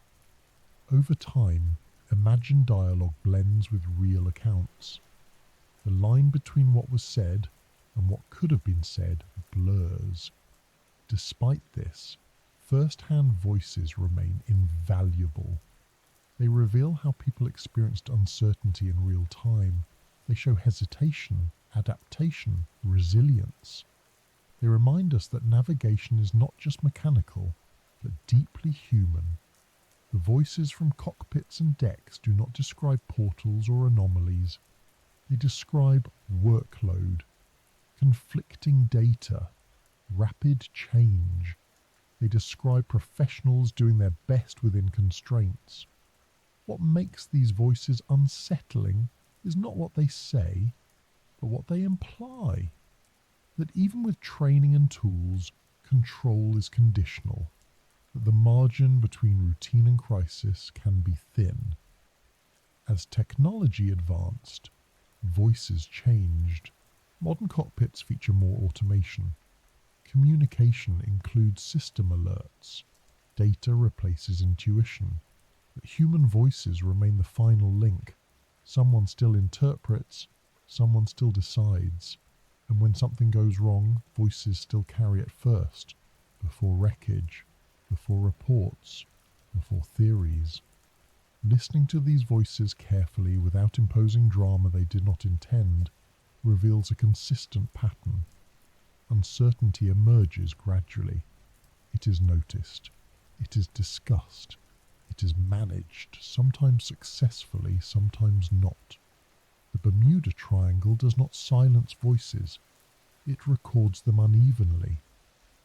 Over time, imagined dialogue blends with real accounts. The line between what was said and what could have been said blurs. Despite this, first-hand voices remain invaluable. They reveal how people experienced uncertainty in real time. They show hesitation, adaptation, resilience. They remind us that navigation is not just mechanical, but deeply human. The voices from cockpits and decks do not describe portals or anomalies. They describe workload, conflicting data, rapid change. They describe professionals doing their best within constraints. What makes these voices unsettling is not what they say, but what they imply. That even with training and tools, control is conditional. That the margin between routine and crisis can be thin. As technology advanced, voices changed. Modern cockpits feature more automation. Communication includes system alerts. Data replaces intuition. But human voices remain the final link. Someone still interprets, someone still decides. And when something goes wrong, voices still carry it first, before wreckage, before reports, before theories. Listening to these voices carefully without imposing drama they did not intend reveals a consistent pattern. Uncertainty emerges gradually. It is noticed. It is discussed. It is managed, sometimes successfully, sometimes not. The Bermuda Triangle does not silence voices. It records them unevenly.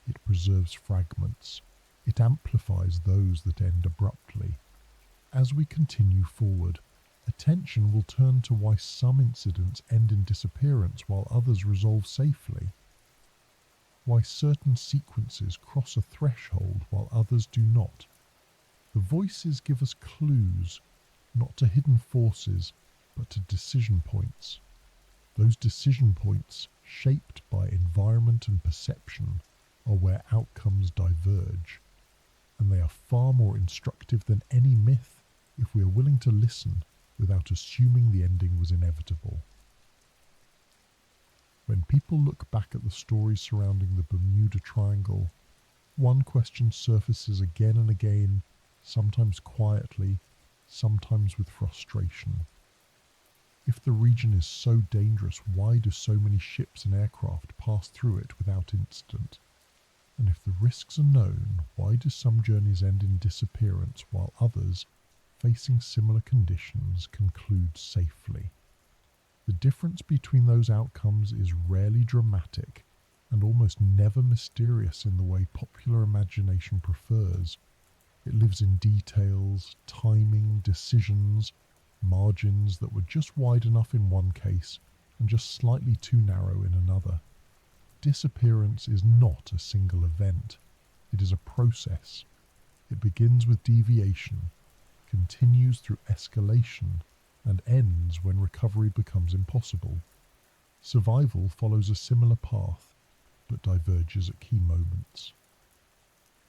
It preserves fragments. It amplifies those that end abruptly. As we continue forward, attention will turn to why some incidents end in disappearance while others resolve safely. Why certain sequences cross a threshold while others do not. The voices give us clues, not to hidden forces, but to decision points. Those decision points, shaped by environment and perception, are where outcomes diverge. And they are far more instructive than any myth if we are willing to listen without assuming the ending was inevitable. When people look back at the stories surrounding the Bermuda Triangle, one question surfaces again and again, sometimes quietly, sometimes with frustration. If the region is so dangerous, why do so many ships and aircraft pass through it without incident? And if the risks are known, why do some journeys end in disappearance while others, facing similar conditions, conclude safely? The difference between those outcomes is rarely dramatic and almost never mysterious in the way popular imagination prefers. It lives in details, timing, decisions, margins that were just wide enough in one case and just slightly too narrow in another. Disappearance is not a single event. It is a process. It begins with deviation, continues through escalation, and ends when recovery becomes impossible. Survival follows a similar path, but diverges at key moments.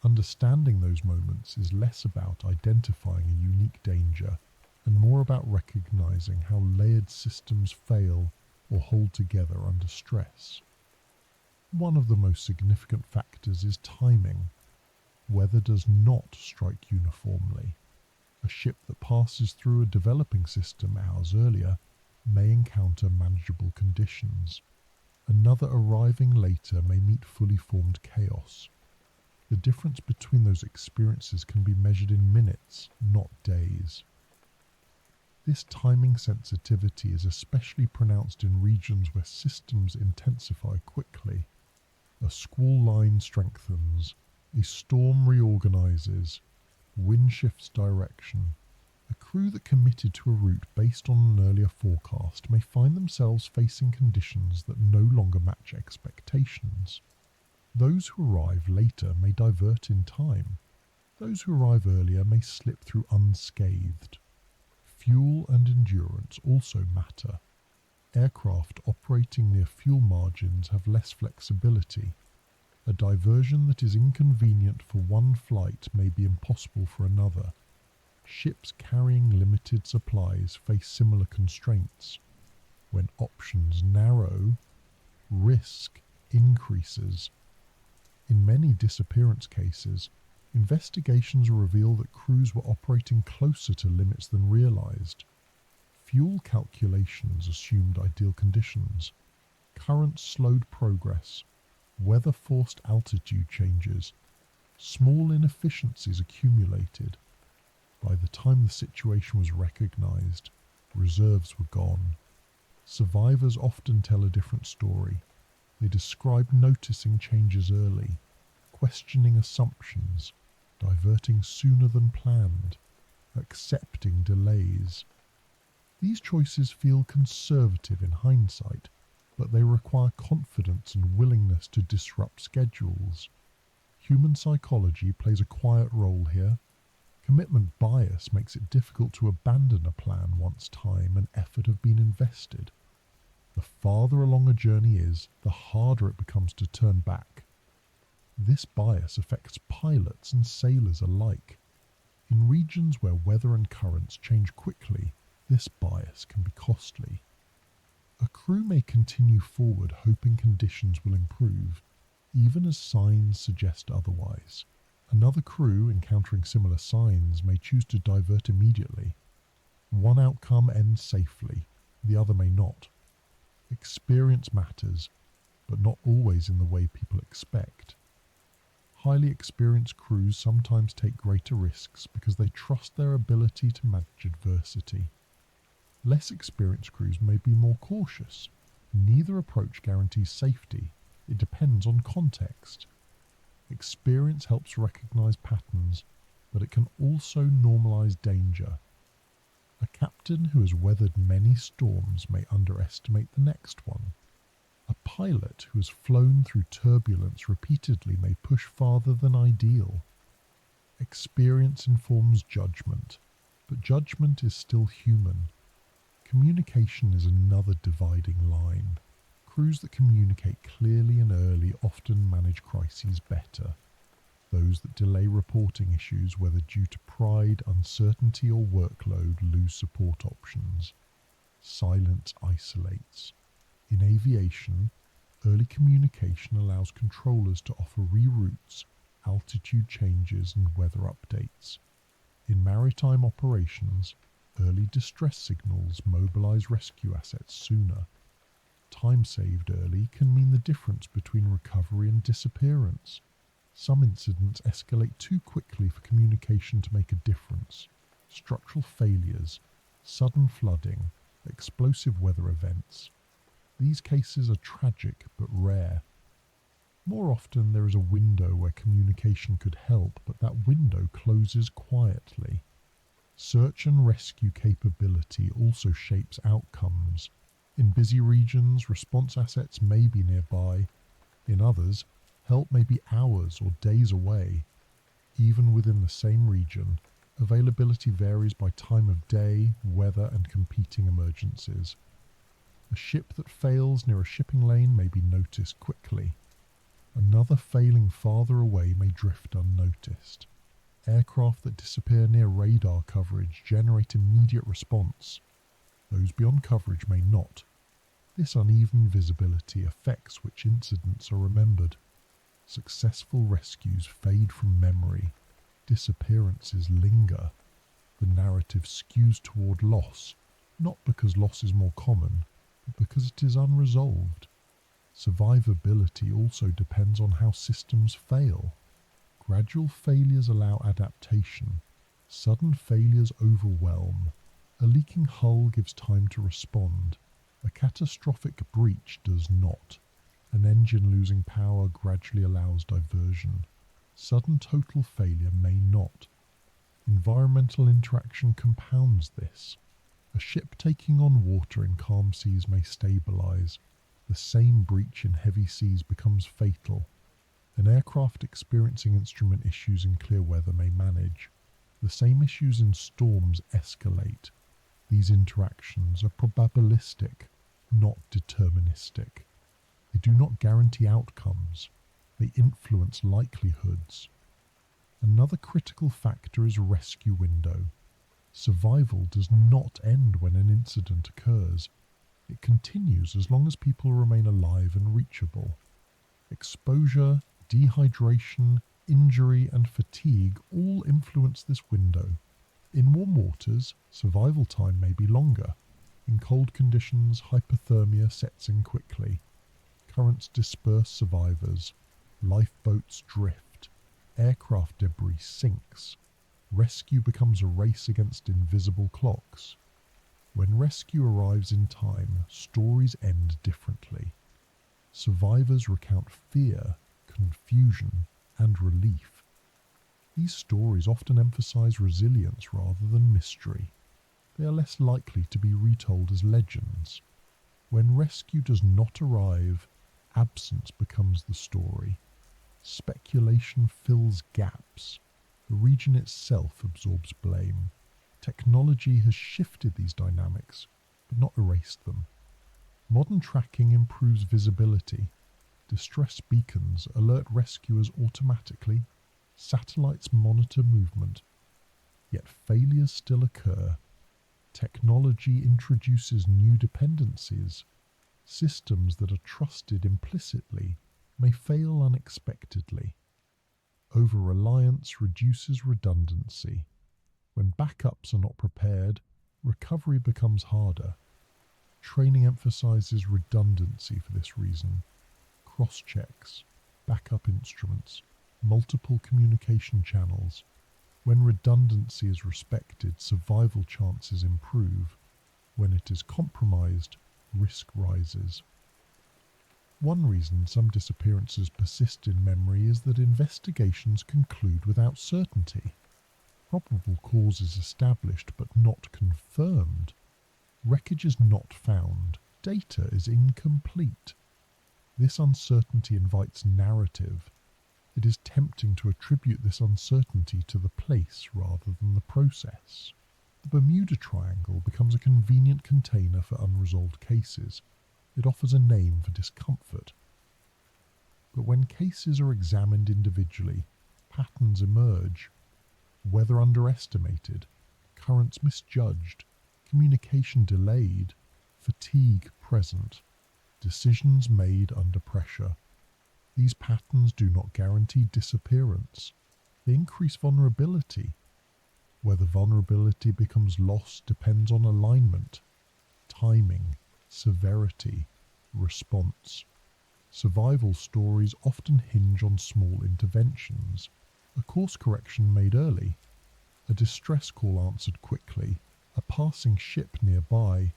Understanding those moments is less about identifying a unique danger and more about recognizing how layered systems fail or hold together under stress. One of the most significant factors is timing. Weather does not strike uniformly. A ship that passes through a developing system hours earlier may encounter manageable conditions. Another arriving later may meet fully formed chaos. The difference between those experiences can be measured in minutes, not days. This timing sensitivity is especially pronounced in regions where systems intensify quickly. A squall line strengthens, a storm reorganizes, wind shifts direction. A crew that committed to a route based on an earlier forecast may find themselves facing conditions that no longer match expectations. Those who arrive later may divert in time. Those who arrive earlier may slip through unscathed. Fuel and endurance also matter. Aircraft operating near fuel margins have less flexibility. A diversion that is inconvenient for one flight may be impossible for another. Ships carrying limited supplies face similar constraints. When options narrow, risk increases. In many disappearance cases, investigations reveal that crews were operating closer to limits than realized. Fuel calculations assumed ideal conditions. Currents slowed progress. Weather forced altitude changes. Small inefficiencies accumulated. By the time the situation was recognized, reserves were gone. Survivors often tell a different story. They describe noticing changes early, questioning assumptions, diverting sooner than planned, accepting delays. These choices feel conservative in hindsight, but they require confidence and willingness to disrupt schedules. Human psychology plays a quiet role here. Commitment bias makes it difficult to abandon a plan once time and effort have been invested. The farther along a journey is, the harder it becomes to turn back. This bias affects pilots and sailors alike. In regions where weather and currents change quickly, this bias can be costly. A crew may continue forward hoping conditions will improve, even as signs suggest otherwise. Another crew, encountering similar signs, may choose to divert immediately. One outcome ends safely, the other may not. Experience matters, but not always in the way people expect. Highly experienced crews sometimes take greater risks because they trust their ability to manage adversity. Less experienced crews may be more cautious. Neither approach guarantees safety. It depends on context. Experience helps recognize patterns, but it can also normalize danger. A captain who has weathered many storms may underestimate the next one. A pilot who has flown through turbulence repeatedly may push farther than ideal. Experience informs judgment, but judgment is still human. Communication is another dividing line. Crews that communicate clearly and early often manage crises better. Those that delay reporting issues, whether due to pride, uncertainty or workload, lose support options. Silence isolates. In aviation, early communication allows controllers to offer reroutes, altitude changes and weather updates. In maritime operations, early distress signals mobilize rescue assets sooner. Time saved early can mean the difference between recovery and disappearance. Some incidents escalate too quickly for communication to make a difference. Structural failures, sudden flooding, explosive weather events. These cases are tragic but rare. More often there is a window where communication could help, but that window closes quietly. Search and rescue capability also shapes outcomes. In busy regions, response assets may be nearby. In others, help may be hours or days away. Even within the same region, Availability varies by time of day, weather, and competing emergencies. A ship that fails near a shipping lane may be noticed quickly. Another failing farther away may drift unnoticed. Aircraft that disappear near radar coverage generate immediate response. Those beyond coverage may not. This uneven visibility affects which incidents are remembered. Successful rescues fade from memory. Disappearances linger. The narrative skews toward loss, not because loss is more common, but because it is unresolved. Survivability also depends on how systems fail. Gradual failures allow adaptation. Sudden failures overwhelm. A leaking hull gives time to respond. A catastrophic breach does not. An engine losing power gradually allows diversion. Sudden total failure may not. Environmental interaction compounds this. A ship taking on water in calm seas may stabilize. The same breach in heavy seas becomes fatal. An aircraft experiencing instrument issues in clear weather may manage. The same issues in storms escalate. These interactions are probabilistic, not deterministic. They do not guarantee outcomes. They influence likelihoods. Another critical factor is rescue window. Survival does not end when an incident occurs. It continues as long as people remain alive and reachable. Exposure, dehydration, injury, and fatigue all influence this window. In warm waters, survival time may be longer. In cold conditions, hypothermia sets in quickly. Currents disperse survivors. Lifeboats drift. Aircraft debris sinks. Rescue becomes a race against invisible clocks. When rescue arrives in time, stories end differently. Survivors recount fear, confusion, and relief. These stories often emphasize resilience rather than mystery. They are less likely to be retold as legends. When rescue does not arrive, absence becomes the story. Speculation fills gaps. The region itself absorbs blame. Technology has shifted these dynamics, but not erased them. Modern tracking improves visibility. Distress beacons alert rescuers automatically. Satellites monitor movement. Yet failures still occur. Technology introduces new dependencies. Systems that are trusted implicitly may fail unexpectedly. Over-reliance reduces redundancy. When backups are not prepared, recovery becomes harder. Training emphasizes redundancy for this reason. Cross-checks, backup instruments, multiple communication channels. When redundancy is respected, survival chances improve. When it is compromised, risk rises. One reason some disappearances persist in memory is that investigations conclude without certainty. Probable cause is established but not confirmed. Wreckage is not found. Data is incomplete. This uncertainty invites narrative. It is tempting to attribute this uncertainty to the place rather than the process. The Bermuda Triangle becomes a convenient container for unresolved cases. It offers a name for discomfort. But when cases are examined individually, patterns emerge. Weather underestimated, currents misjudged, communication delayed, fatigue present, decisions made under pressure. These patterns do not guarantee disappearance. They increase vulnerability. Whether vulnerability becomes loss depends on alignment, timing, severity, response. Survival stories often hinge on small interventions. A course correction made early, a distress call answered quickly, a passing ship nearby,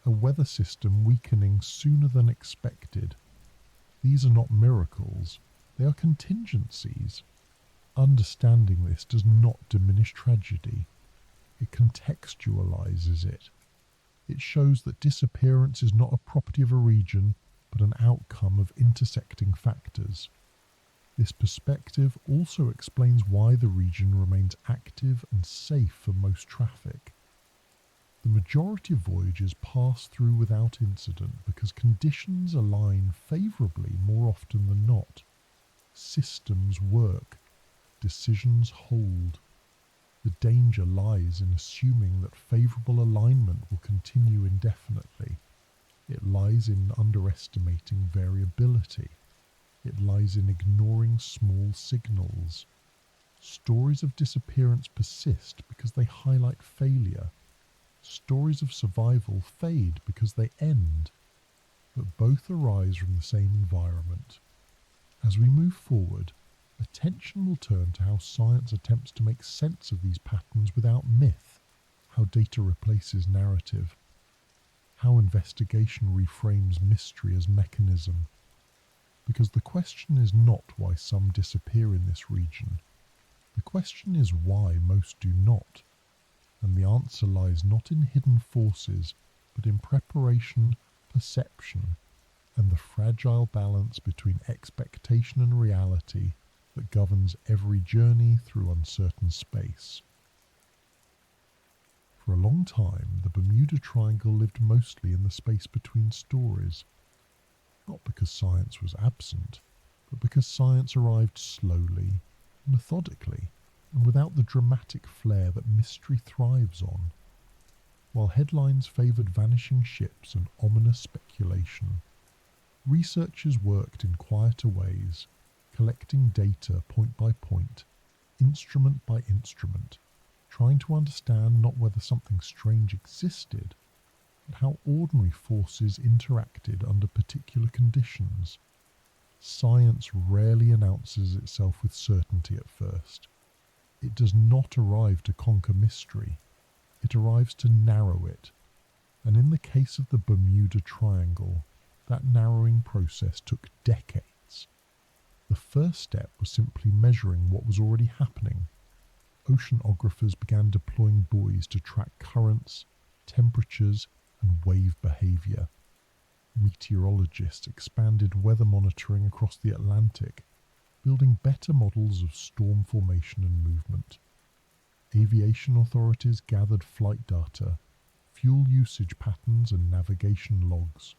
a weather system weakening sooner than expected. These are not miracles, they are contingencies. Understanding this does not diminish tragedy. It contextualizes it. It shows that disappearance is not a property of a region, but an outcome of intersecting factors. This perspective also explains why the region remains active and safe for most traffic. The majority of voyages pass through without incident because conditions align favourably more often than not. Systems work, decisions hold. The danger lies in assuming that favourable alignment will continue indefinitely. It lies in underestimating variability. It lies in ignoring small signals. Stories of disappearance persist because they highlight failure. Stories of survival fade because they end. But both arise from the same environment. As we move forward, attention will turn to how science attempts to make sense of these patterns without myth, how data replaces narrative, how investigation reframes mystery as mechanism. Because the question is not why some disappear in this region. The question is why most do not. And the answer lies not in hidden forces, but in preparation, perception, and the fragile balance between expectation and reality that governs every journey through uncertain space. For a long time, the Bermuda Triangle lived mostly in the space between stories. Not because science was absent, but because science arrived slowly, methodically, and without the dramatic flair that mystery thrives on. While headlines favoured vanishing ships and ominous speculation, researchers worked in quieter ways, collecting data point by point, instrument by instrument, trying to understand not whether something strange existed, but how ordinary forces interacted under particular conditions. Science rarely announces itself with certainty at first. It does not arrive to conquer mystery. It arrives to narrow it. And in the case of the Bermuda Triangle, that narrowing process took decades. The first step was simply measuring what was already happening. Oceanographers began deploying buoys to track currents, temperatures, and wave behaviour. Meteorologists expanded weather monitoring across the Atlantic, building better models of storm formation and movement. Aviation authorities gathered flight data, fuel usage patterns and navigation logs.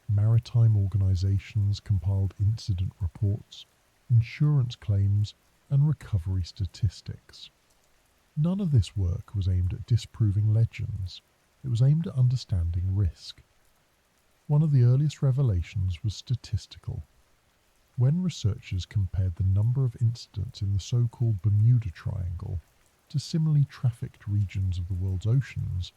Maritime organisations compiled incident reports, insurance claims, and recovery statistics. None of this work was aimed at disproving legends. It was aimed at understanding risk. One of the earliest revelations was statistical. When researchers compared the number of incidents in the so-called Bermuda Triangle to similarly trafficked regions of the world's oceans,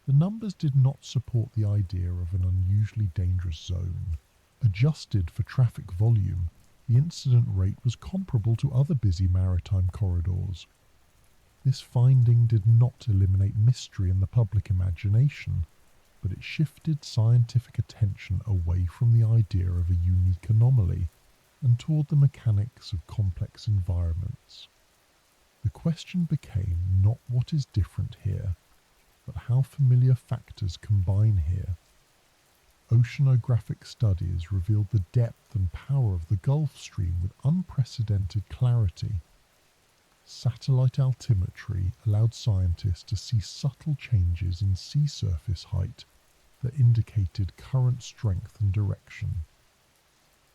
the numbers did not support the idea of an unusually dangerous zone. Adjusted for traffic volume, the incident rate was comparable to other busy maritime corridors. This finding did not eliminate mystery in the public imagination, but it shifted scientific attention away from the idea of a unique anomaly and toward the mechanics of complex environments. The question became not what is different here, but how familiar factors combine here. Oceanographic studies revealed the depth and power of the Gulf Stream with unprecedented clarity. Satellite altimetry allowed scientists to see subtle changes in sea surface height that indicated current strength and direction.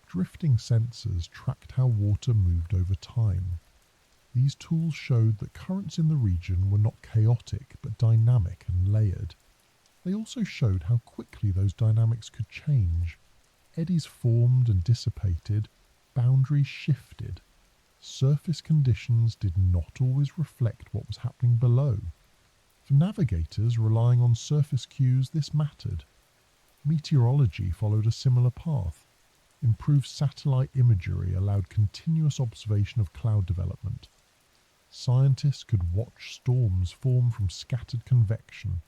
Drifting sensors tracked how water moved over time. These tools showed that currents in the region were not chaotic but dynamic and layered. They also showed how quickly those dynamics could change. Eddies formed and dissipated, boundaries shifted. Surface conditions did not always reflect what was happening below. For navigators relying on surface cues, this mattered. Meteorology followed a similar path. Improved satellite imagery allowed continuous observation of cloud development. Scientists could watch storms form from scattered convection,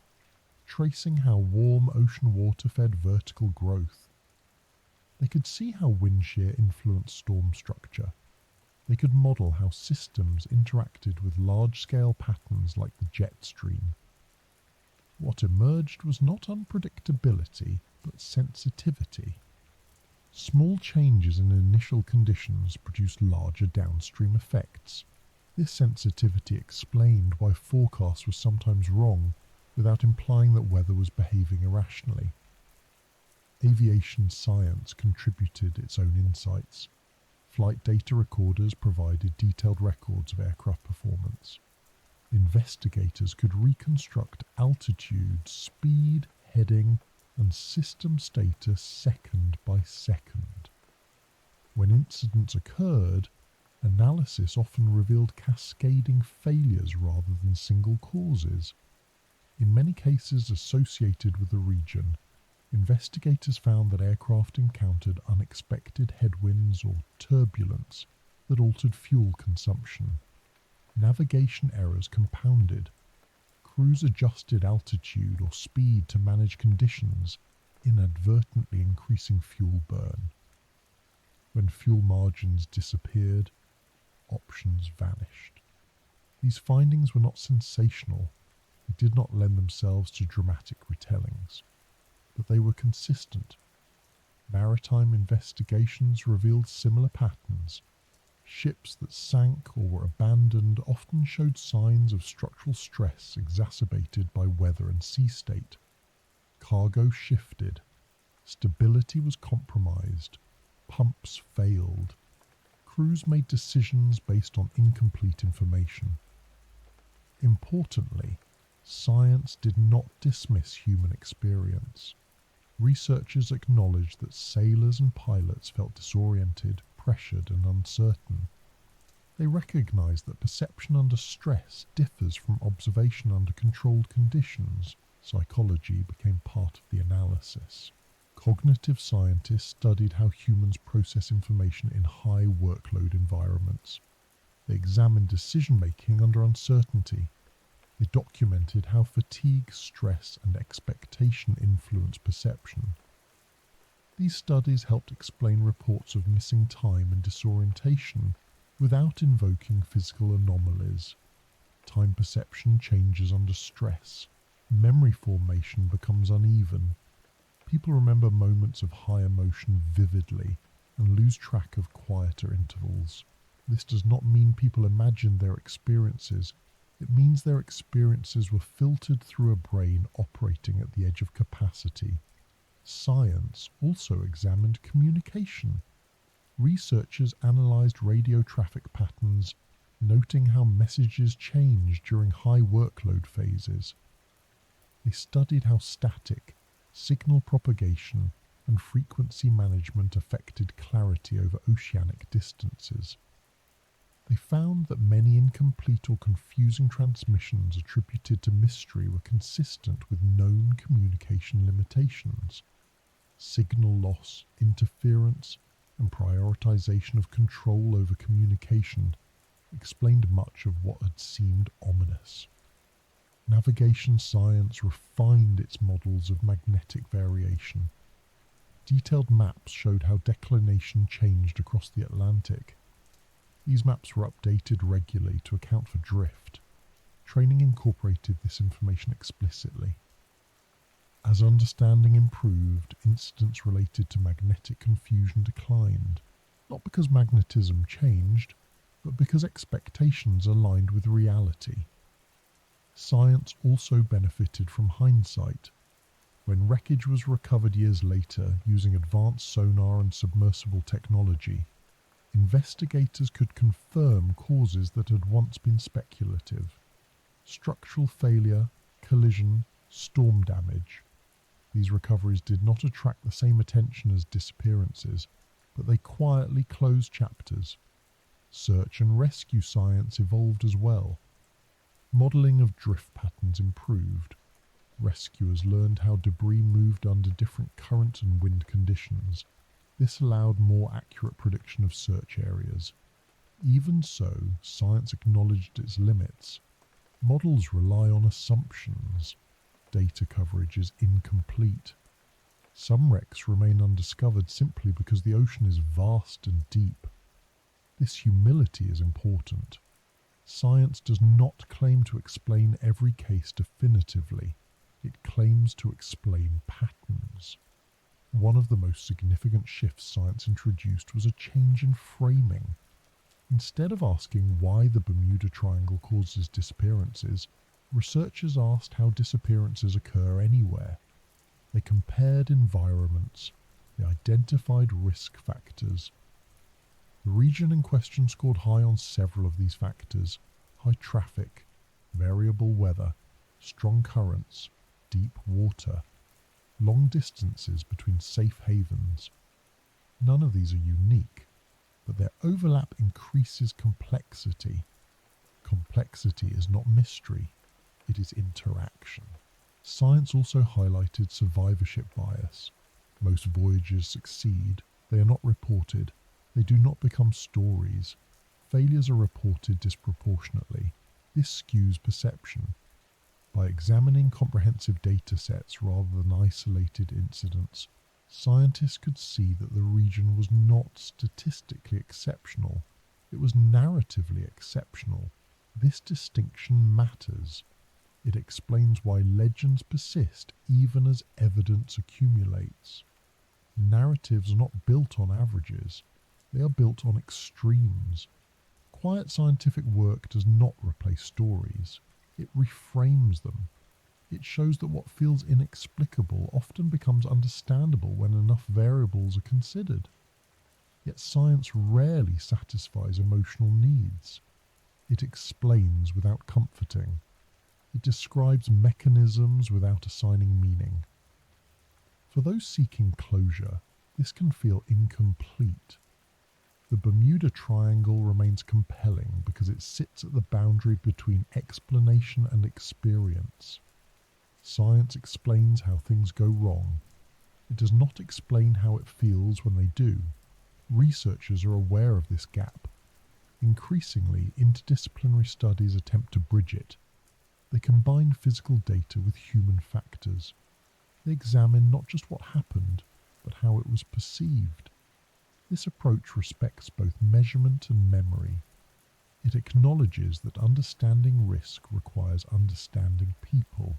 tracing how warm ocean water fed vertical growth. They could see how wind shear influenced storm structure. They could model how systems interacted with large-scale patterns like the jet stream. What emerged was not unpredictability, but sensitivity. Small changes in initial conditions produce larger downstream effects. This sensitivity explained why forecasts were sometimes wrong without implying that weather was behaving irrationally. Aviation science contributed its own insights. Flight data recorders provided detailed records of aircraft performance. Investigators could reconstruct altitude, speed, heading, and system status second by second. When incidents occurred, analysis often revealed cascading failures rather than single causes. In many cases associated with the region, investigators found that aircraft encountered unexpected headwinds or turbulence that altered fuel consumption. Navigation errors compounded. Crews adjusted altitude or speed to manage conditions, inadvertently increasing fuel burn. When fuel margins disappeared, options vanished. These findings were not sensational. They did not lend themselves to dramatic retellings, but they were consistent. Maritime investigations revealed similar patterns. Ships that sank or were abandoned often showed signs of structural stress exacerbated by weather and sea state. Cargo shifted. Stability was compromised. Pumps failed. Crews made decisions based on incomplete information. Importantly, science did not dismiss human experience. Researchers acknowledged that sailors and pilots felt disoriented, pressured, and uncertain. They recognized that perception under stress differs from observation under controlled conditions. Psychology became part of the analysis. Cognitive scientists studied how humans process information in high workload environments. They examined decision-making under uncertainty. They documented how fatigue, stress, and expectation influence perception. These studies helped explain reports of missing time and disorientation without invoking physical anomalies. Time perception changes under stress. Memory formation becomes uneven. People remember moments of high emotion vividly and lose track of quieter intervals. This does not mean people imagined their experiences. It means their experiences were filtered through a brain operating at the edge of capacity. Science also examined communication. Researchers analysed radio traffic patterns, noting how messages changed during high workload phases. They studied how static, signal propagation, and frequency management affected clarity over oceanic distances. They found that many incomplete or confusing transmissions attributed to mystery were consistent with known communication limitations. Signal loss, interference, and prioritization of control over communication explained much of what had seemed ominous. Navigation science refined its models of magnetic variation. Detailed maps showed how declination changed across the Atlantic. These maps were updated regularly to account for drift. Training incorporated this information explicitly. As understanding improved, incidents related to magnetic confusion declined, not because magnetism changed, but because expectations aligned with reality. Science also benefited from hindsight. When wreckage was recovered years later using advanced sonar and submersible technology, investigators could confirm causes that had once been speculative. Structural failure, collision, storm damage. These recoveries did not attract the same attention as disappearances, but they quietly closed chapters. Search and rescue science evolved as well. Modelling of drift patterns improved. Rescuers learned how debris moved under different current and wind conditions. This allowed more accurate prediction of search areas. Even so, science acknowledged its limits. Models rely on assumptions. Data coverage is incomplete. Some wrecks remain undiscovered simply because the ocean is vast and deep. This humility is important. Science does not claim to explain every case definitively. It claims to explain patterns. One of the most significant shifts science introduced was a change in framing. Instead of asking why the Bermuda Triangle causes disappearances, researchers asked how disappearances occur anywhere. They compared environments. They identified risk factors. The region in question scored high on several of these factors: high traffic, variable weather, strong currents, deep water, long distances between safe havens. None of these are unique, but their overlap increases complexity. Complexity is not mystery, it is interaction. Science also highlighted survivorship bias. Most voyages succeed, they are not reported, they do not become stories. Failures are reported disproportionately. This skews perception. By examining comprehensive data sets rather than isolated incidents, scientists could see that the region was not statistically exceptional, it was narratively exceptional. This distinction matters. It explains why legends persist even as evidence accumulates. Narratives are not built on averages, they are built on extremes. Quiet scientific work does not replace stories, it reframes them. It shows that what feels inexplicable often becomes understandable when enough variables are considered. Yet science rarely satisfies emotional needs. It explains without comforting. It describes mechanisms without assigning meaning. For those seeking closure, this can feel incomplete. The Bermuda Triangle remains compelling because it sits at the boundary between explanation and experience. Science explains how things go wrong. It does not explain how it feels when they do. Researchers are aware of this gap. Increasingly, interdisciplinary studies attempt to bridge it. They combine physical data with human factors. They examine not just what happened, but how it was perceived. This approach respects both measurement and memory. It acknowledges that understanding risk requires understanding people.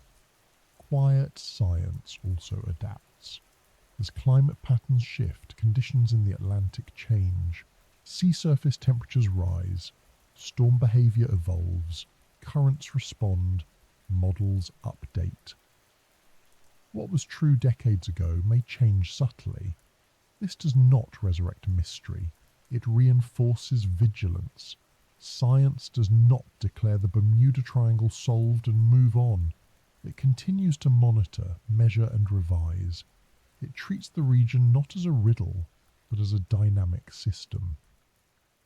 Quiet science also adapts. As climate patterns shift, conditions in the Atlantic change. Sea surface temperatures rise, storm behavior evolves, currents respond, models update. What was true decades ago may change subtly. This does not resurrect mystery, it reinforces vigilance. Science does not declare the Bermuda Triangle solved and move on. It continues to monitor, measure and revise. It treats the region not as a riddle, but as a dynamic system.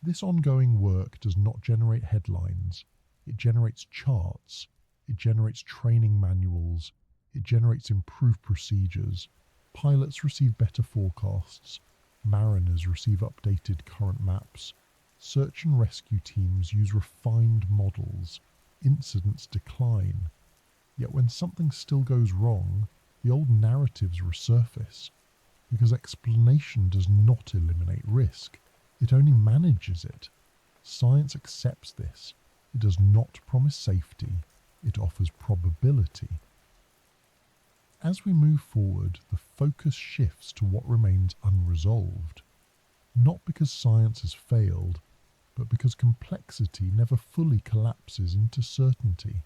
This ongoing work does not generate headlines. It generates charts. It generates training manuals. It generates improved procedures. Pilots receive better forecasts. Mariners receive updated current maps. Search and rescue teams use refined models. Incidents decline. Yet when something still goes wrong, the old narratives resurface. Because explanation does not eliminate risk. It only manages it. Science accepts this. It does not promise safety. It offers probability. As we move forward, the focus shifts to what remains unresolved. Not because science has failed, but because complexity never fully collapses into certainty.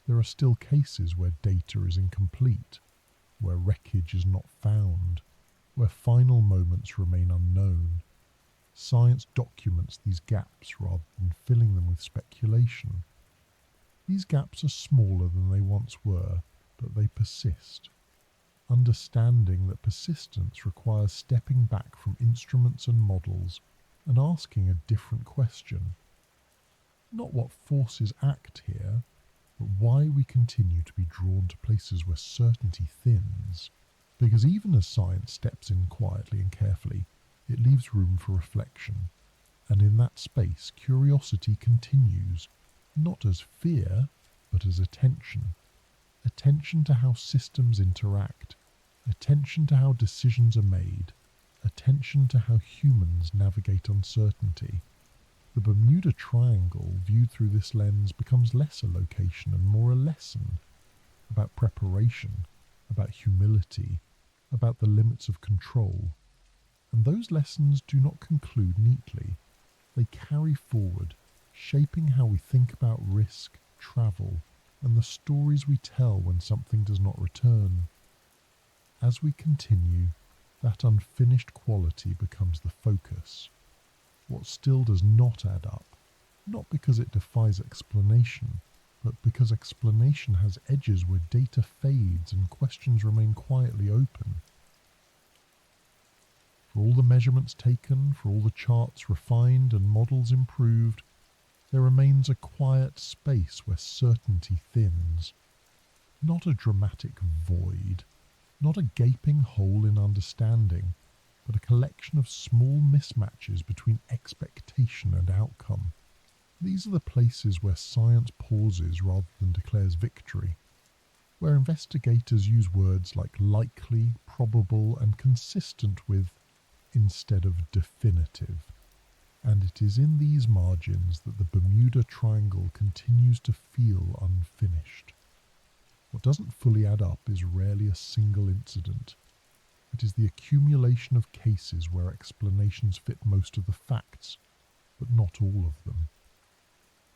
There are still cases where data is incomplete, where wreckage is not found, where final moments remain unknown. Science documents these gaps rather than filling them with speculation. These gaps are smaller than they once were, but they persist. Understanding that persistence requires stepping back from instruments and models and asking a different question. Not what forces act here, but why we continue to be drawn to places where certainty thins. Because even as science steps in quietly and carefully, it leaves room for reflection. And in that space, curiosity continues, not as fear, but as attention. Attention to how systems interact. Attention to how decisions are made. Attention to how humans navigate uncertainty. The Bermuda Triangle, viewed through this lens, becomes less a location and more a lesson. About preparation, about humility, about the limits of control, and those lessons do not conclude neatly. They carry forward, shaping how we think about risk, travel, and the stories we tell when something does not return. As we continue, that unfinished quality becomes the focus. What still does not add up, not because it defies explanation, but because explanation has edges where data fades and questions remain quietly open. For all the measurements taken, for all the charts refined and models improved, there remains a quiet space where certainty thins. Not a dramatic void, not a gaping hole in understanding, but a collection of small mismatches between expectation and outcome. These are the places where science pauses rather than declares victory, where investigators use words like likely, probable, and consistent with instead of definitive. And it is in these margins that the Bermuda Triangle continues to feel unfinished. What doesn't fully add up is rarely a single incident. It is the accumulation of cases where explanations fit most of the facts, but not all of them.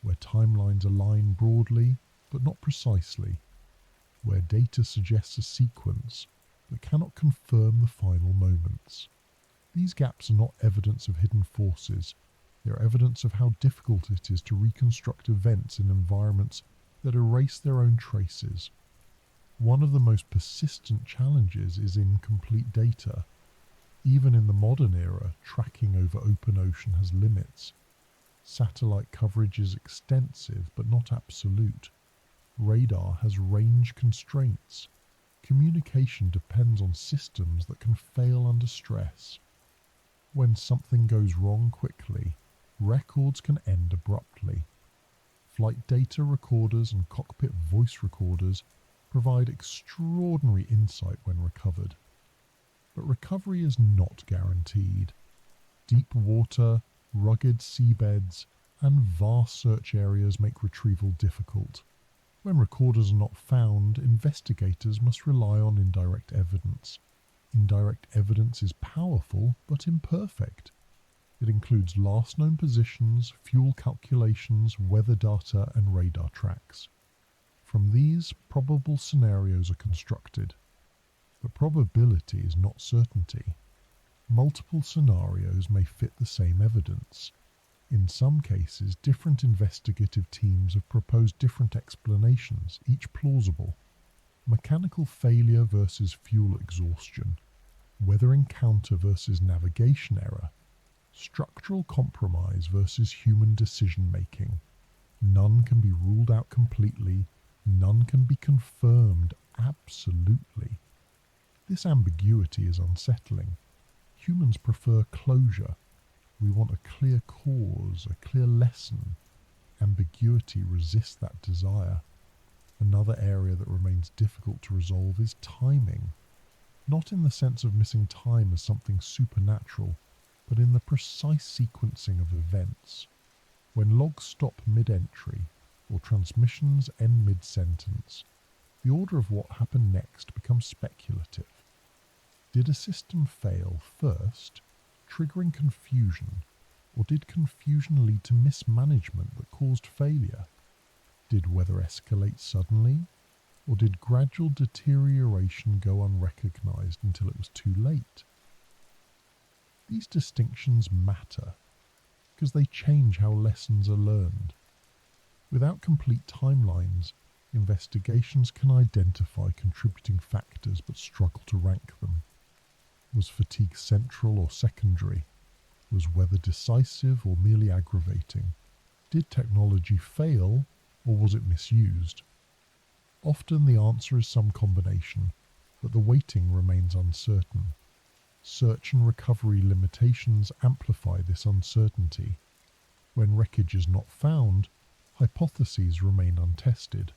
Where timelines align broadly, but not precisely. Where data suggests a sequence, but cannot confirm the final moments. These gaps are not evidence of hidden forces. They are evidence of how difficult it is to reconstruct events in environments that erase their own traces. One of the most persistent challenges is incomplete data. Even in the modern era, tracking over open ocean has limits. Satellite coverage is extensive but not absolute. Radar has range constraints. Communication depends on systems that can fail under stress. When something goes wrong quickly, records can end abruptly. Flight data recorders and cockpit voice recorders provide extraordinary insight when recovered. But recovery is not guaranteed. Deep water, rugged seabeds, and vast search areas make retrieval difficult. When recorders are not found, investigators must rely on indirect evidence. Indirect evidence is powerful but imperfect. It includes last known positions, fuel calculations, weather data, and radar tracks. From these, probable scenarios are constructed. But probability is not certainty. Multiple scenarios may fit the same evidence. In some cases, different investigative teams have proposed different explanations, each plausible. Mechanical failure versus fuel exhaustion, weather encounter versus navigation error, structural compromise versus human decision-making. None can be ruled out completely, none can be confirmed absolutely. This ambiguity is unsettling. Humans prefer closure. We want a clear cause, a clear lesson. Ambiguity resists that desire. Another area that remains difficult to resolve is timing. Not in the sense of missing time as something supernatural, but in the precise sequencing of events. When logs stop mid-entry, or transmissions end mid-sentence, the order of what happened next becomes speculative. Did a system fail first, triggering confusion, or did confusion lead to mismanagement that caused failure? Did weather escalate suddenly, or did gradual deterioration go unrecognized until it was too late? These distinctions matter, because they change how lessons are learned. Without complete timelines, investigations can identify contributing factors but struggle to rank them. Was fatigue central or secondary? Was weather decisive or merely aggravating? Did technology fail, or was it misused? Often the answer is some combination, but the weighting remains uncertain. Search and recovery limitations amplify this uncertainty. When wreckage is not found, hypotheses remain untested.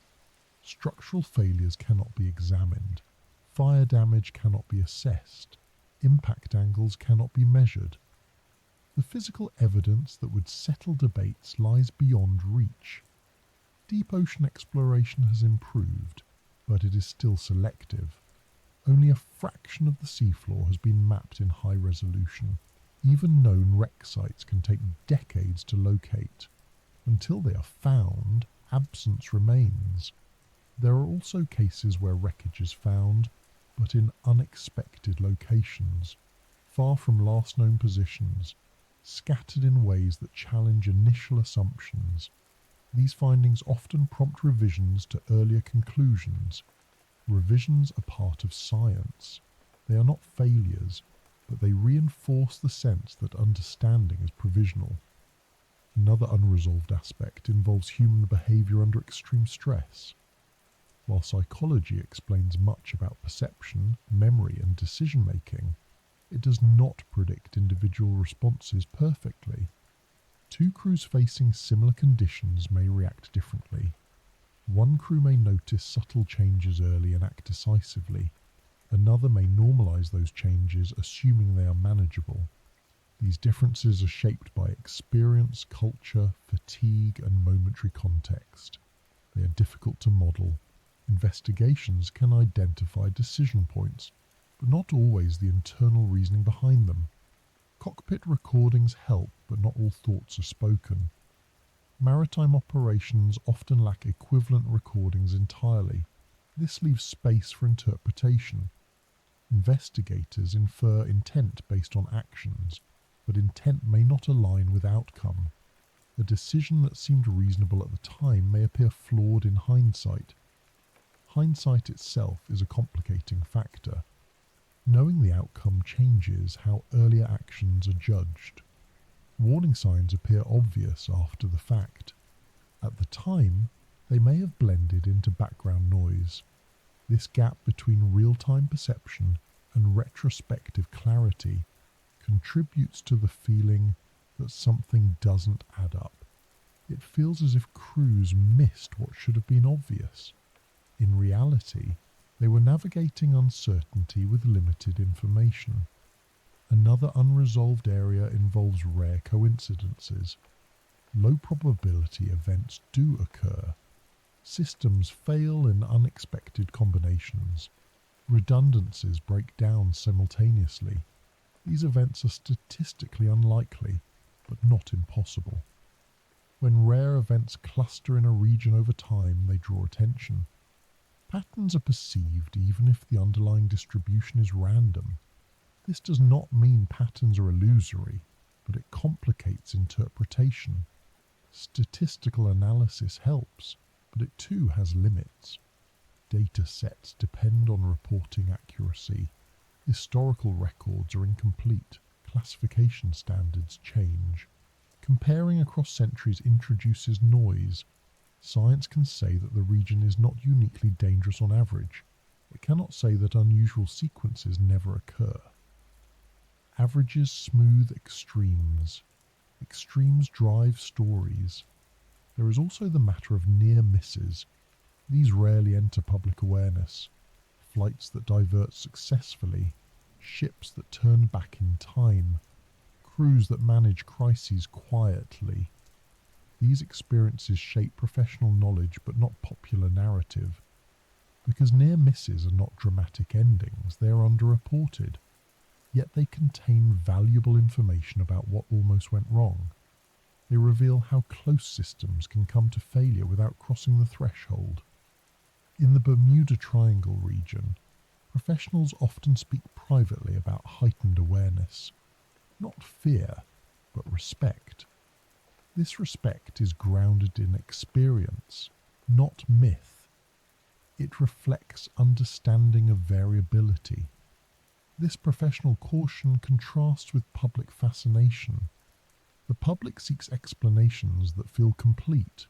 Structural failures cannot be examined. Fire damage cannot be assessed. Impact angles cannot be measured. The physical evidence that would settle debates lies beyond reach. Deep ocean exploration has improved, but it is still selective. Only a fraction of the seafloor has been mapped in high resolution. Even known wreck sites can take decades to locate. Until they are found, absence remains. There are also cases where wreckage is found, but in unexpected locations, far from last known positions, scattered in ways that challenge initial assumptions. These findings often prompt revisions to earlier conclusions. Revisions are part of science. They are not failures, but they reinforce the sense that understanding is provisional. Another unresolved aspect involves human behavior under extreme stress. While psychology explains much about perception, memory, and decision-making, it does not predict individual responses perfectly. Two crews facing similar conditions may react differently. One crew may notice subtle changes early and act decisively. Another may normalize those changes, assuming they are manageable. These differences are shaped by experience, culture, fatigue, and momentary context. They are difficult to model. Investigations can identify decision points, but not always the internal reasoning behind them. Cockpit recordings help, but not all thoughts are spoken. Maritime operations often lack equivalent recordings entirely. This leaves space for interpretation. Investigators infer intent based on actions, but intent may not align with outcome. A decision that seemed reasonable at the time may appear flawed in hindsight. Hindsight itself is a complicating factor. Knowing the outcome changes how earlier actions are judged. Warning signs appear obvious after the fact. At the time, they may have blended into background noise. This gap between real-time perception and retrospective clarity contributes to the feeling that something doesn't add up. It feels as if crews missed what should have been obvious. In reality, they were navigating uncertainty with limited information. Another unresolved area involves rare coincidences. Low probability events do occur. Systems fail in unexpected combinations. Redundancies break down simultaneously. These events are statistically unlikely, but not impossible. When rare events cluster in a region over time, they draw attention. Patterns are perceived even if the underlying distribution is random. This does not mean patterns are illusory, but it complicates interpretation. Statistical analysis helps, but it too has limits. Data sets depend on reporting accuracy. Historical records are incomplete. Classification standards change. Comparing across centuries introduces noise. Science can say that the region is not uniquely dangerous on average. It cannot say that unusual sequences never occur. Averages smooth extremes. Extremes drive stories. There is also the matter of near misses. These rarely enter public awareness. Flights that divert successfully, ships that turn back in time, crews that manage crises quietly. These experiences shape professional knowledge but not popular narrative. Because near misses are not dramatic endings, they are underreported. Yet they contain valuable information about what almost went wrong. They reveal how close systems can come to failure without crossing the threshold. In the Bermuda Triangle region, professionals often speak privately about heightened awareness. Not fear, but respect. This respect is grounded in experience, not myth. It reflects understanding of variability. This professional caution contrasts with public fascination. The public seeks explanations that feel complete.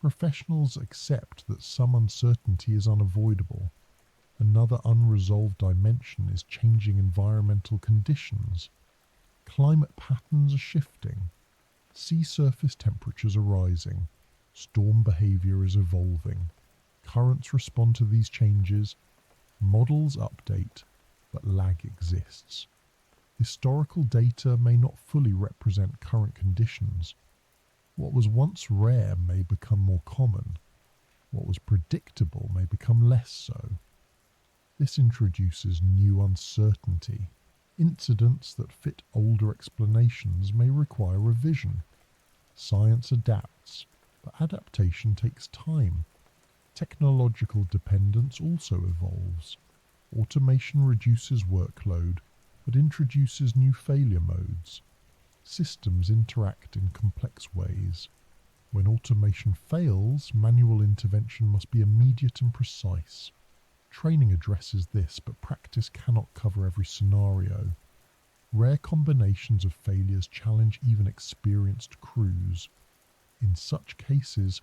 Professionals accept that some uncertainty is unavoidable. Another unresolved dimension is changing environmental conditions. Climate patterns are shifting. Sea surface temperatures are rising. Storm behavior is evolving. Currents respond to these changes. Models update, but lag exists. Historical data may not fully represent current conditions. What was once rare may become more common. What was predictable may become less so. This introduces new uncertainty. Incidents that fit older explanations may require revision. Science adapts, but adaptation takes time. Technological dependence also evolves. Automation reduces workload, but introduces new failure modes. Systems interact in complex ways. When automation fails, manual intervention must be immediate and precise. Training addresses this, but practice cannot cover every scenario. Rare combinations of failures challenge even experienced crews. In such cases,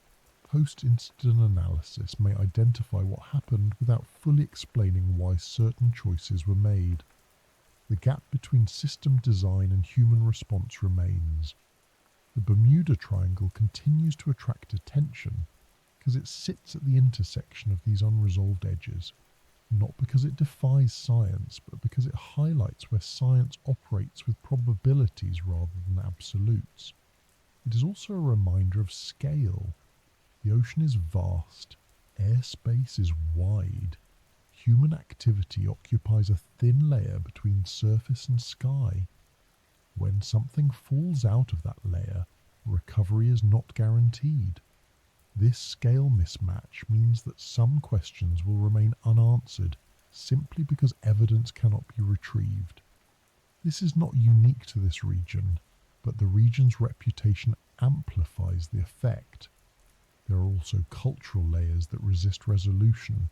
post-incident analysis may identify what happened without fully explaining why certain choices were made. The gap between system design and human response remains. The Bermuda Triangle continues to attract attention because it sits at the intersection of these unresolved edges, not because it defies science, but because it highlights where science operates with probabilities rather than absolutes. It is also a reminder of scale. The ocean is vast, airspace is wide. Human activity occupies a thin layer between surface and sky. When something falls out of that layer, recovery is not guaranteed. This scale mismatch means that some questions will remain unanswered simply because evidence cannot be retrieved. This is not unique to this region, but the region's reputation amplifies the effect. There are also cultural layers that resist resolution.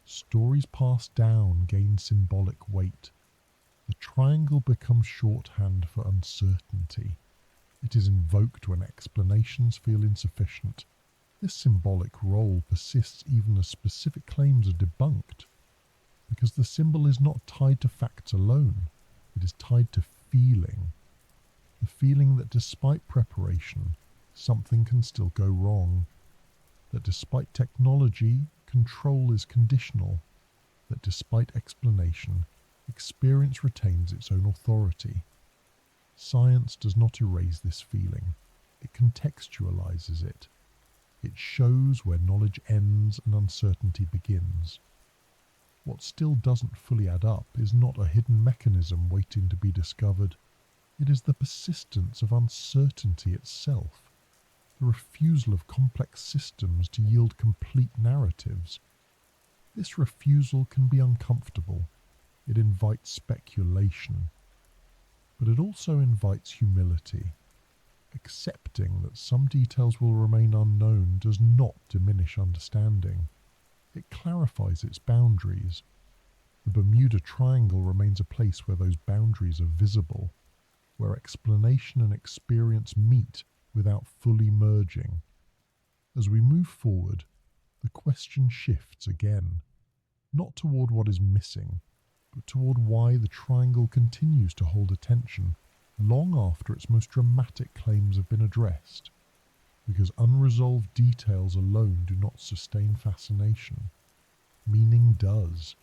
Stories passed down gain symbolic weight. The triangle becomes shorthand for uncertainty. It is invoked when explanations feel insufficient. This symbolic role persists even as specific claims are debunked, because the symbol is not tied to facts alone, it is tied to feeling. The feeling that despite preparation, something can still go wrong. That despite technology, control is conditional. That despite explanation, experience retains its own authority. Science does not erase this feeling, it contextualizes it. It shows where knowledge ends and uncertainty begins. What still doesn't fully add up is not a hidden mechanism waiting to be discovered. It is the persistence of uncertainty itself, the refusal of complex systems to yield complete narratives. This refusal can be uncomfortable. It invites speculation. But it also invites humility. Accepting that some details will remain unknown does not diminish understanding. It clarifies its boundaries. The Bermuda Triangle remains a place where those boundaries are visible, where explanation and experience meet without fully merging. As we move forward, the question shifts again, not toward what is missing, but toward why the triangle continues to hold attention long after its most dramatic claims have been addressed, because unresolved details alone do not sustain fascination. Meaning does,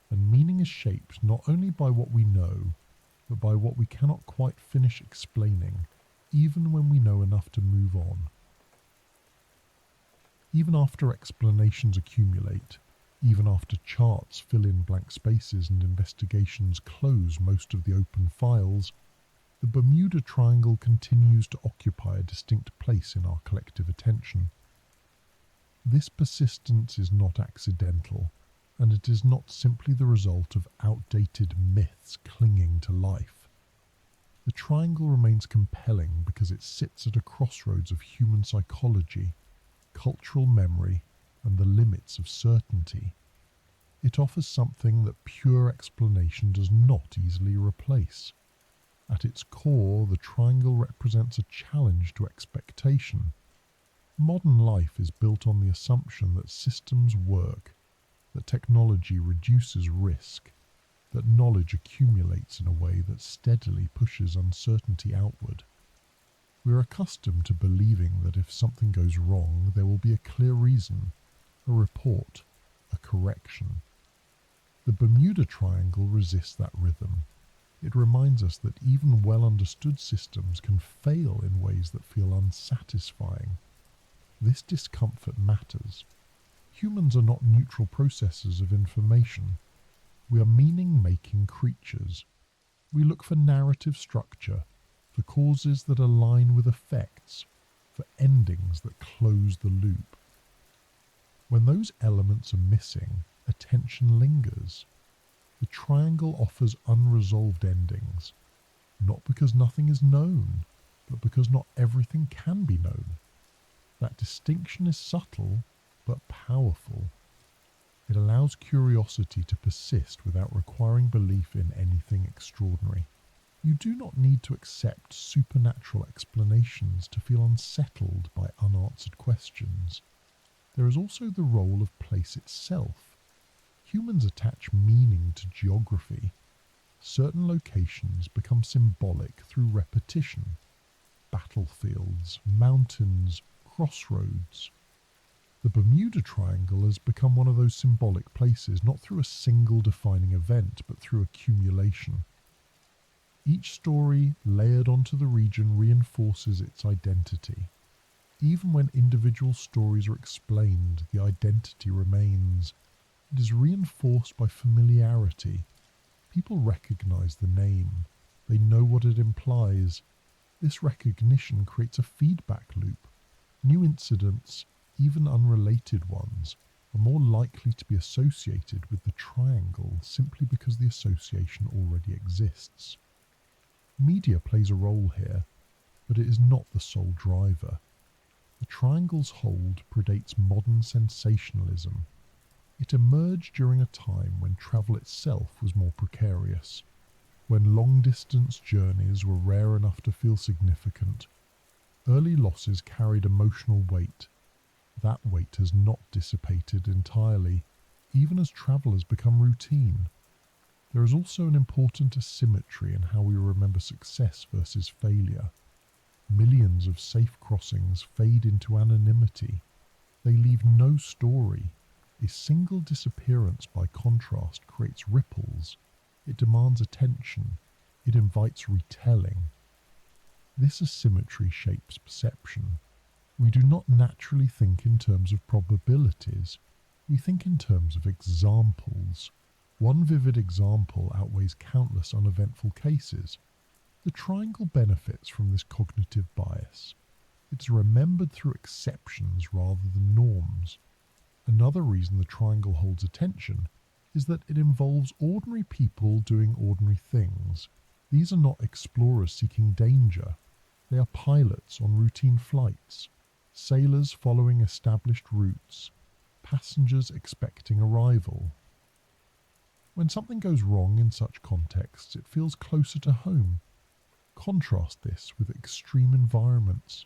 and meaning is shaped not only by what we know, but by what we cannot quite finish explaining, even when we know enough to move on. Even after explanations accumulate, even after charts fill in blank spaces and investigations close most of the open files, the Bermuda Triangle continues to occupy a distinct place in our collective attention. This persistence is not accidental, and it is not simply the result of outdated myths clinging to life. The triangle remains compelling because it sits at a crossroads of human psychology, cultural memory, and the limits of certainty. It offers something that pure explanation does not easily replace. At its core, the triangle represents a challenge to expectation. Modern life is built on the assumption that systems work, that technology reduces risk, that knowledge accumulates in a way that steadily pushes uncertainty outward. We are accustomed to believing that if something goes wrong, there will be a clear reason, a report, a correction. The Bermuda Triangle resists that rhythm. It reminds us that even well-understood systems can fail in ways that feel unsatisfying. This discomfort matters. Humans are not neutral processors of information. We are meaning-making creatures. We look for narrative structure, for causes that align with effects, for endings that close the loop. When those elements are missing, attention lingers. The triangle offers unresolved endings, not because nothing is known, but because not everything can be known. That distinction is subtle, but powerful. It allows curiosity to persist without requiring belief in anything extraordinary. You do not need to accept supernatural explanations to feel unsettled by unanswered questions. There is also the role of place itself. Humans attach meaning to geography. Certain locations become symbolic through repetition. Battlefields, mountains, crossroads. The Bermuda Triangle has become one of those symbolic places, not through a single defining event, but through accumulation. Each story layered onto the region reinforces its identity. Even when individual stories are explained, the identity remains. It is reinforced by familiarity. People recognize the name. They know what it implies. This recognition creates a feedback loop. New incidents, even unrelated ones, are more likely to be associated with the triangle simply because the association already exists. Media plays a role here, but it is not the sole driver. The triangle's hold predates modern sensationalism. It emerged during a time when travel itself was more precarious, when long-distance journeys were rare enough to feel significant. Early losses carried emotional weight. That weight has not dissipated entirely, even as travel has become routine. There is also an important asymmetry in how we remember success versus failure. Millions of safe crossings fade into anonymity. They leave no story. A single disappearance, by contrast, creates ripples. It demands attention. It invites retelling. This asymmetry shapes perception. We do not naturally think in terms of probabilities. We think in terms of examples. One vivid example outweighs countless uneventful cases. The triangle benefits from this cognitive bias. It's remembered through exceptions rather than norms. Another reason the triangle holds attention is that it involves ordinary people doing ordinary things. These are not explorers seeking danger. They are pilots on routine flights, sailors following established routes, passengers expecting arrival. When something goes wrong in such contexts, it feels closer to home. Contrast this with extreme environments.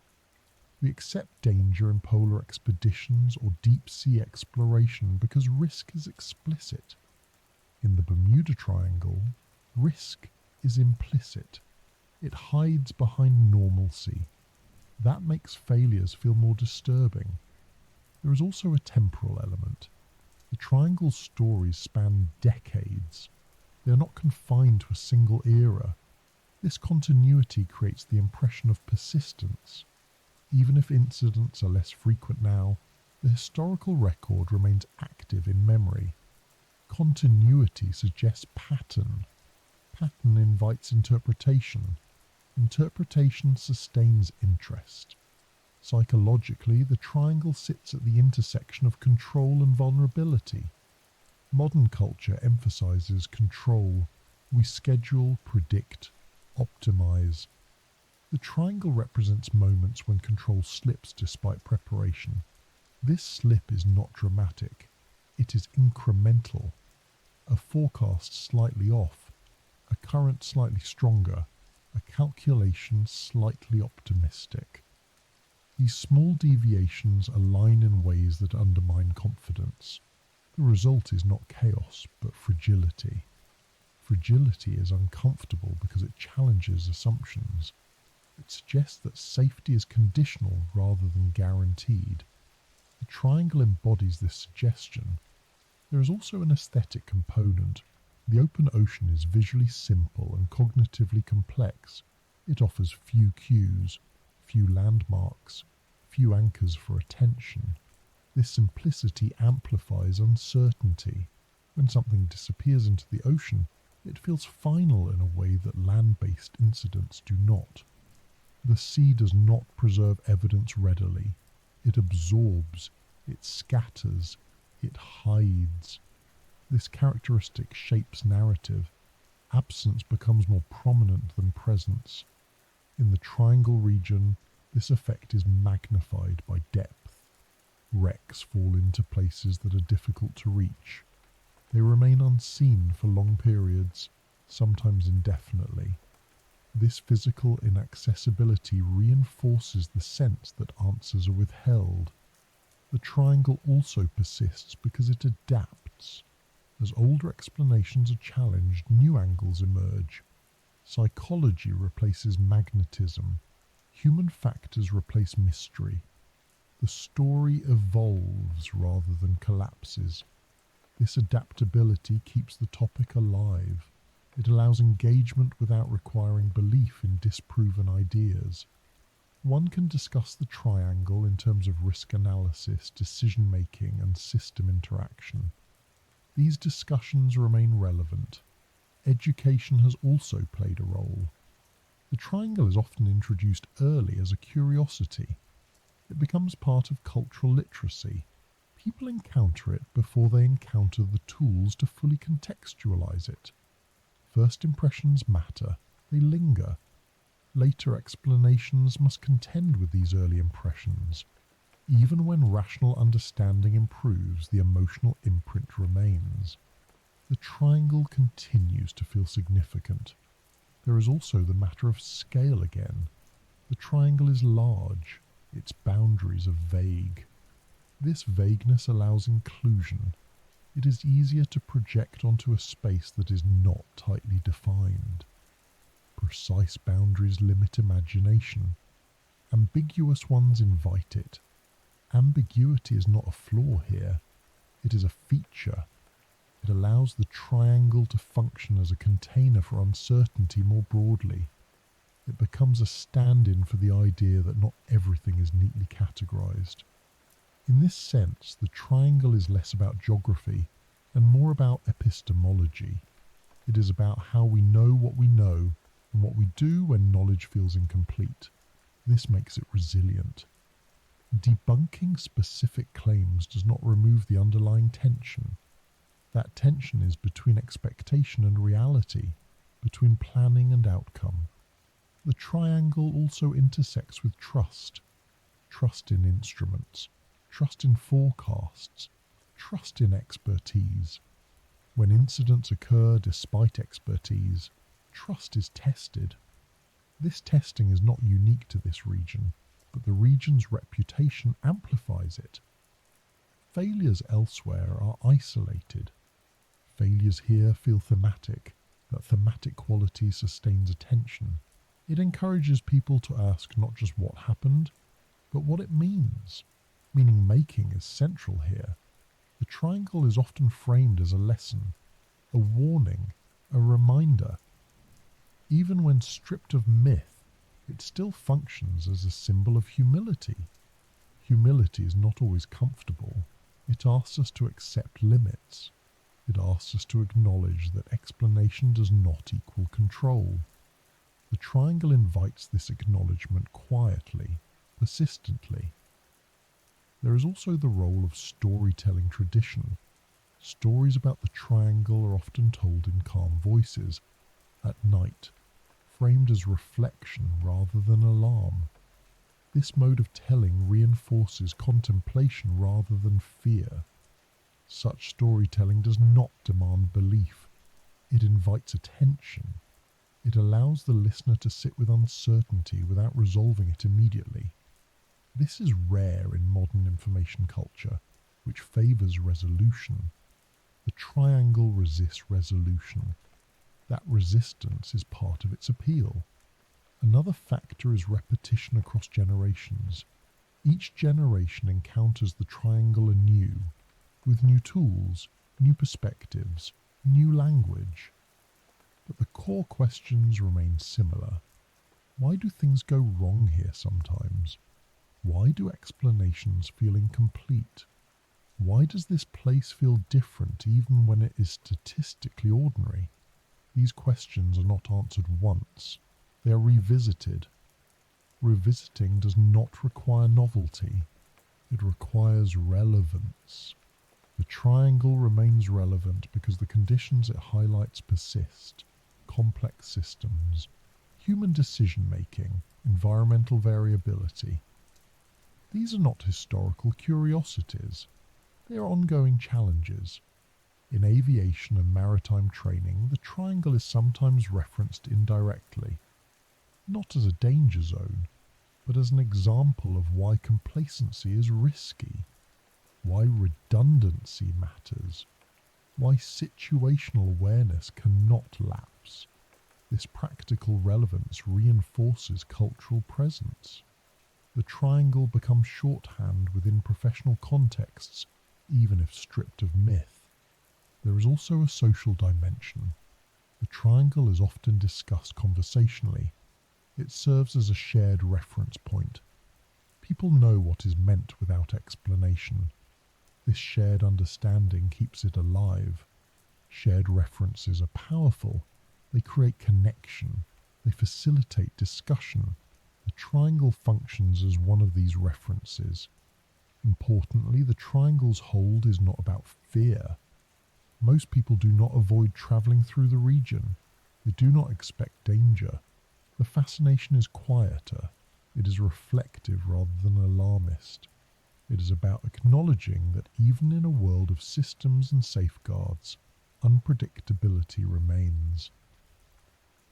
We accept danger in polar expeditions or deep-sea exploration because risk is explicit. In the Bermuda Triangle, risk is implicit. It hides behind normalcy. That makes failures feel more disturbing. There is also a temporal element. The triangle's stories span decades. They are not confined to a single era. This continuity creates the impression of persistence. Even if incidents are less frequent now, the historical record remains active in memory. Continuity suggests pattern. Pattern invites interpretation. Interpretation sustains interest. Psychologically, the triangle sits at the intersection of control and vulnerability. Modern culture emphasizes control. We schedule, predict, optimize. The triangle represents moments when control slips despite preparation. This slip is not dramatic. It is incremental. A forecast slightly off, a current slightly stronger, a calculation slightly optimistic. These small deviations align in ways that undermine confidence. The result is not chaos, but fragility. Fragility is uncomfortable because it challenges assumptions. It suggests that safety is conditional rather than guaranteed. The triangle embodies this suggestion. There is also an aesthetic component. The open ocean is visually simple and cognitively complex. It offers few cues, few landmarks, few anchors for attention. This simplicity amplifies uncertainty. When something disappears into the ocean, it feels final in a way that land-based incidents do not. The sea does not preserve evidence readily. It absorbs, it scatters, it hides. This characteristic shapes narrative. Absence becomes more prominent than presence. In the Triangle region, this effect is magnified by depth. Wrecks fall into places that are difficult to reach. They remain unseen for long periods, sometimes indefinitely. This physical inaccessibility reinforces the sense that answers are withheld. The triangle also persists because it adapts. As older explanations are challenged, new angles emerge. Psychology replaces magnetism. Human factors replace mystery. The story evolves rather than collapses. This adaptability keeps the topic alive. It allows engagement without requiring belief in disproven ideas. One can discuss the triangle in terms of risk analysis, decision-making, and system interaction. These discussions remain relevant. Education has also played a role. The triangle is often introduced early as a curiosity. It becomes part of cultural literacy. People encounter it before they encounter the tools to fully contextualize it. First impressions matter, they linger. Later explanations must contend with these early impressions. Even when rational understanding improves, the emotional imprint remains. The triangle continues to feel significant. There is also the matter of scale again. The triangle is large, its boundaries are vague. This vagueness allows inclusion. It is easier to project onto a space that is not tightly defined. Precise boundaries limit imagination. Ambiguous ones invite it. Ambiguity is not a flaw here. It is a feature. It allows the triangle to function as a container for uncertainty more broadly. It becomes a stand-in for the idea that not everything is neatly categorized. In this sense, the triangle is less about geography and more about epistemology. It is about how we know and what we do when knowledge feels incomplete. This makes it resilient. Debunking specific claims does not remove the underlying tension. That tension is between expectation and reality, between planning and outcome. The triangle also intersects with trust. Trust in instruments, trust in forecasts, trust in expertise. When incidents occur despite expertise, trust is tested. This testing is not unique to this region, but the region's reputation amplifies it. Failures elsewhere are isolated. Failures here feel thematic. That thematic quality sustains attention. It encourages people to ask not just what happened, but what it means. Meaning making is central here. The triangle is often framed as a lesson, a warning, a reminder. Even when stripped of myth, it still functions as a symbol of humility. Humility is not always comfortable. It asks us to accept limits. It asks us to acknowledge that explanation does not equal control. The triangle invites this acknowledgement quietly, persistently. There is also the role of storytelling tradition. Stories about the triangle are often told in calm voices, at night, framed as reflection rather than alarm. This mode of telling reinforces contemplation rather than fear. Such storytelling does not demand belief. It invites attention. It allows the listener to sit with uncertainty without resolving it immediately. This is rare in modern information culture, which favours resolution. The triangle resists resolution. That resistance is part of its appeal. Another factor is repetition across generations. Each generation encounters the triangle anew, with new tools, new perspectives, new language. But the core questions remain similar. Why do things go wrong here sometimes? Why do explanations feel incomplete? Why does this place feel different even when it is statistically ordinary? These questions are not answered once, they are revisited. Revisiting does not require novelty, it requires relevance. The triangle remains relevant because the conditions it highlights persist: complex systems, human decision-making, environmental variability. These are not historical curiosities, they are ongoing challenges. In aviation and maritime training, the triangle is sometimes referenced indirectly, not as a danger zone, but as an example of why complacency is risky, why redundancy matters, why situational awareness cannot lapse. This practical relevance reinforces cultural presence. The triangle becomes shorthand within professional contexts, even if stripped of myth. There is also a social dimension. The triangle is often discussed conversationally. It serves as a shared reference point. People know what is meant without explanation. This shared understanding keeps it alive. Shared references are powerful. They create connection. They facilitate discussion. The triangle functions as one of these references. Importantly, the triangle's hold is not about fear. Most people do not avoid travelling through the region. They do not expect danger. The fascination is quieter. It is reflective rather than alarmist. It is about acknowledging that even in a world of systems and safeguards, unpredictability remains.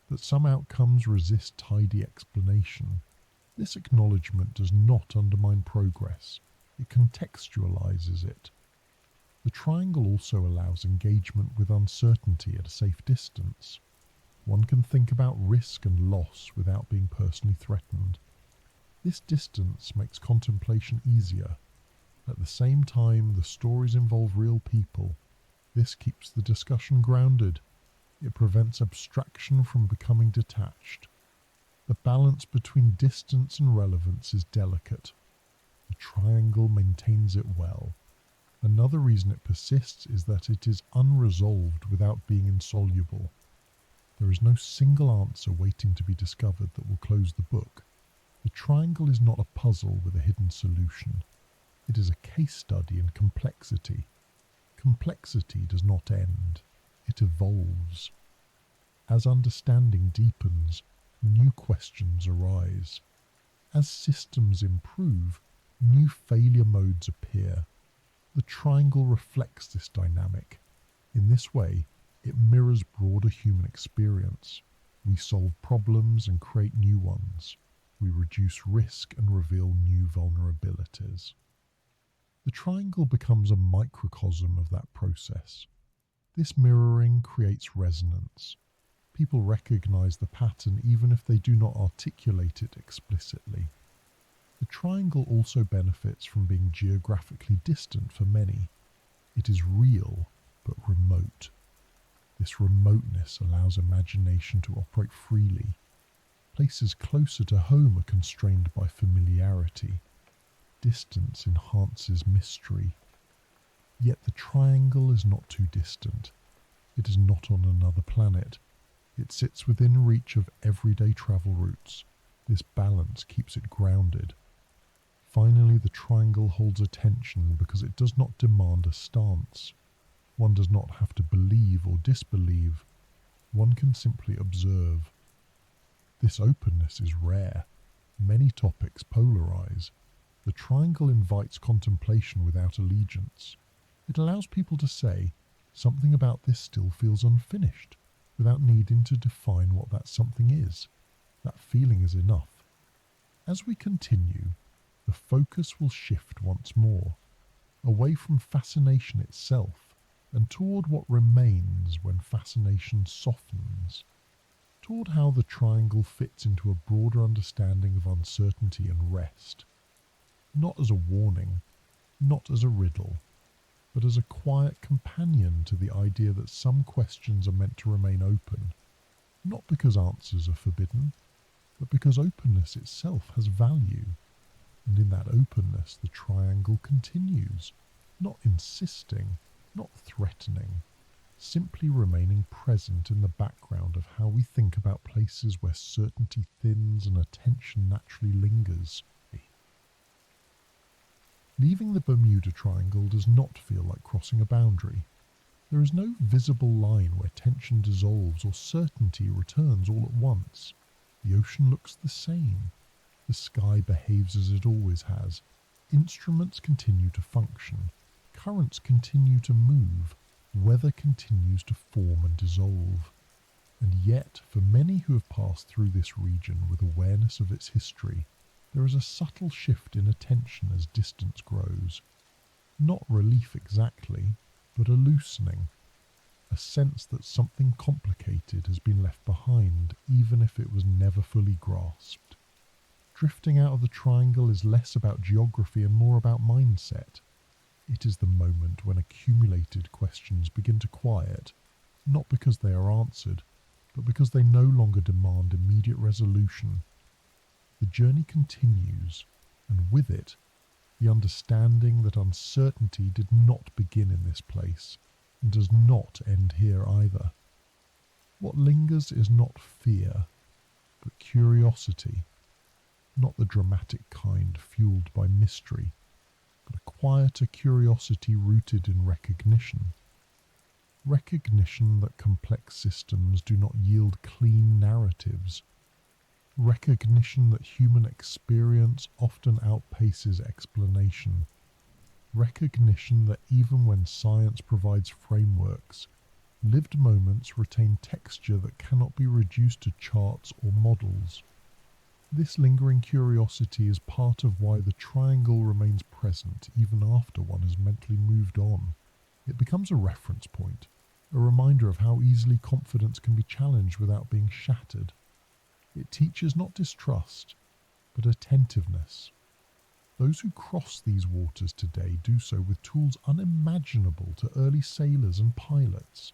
That some outcomes resist tidy explanation. This acknowledgement does not undermine progress. It contextualizes it. The triangle also allows engagement with uncertainty at a safe distance. One can think about risk and loss without being personally threatened. This distance makes contemplation easier. At the same time, the stories involve real people. This keeps the discussion grounded. It prevents abstraction from becoming detached. The balance between distance and relevance is delicate. The triangle maintains it well. Another reason it persists is that it is unresolved without being insoluble. There is no single answer waiting to be discovered that will close the book. The triangle is not a puzzle with a hidden solution. It is a case study in complexity. Complexity does not end. It evolves. As understanding deepens, new questions arise. As systems improve, new failure modes appear. The triangle reflects this dynamic. In this way, it mirrors broader human experience. We solve problems and create new ones. We reduce risk and reveal new vulnerabilities. The triangle becomes a microcosm of that process. This mirroring creates resonance. People recognize the pattern even if they do not articulate it explicitly. The triangle also benefits from being geographically distant for many. It is real, but remote. This remoteness allows imagination to operate freely. Places closer to home are constrained by familiarity. Distance enhances mystery. Yet the triangle is not too distant. It is not on another planet. It sits within reach of everyday travel routes. This balance keeps it grounded. Finally, the triangle holds attention because it does not demand a stance. One does not have to believe or disbelieve. One can simply observe. This openness is rare. Many topics polarize. The triangle invites contemplation without allegiance. It allows people to say, something about this still feels unfinished, without needing to define what that something is. That feeling is enough. As we continue, the focus will shift once more, away from fascination itself and toward what remains when fascination softens, toward how the triangle fits into a broader understanding of uncertainty and rest, not as a warning, not as a riddle, but as a quiet companion to the idea that some questions are meant to remain open, not because answers are forbidden, but because openness itself has value. And in that openness, the triangle continues. Not insisting, not threatening, simply remaining present in the background of how we think about places where certainty thins and attention naturally lingers. Leaving the Bermuda Triangle does not feel like crossing a boundary. There is no visible line where tension dissolves or certainty returns all at once. The ocean looks the same. The sky behaves as it always has. Instruments continue to function. Currents continue to move. Weather continues to form and dissolve. And yet, for many who have passed through this region with awareness of its history, there is a subtle shift in attention as distance grows. Not relief exactly, but a loosening. A sense that something complicated has been left behind, even if it was never fully grasped. Drifting out of the triangle is less about geography and more about mindset. It is the moment when accumulated questions begin to quiet, not because they are answered, but because they no longer demand immediate resolution. The journey continues, and with it, the understanding that uncertainty did not begin in this place, and does not end here either. What lingers is not fear, but curiosity, not the dramatic kind fueled by mystery, but a quieter curiosity rooted in recognition. Recognition that complex systems do not yield clean narratives. Recognition that human experience often outpaces explanation. Recognition that even when science provides frameworks, lived moments retain texture that cannot be reduced to charts or models. This lingering curiosity is part of why the triangle remains present even after one has mentally moved on. It becomes a reference point, a reminder of how easily confidence can be challenged without being shattered. It teaches not distrust, but attentiveness. Those who cross these waters today do so with tools unimaginable to early sailors and pilots.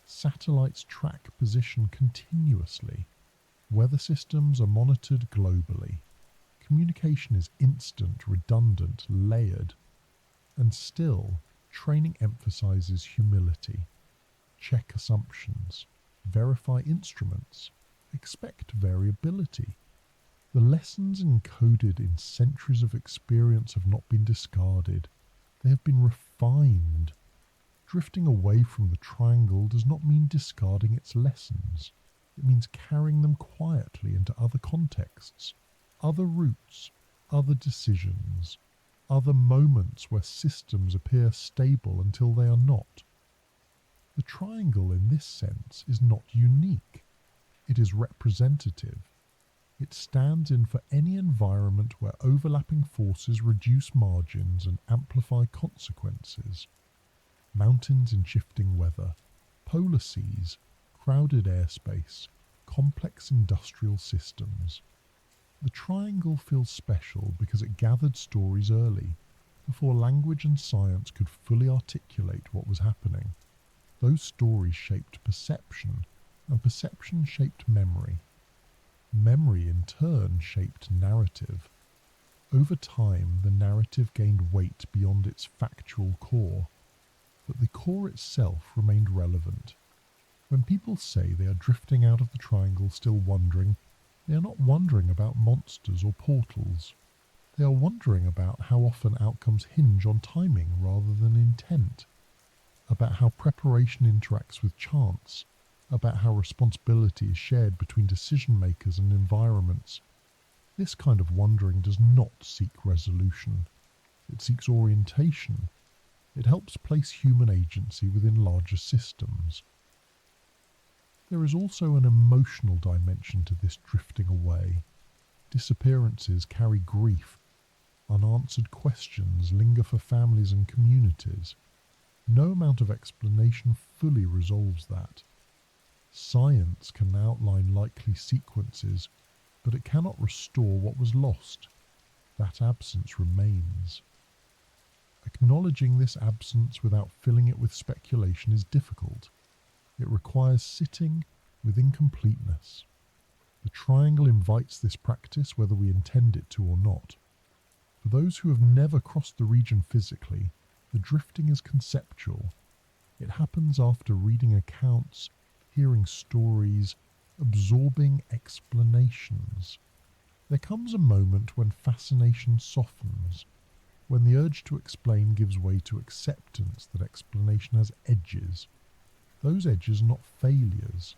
Satellites track position continuously. Weather systems are monitored globally. Communication is instant, redundant, layered. And still, training emphasizes humility. Check assumptions. Verify instruments. Expect variability. The lessons encoded in centuries of experience have not been discarded. They have been refined. Drifting away from the triangle does not mean discarding its lessons. It means carrying them quietly into other contexts, other routes, other decisions, other moments where systems appear stable until they are not. The triangle in this sense is not unique. It is representative. It stands in for any environment where overlapping forces reduce margins and amplify consequences. Mountains in shifting weather, polar seas, crowded airspace, complex industrial systems. The triangle feels special because it gathered stories early, before language and science could fully articulate what was happening. Those stories shaped perception, and perception shaped memory. Memory in turn shaped narrative. Over time, the narrative gained weight beyond its factual core, but the core itself remained relevant. When people say they are drifting out of the triangle still wondering, they are not wondering about monsters or portals. They are wondering about how often outcomes hinge on timing rather than intent, about how preparation interacts with chance, about how responsibility is shared between decision makers and environments. This kind of wondering does not seek resolution. It seeks orientation. It helps place human agency within larger systems. There is also an emotional dimension to this drifting away. Disappearances carry grief. Unanswered questions linger for families and communities. No amount of explanation fully resolves that. Science can outline likely sequences, but it cannot restore what was lost. That absence remains. Acknowledging this absence without filling it with speculation is difficult. It requires sitting with incompleteness. The triangle invites this practice whether we intend it to or not. For those who have never crossed the region physically, The drifting is conceptual. It happens after reading accounts, hearing stories, absorbing explanations. There comes a moment when fascination softens, when the urge to explain gives way to acceptance that explanation has edges. Those edges are not failures.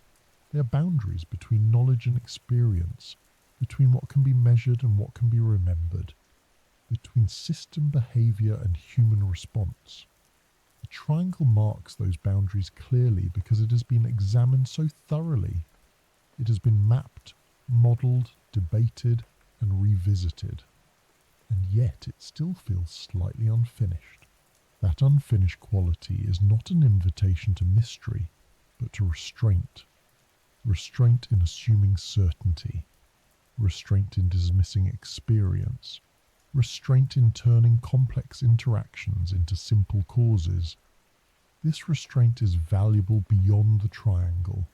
They are boundaries between knowledge and experience, between what can be measured and what can be remembered, between system behaviour and human response. The triangle marks those boundaries clearly because it has been examined so thoroughly. It has been mapped, modelled, debated, and revisited. And yet it still feels slightly unfinished. That unfinished quality is not an invitation to mystery, but to restraint. Restraint in assuming certainty. Restraint in dismissing experience. Restraint in turning complex interactions into simple causes. This restraint is valuable beyond the triangle.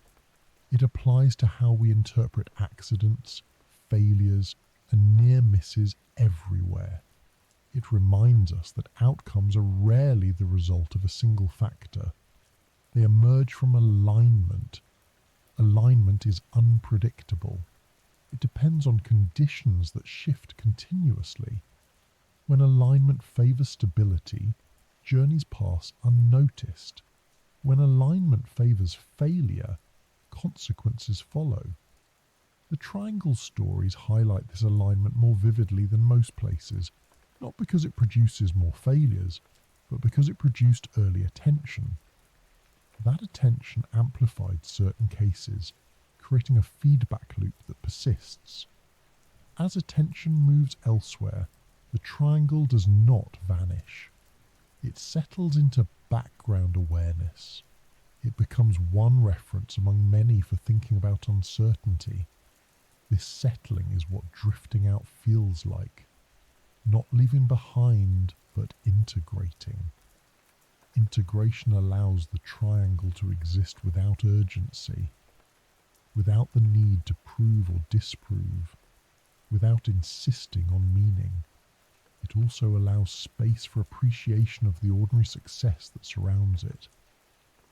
It applies to how we interpret accidents, failures, and near misses everywhere. It reminds us that outcomes are rarely the result of a single factor. They emerge from alignment. Alignment is unpredictable. It depends on conditions that shift continuously. When alignment favours stability, journeys pass unnoticed. When alignment favours failure, consequences follow. The triangle stories highlight this alignment more vividly than most places, not because it produces more failures, but because it produced early attention. That attention amplified certain cases, creating a feedback loop that persists. As attention moves elsewhere, the triangle does not vanish. It settles into background awareness. It becomes one reference among many for thinking about uncertainty. This settling is what drifting out feels like. Not leaving behind, but integrating. Integration allows the triangle to exist without urgency, without the need to prove or disprove, without insisting on meaning. It also allows space for appreciation of the ordinary success that surrounds it,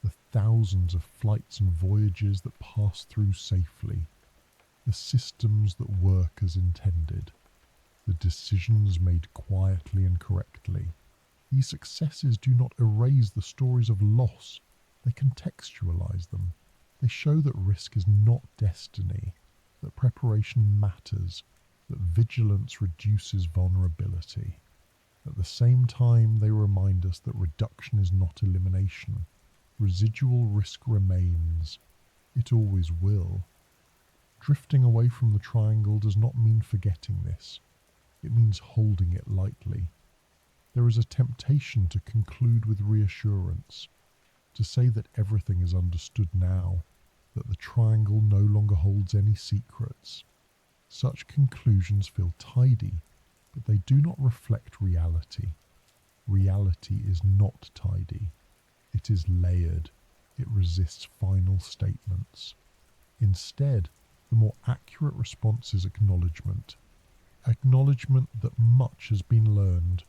the thousands of flights and voyages that pass through safely, the systems that work as intended, the decisions made quietly and correctly. These successes do not erase the stories of loss, they contextualize them. They show that risk is not destiny, that preparation matters, that vigilance reduces vulnerability. At the same time, they remind us that reduction is not elimination. Residual risk remains. It always will. Drifting away from the triangle does not mean forgetting this. It means holding it lightly. There is a temptation to conclude with reassurance, to say that everything is understood now, that the triangle no longer holds any secrets. Such conclusions feel tidy, but they do not reflect reality. Reality is not tidy. It is layered. It resists final statements. Instead, the more accurate response is acknowledgement. Acknowledgement that much has been learned.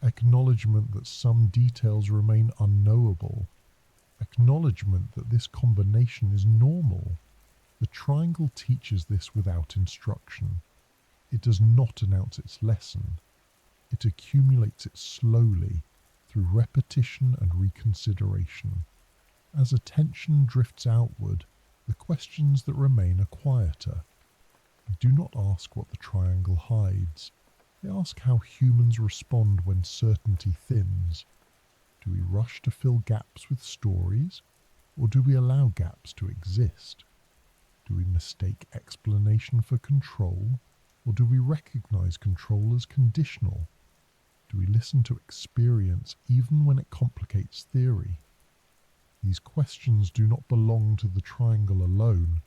Acknowledgement that some details remain unknowable. Acknowledgement that this combination is normal. The triangle teaches this without instruction. It does not announce its lesson. It accumulates it slowly through repetition and reconsideration. As attention drifts outward, the questions that remain are quieter. They do not ask what the triangle hides. They ask how humans respond when certainty thins. Do we rush to fill gaps with stories, or do we allow gaps to exist? Do we mistake explanation for control, or do we recognize control as conditional? Do we listen to experience even when it complicates theory? These questions do not belong to the triangle alone.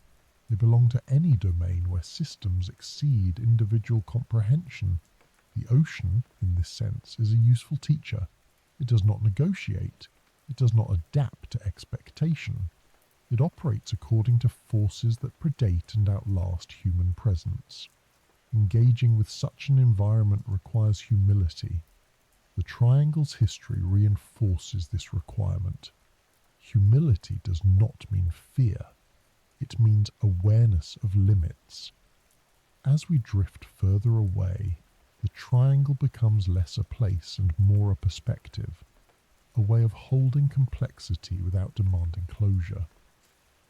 They belong to any domain where systems exceed individual comprehension. The ocean, in this sense, is a useful teacher. It does not negotiate. It does not adapt to expectation. It operates according to forces that predate and outlast human presence. Engaging with such an environment requires humility. The triangle's history reinforces this requirement. Humility does not mean fear. It means awareness of limits. As we drift further away, the triangle becomes less a place and more a perspective, a way of holding complexity without demanding closure.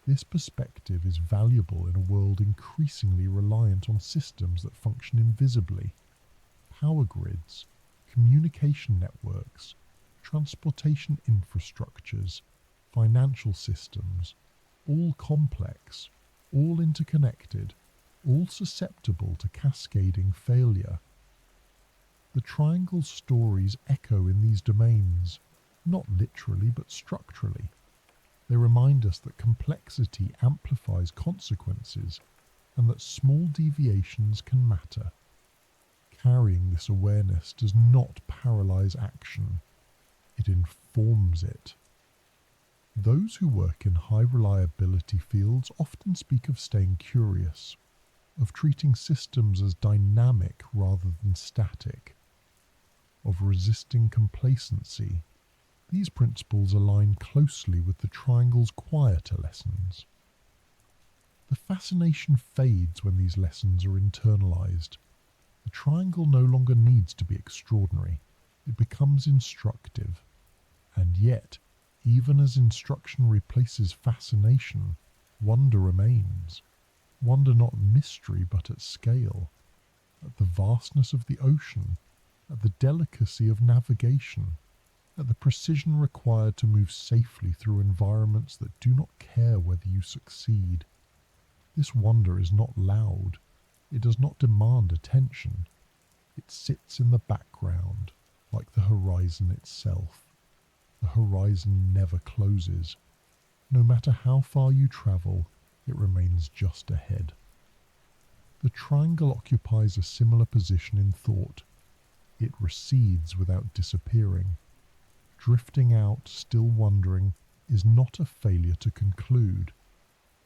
This perspective is valuable in a world increasingly reliant on systems that function invisibly. Power grids, communication networks, transportation infrastructures, financial systems, all complex, all interconnected, all susceptible to cascading failure. The triangle's stories echo in these domains, not literally but structurally. They remind us that complexity amplifies consequences and that small deviations can matter. Carrying this awareness does not paralyze action, it informs it. Those who work in high reliability fields often speak of staying curious, of treating systems as dynamic rather than static, of resisting complacency. These principles align closely with the triangle's quieter lessons. The fascination fades when these lessons are internalized. The triangle no longer needs to be extraordinary. It becomes instructive. And yet, even as instruction replaces fascination, wonder remains. Wonder not mystery but at scale, at the vastness of the ocean, at the delicacy of navigation, at the precision required to move safely through environments that do not care whether you succeed. This wonder is not loud. It does not demand attention. It sits in the background, like the horizon itself. The horizon never closes. No matter how far you travel, it remains just ahead. The triangle occupies a similar position in thought. It recedes without disappearing. Drifting out, still wondering, is not a failure to conclude.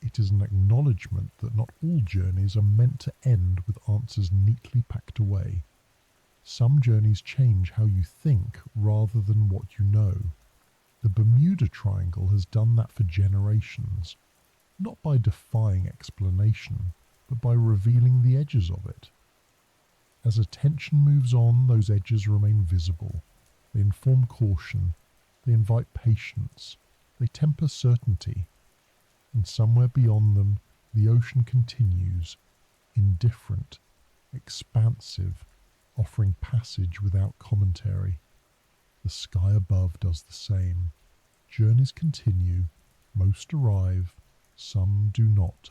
It is an acknowledgement that not all journeys are meant to end with answers neatly packed away. Some journeys change how you think rather than what you know. The Bermuda Triangle has done that for generations, not by defying explanation, but by revealing the edges of it. As attention moves on, those edges remain visible. They inform caution, they invite patience, they temper certainty. And somewhere beyond them, the ocean continues, indifferent, expansive, offering passage without commentary. The sky above does the same. Journeys continue, most arrive, some do not.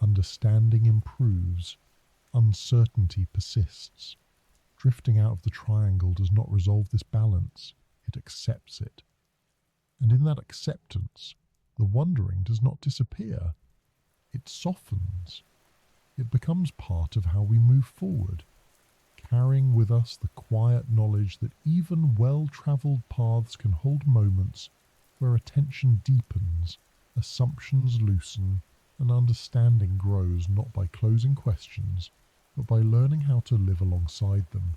Understanding improves, uncertainty persists. Drifting out of the triangle does not resolve this balance, it accepts it. And in that acceptance, the wondering does not disappear, it softens. It becomes part of how we move forward, carrying with us the quiet knowledge that even well-travelled paths can hold moments where attention deepens, assumptions loosen, and understanding grows not by closing questions, but by learning how to live alongside them.